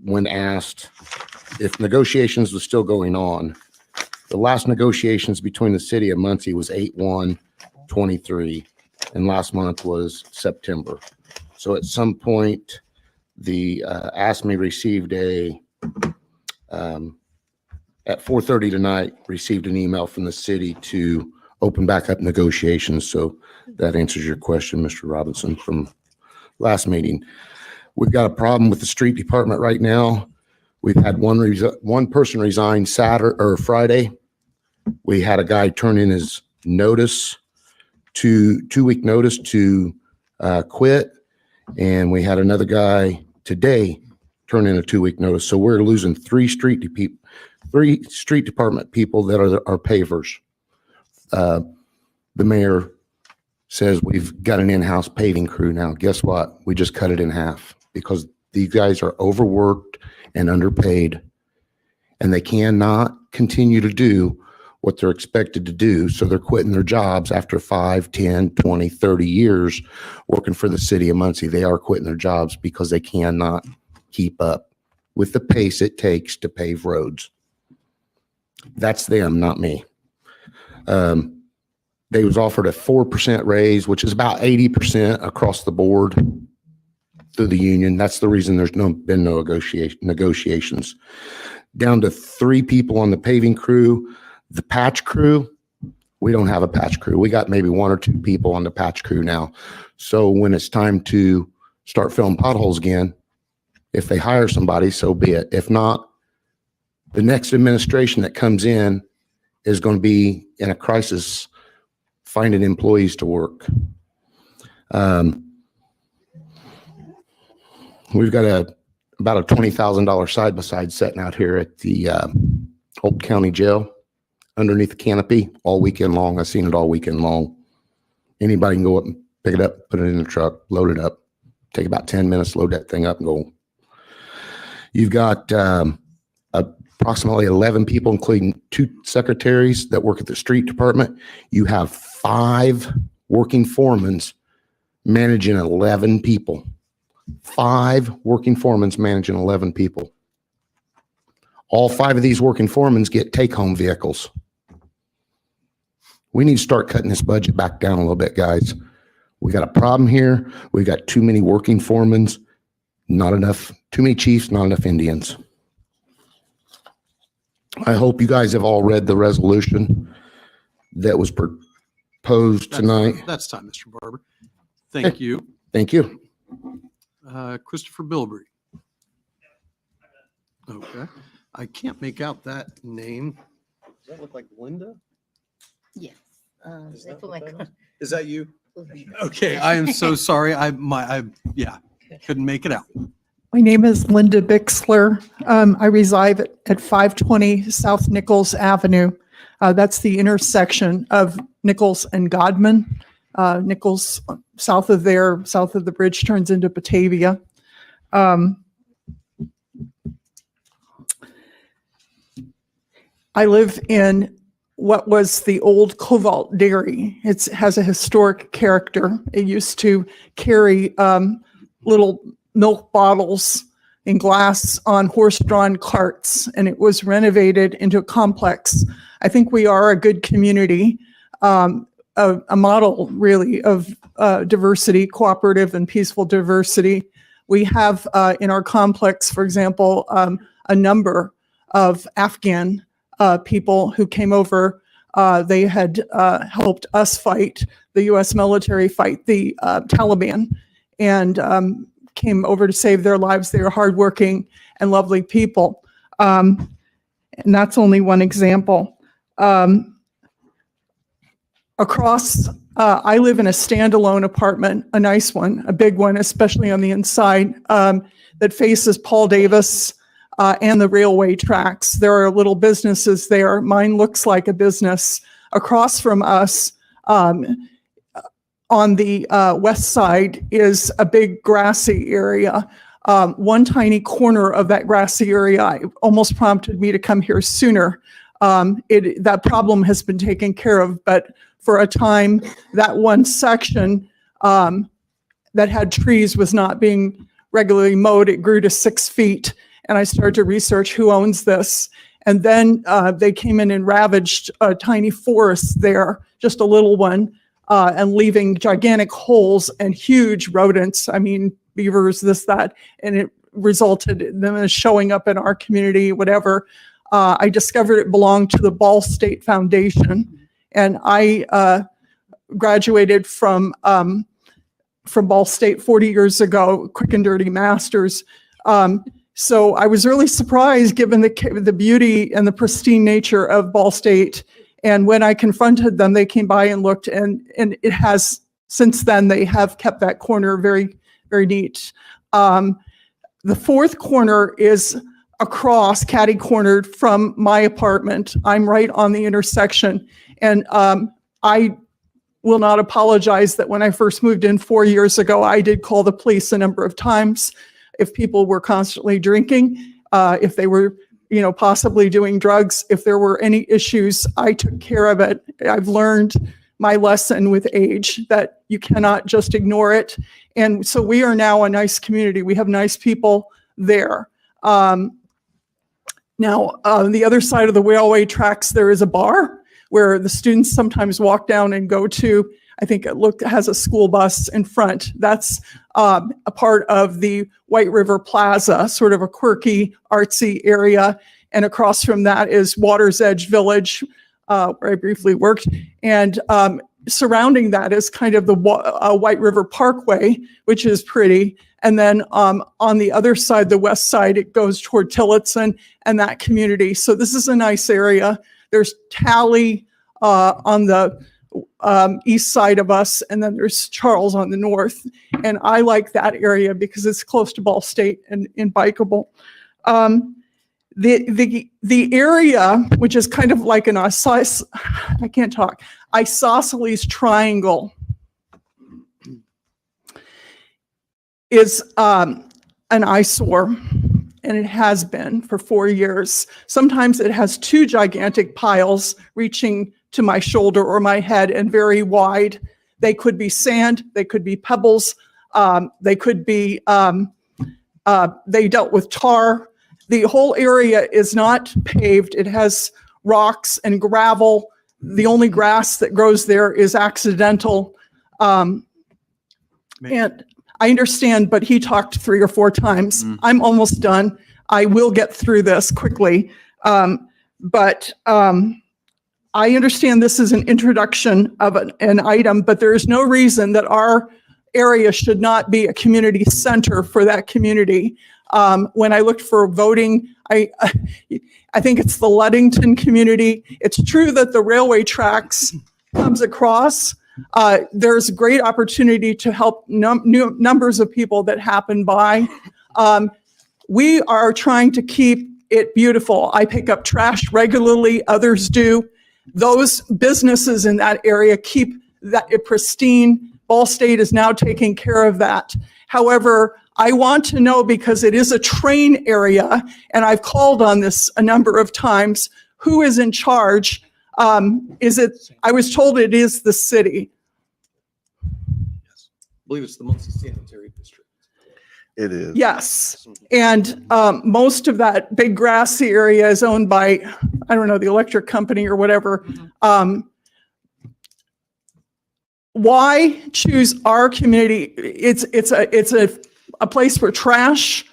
when asked if negotiations were still going on, the last negotiations between the city of Muncie was 8/1/23, and last month was September. So at some point, the ASME received at 4:30 tonight, received an email from the city to open back up negotiations. So that answers your question, Mr. Robinson, from last meeting. We've got a problem with the street department right now. We've had one person resign Saturday or Friday. We had a guy turn in his notice, two-week notice to quit. And we had another guy today turn in a 2-week notice. So we're losing three street department people that are pavers. The mayor says we've got an in-house paving crew now. Guess what? We just cut it in half because these guys are overworked and underpaid, and they cannot continue to do what they're expected to do. So they're quitting their jobs after 5, 10, 20, 30 years working for the city of Muncie. They are quitting their jobs because they cannot keep up with the pace it takes to pave roads. That's them, not me. They was offered a 4% raise, which is about 80% across the board through the union. That's the reason there's been no negotiations. Down to 3 people on the paving crew. The patch crew, We don't have a patch crew. We got maybe 1 or 2 people on the patch crew now. So when it's time to start filling potholes again, if they hire somebody, so be it. If not, the next administration that comes in is going to be in a crisis finding employees to work. We've got about a $20,000 side-by-side sitting out here at the Old County Jail underneath the canopy all weekend long. I've seen it all weekend long. Anybody can go up and pick it up, put it in the truck, load it up, take about 10 minutes, load that thing up and go. You've got approximately 11 people, including 2 secretaries that work at the street department. You have 5 working foremans managing 11 people. 5 working foremans managing 11 people. All 5 of these working foremans get take-home vehicles. We need to start cutting this budget back down a little bit, guys. We got a problem here. We got too many working foremans, not enough, too many chiefs, not enough Indians. I hope you guys have all read the resolution that was proposed tonight. That's time, Mr. Barber. Thank you. Thank you. Christopher Bilbrey. Okay. I can't make out that name. Does that look like Linda? Yes. Is that you? Okay, I am so sorry. I couldn't make it out. My name is Linda Bixler. I reside at 520 South Nichols Avenue. That's the intersection of Nichols and Godman. Nichols, south of the bridge, turns into Batavia. I live in what was the old Cobalt Dairy. It has a historic character. It used to carry little milk bottles in glass on horse-drawn carts, and it was renovated into a complex. I think we are a good community, a model really of diversity, cooperative and peaceful diversity. We have in our complex, for example, a number of Afghan people who came over. They had helped us fight, the U.S. military fight the Taliban, and came over to save their lives. They are hardworking and lovely people. And that's only one example. Across, I live in a standalone apartment, a nice one, a big one, especially on the inside, that faces Paul Davis and the railway tracks. There are little businesses there. Mine looks like a business. Across from us, on the west side, is a big grassy area. One tiny corner of that grassy area almost prompted me to come here sooner. That problem has been taken care of, but for a time, that one section that had trees was not being regularly mowed. It grew to 6 feet, and I started to research who owns this. And then they came in and ravaged a tiny forest there, just a little one, and leaving gigantic holes and huge rodents. I mean, beavers, this, that, and it resulted in them showing up in our community, whatever. I discovered it belonged to the Ball State Foundation, and I graduated from Ball State 40 years ago, quick and dirty masters. So I was really surprised given the beauty and the pristine nature of Ball State. And when I confronted them, they came by and looked, and it has, since then, they have kept that corner very, very neat. The fourth corner is across, catty-cornered from my apartment. I'm right on the intersection. And I will not apologize that when I first moved in 4 years ago, I did call the police a number of times if people were constantly drinking, if they were, possibly doing drugs. If there were any issues, I took care of it. I've learned my lesson with age that you cannot just ignore it. And so we are now a nice community. We have nice people there. Now, on the other side of the railway tracks, there is a bar where the students sometimes walk down and go to. I think it has a school bus in front. That's a part of the White River Plaza, sort of a quirky, artsy area. And across from that is Water's Edge Village, where I briefly worked. And surrounding that is kind of the White River Parkway, which is pretty. And then on the other side, the west side, it goes toward Tillotson and that community. So this is a nice area. There's Tally on the east side of us, and then there's Charles on the north. And I like that area because it's close to Ball State and bikeable. The area, which is kind of like an isosceles triangle, is an eyesore, and it has been for 4 years. Sometimes it has two gigantic piles reaching to my shoulder or my head and very wide. They could be sand, they could be pebbles, they could be, they dealt with tar. The whole area is not paved. It has rocks and gravel. The only grass that grows there is accidental. And I understand, but he talked 3 or 4 times. I'm almost done. I will get through this quickly. But I understand this is an introduction of an item, but there is no reason that our area should not be a community center for that community. When I looked for voting, I think it's the Ludington community. It's true that the railway tracks comes across. There's great opportunity to help numbers of people that happen by. We are trying to keep it beautiful. I pick up trash regularly, others do. Those businesses in that area keep that pristine. Ball State is now taking care of that. However, I want to know, because it is a train area, and I've called on this a number of times, who is in charge? I was told it is the city. Yes. I believe it's the Muncie Sanitary District. It is. Yes. And most of that big grassy area is owned by, I don't know, the electric company or whatever. Why choose our community? It's a place where trash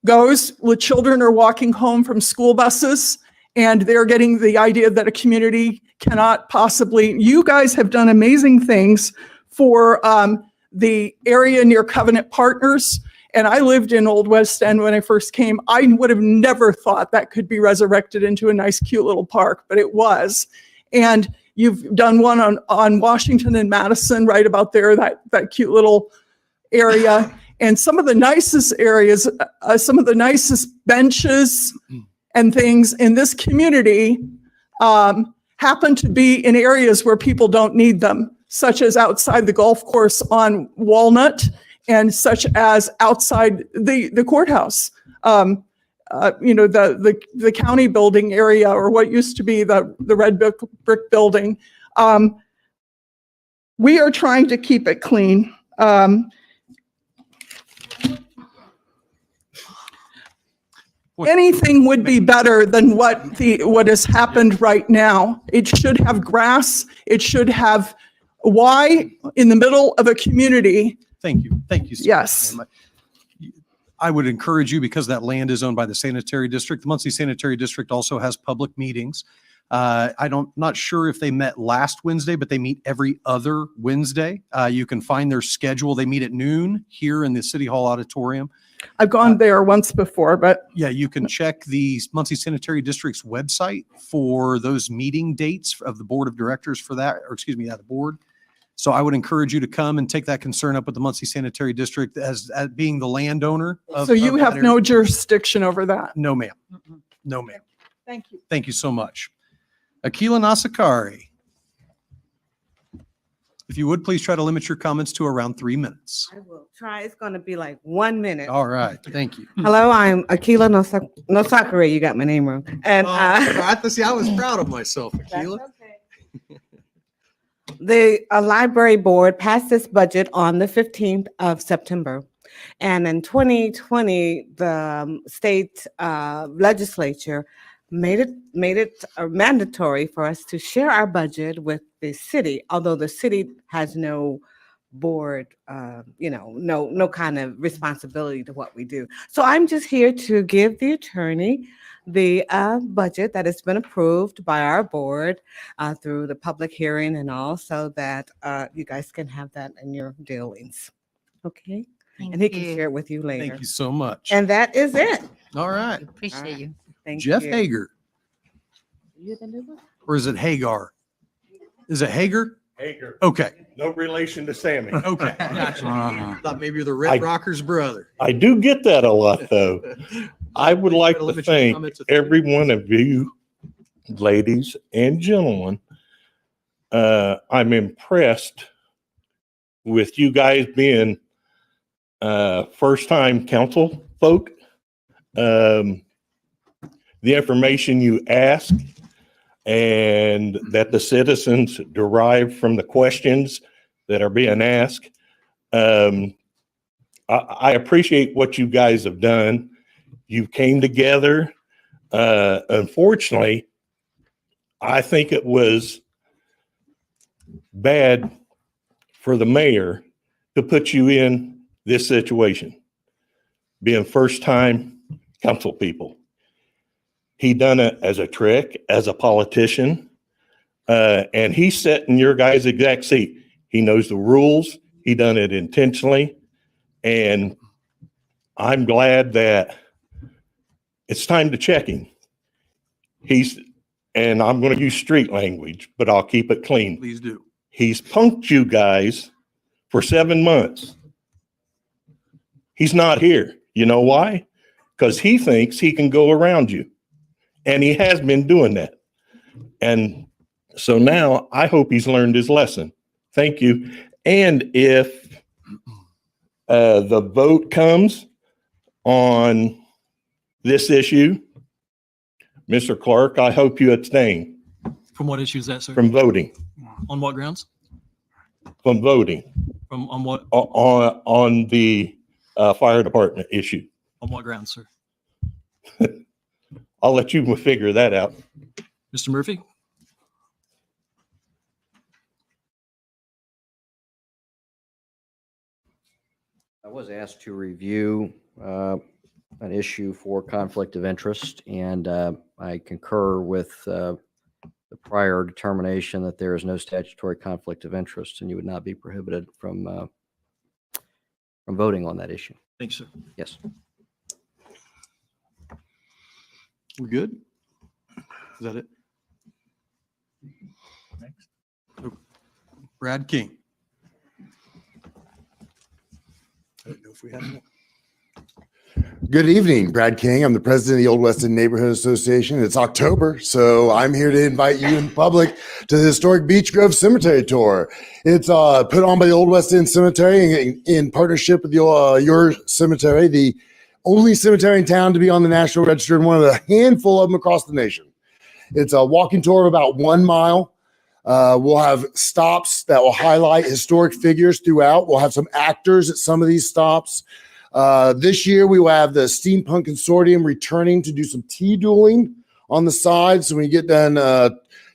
goes. The children are walking home from school buses, and they're getting the idea that a community cannot possibly. You guys have done amazing things for the area near Covenant Partners. And I lived in Old West End when I first came. I would have never thought that could be resurrected into a nice, cute little park, but it was. And you've done one on Washington and Madison, right about there, that cute little area. And some of the nicest areas, some of the nicest benches and things in this community happen to be in areas where people don't need them, such as outside the golf course on Walnut, and such as outside the courthouse. The county building area, or what used to be the red brick building. We are trying to keep it clean. Anything would be better than what has happened right now. It should have grass. It should have, why in the middle of a community? Thank you. Thank you. Yes. I would encourage you, because that land is owned by the sanitary district. The Muncie Sanitary District also has public meetings. Not sure if they met last Wednesday, but they meet every other Wednesday. You can find their schedule. They meet at noon here in the City Hall auditorium. I've gone there once before, but. Yeah, you can check the Muncie Sanitary District's website for those meeting dates of the board of directors for that, or excuse me, the board. So I would encourage you to come and take that concern up with the Muncie Sanitary District as being the landowner. So you have no jurisdiction over that? No, ma'am. No, ma'am. Thank you. Thank you so much. Akila Nasakari. If you would, please try to limit your comments to around 3 minutes. I will try. It's going to be like 1 minute. All right. Thank you. Hello, I'm Akila Nosakare. You got my name wrong. And I was proud of myself, Akila. The library board passed this budget on the 15th of September. And in 2020, the state legislature made it mandatory for us to share our budget with the city, although the city has no board, no kind of responsibility to what we do. So I'm just here to give the attorney the budget that has been approved by our board through the public hearing and all, so that you guys can have that in your dealings. Okay? And he can share it with you later. Thank you so much. And that is it. All right. Appreciate you. Thank Jeff you. Hager, or is it Hagar? Is it Hager? Hager. Okay. No relation to Sammy. Okay. Gotcha. Thought maybe you're the Red Rockers brother. I do get that a lot, though. I would like to Limit your thank comments to every one of you, ladies and gentlemen. I'm impressed with you guys being first-time council folk. The information you ask and that the citizens derive from the questions that are being asked. I appreciate what you guys have done. You came together. Unfortunately, I think it was bad for the mayor to put you in this situation, being first-time council people. He done it as a trick, as a politician, and he's set in your guys' exact seat. He knows the rules. He done it intentionally, and I'm glad that it's time to check him. And I'm going to use street language, but I'll keep it clean. Please do. He's punked you guys for 7 months. He's not here. You know why? Because he thinks he can go around you. And he has been doing that. And so now I hope he's learned his lesson. Thank you. And if the vote comes on this issue, Mr. Clark, I hope you abstain. From what issue is that, sir? From voting. On what grounds? From voting. On what? On the fire department issue. On what grounds, sir? I'll let you figure that out. Mr. Murphy? I was asked to review an issue for conflict of interest, and I concur with the prior determination that there is no statutory conflict of interest, and you would not be prohibited from voting on that issue. Thanks, sir. Yes. We good? Is that it? Next. Brad King. I don't know if we have more. Good evening, Brad King. I'm the president of the Old Weston Neighborhood Association. It's October, so I'm here to invite you in public to the historic Beech Grove Cemetery Tour. It's put on by the Old Weston Cemetery in partnership with your cemetery, the only cemetery in town to be on the National Register and one of the handful of them across the nation. It's a walking tour of about 1 mile. We'll have stops that will highlight historic figures throughout. We'll have some actors at some of these stops. This year, we will have the Steampunk Consortium returning to do some tea dueling on the side. So when you get done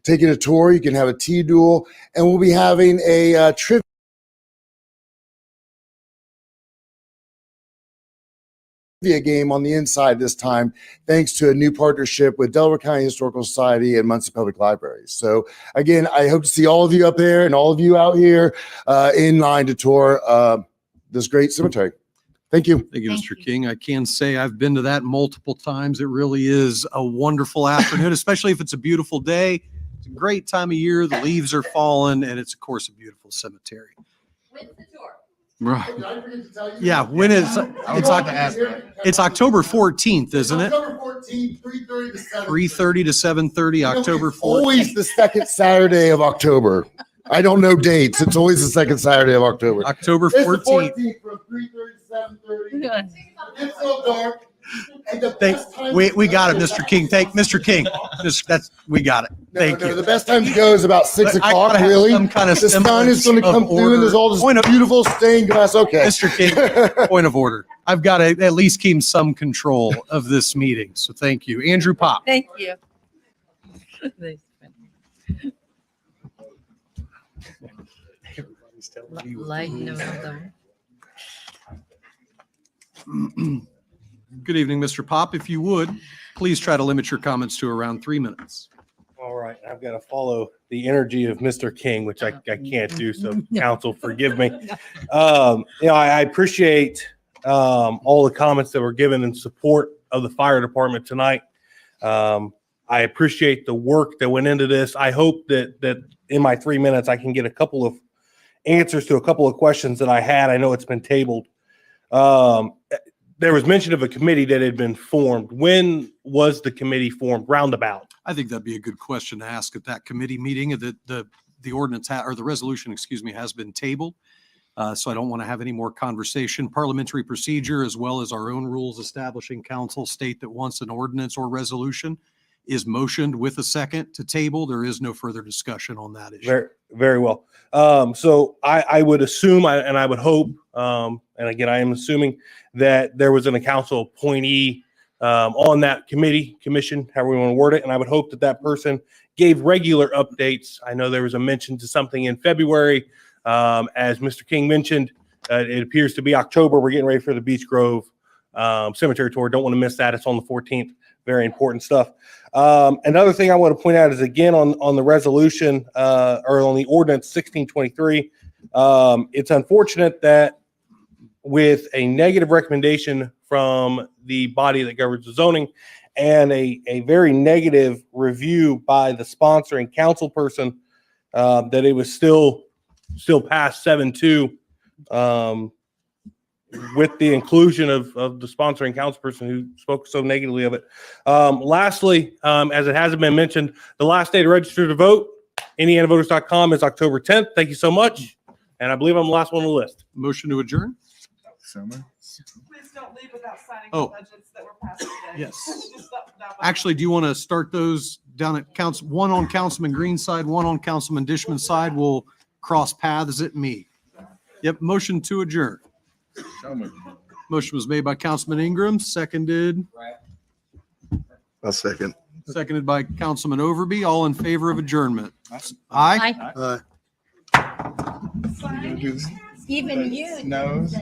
taking a tour, you can have a tea duel. And we'll be having a trivia game on the inside this time, thanks to a new partnership with Delaware County Historical Society and Muncie Public Libraries. So again, I hope to see all of you up there and all of you out here in line to tour this great cemetery. Thank you. Thank you, Mr. King. I can say I've been to that multiple times. It really is a wonderful afternoon, especially if it's a beautiful day. It's a great time of year. The leaves are falling, and it's, of course, a beautiful cemetery. Right. Yeah, when it's October 14th, isn't it? October 14th, 3:30 to 7:30. 3:30 to 7:30, October 14th. Always the second Saturday of October. I don't know dates. It's always the second Saturday of October. October It's the 14th. 14th from 3:30 to 7:30. It's so dark. And the Thank, best time we got it, Mr. King. Thank Mr. King. We got it. Thank you. The best time to go is about 6 I o'clock, gotta have really. some kind of The sun is going to semblance come of through and there's all this order. beautiful stained glass. Okay. Mr. King, point of order. I've got to at least keep some control of this meeting. So thank you. Andrew Pop. Thank you. Light note on Good evening, Mr. Pop. If you would, please try to limit your comments to around 3 minutes. All right, I've got to follow the energy of Mr. King, which I can't do, so council, forgive me. I appreciate all the comments that were given in support of the fire department tonight. I appreciate the work that went into this. I hope that in my 3 minutes, I can get a couple of answers to a couple of questions that I had. I know it's been tabled. There was mention of a committee that had been formed. When was the committee formed? Roundabout. I think that'd be a good question to ask at that committee meeting. The ordinance or the resolution, excuse me, has been tabled. So I don't want to have any more conversation. Parliamentary procedure, as well as our own rules establishing council, state that once an ordinance or resolution is motioned with a second to table, there is no further discussion on that issue. Very, very well. So I would assume, and I would hope, and again, I am assuming that there was a council appointee on that commission, however we want to word it. And I would hope that that person gave regular updates. I know there was a mention to something in February. As Mr. King mentioned, it appears to be October. We're getting ready for the Beach Grove cemetery tour. Don't want to miss that. It's on the 14th. Very important stuff. Another thing I want to point out is, again, on the resolution or on the ordinance 1623, it's unfortunate that with a negative recommendation from the body that governs the zoning and a very negative review by the sponsoring council person, that it was still passed 7-2 with the inclusion of the sponsoring council person who spoke so negatively of it. Lastly, as it hasn't been mentioned, the last day to register to vote, IndianaVoters.com, is October 10th. Thank you so much. And I believe I'm the last one on the list. Motion to adjourn. Please don't leave without signing Oh. the budgets that were passed today. Yes. Just stop without- Actually, do you want to start those down at one on Councilman Green's side, one on Councilman Dishman's side? We'll cross paths at me. Yep, motion to adjourn. Motion was made by Councilman Ingram, seconded I'll second. by Councilman Overby. All in favor of adjournment? Aye. Even you. Nose.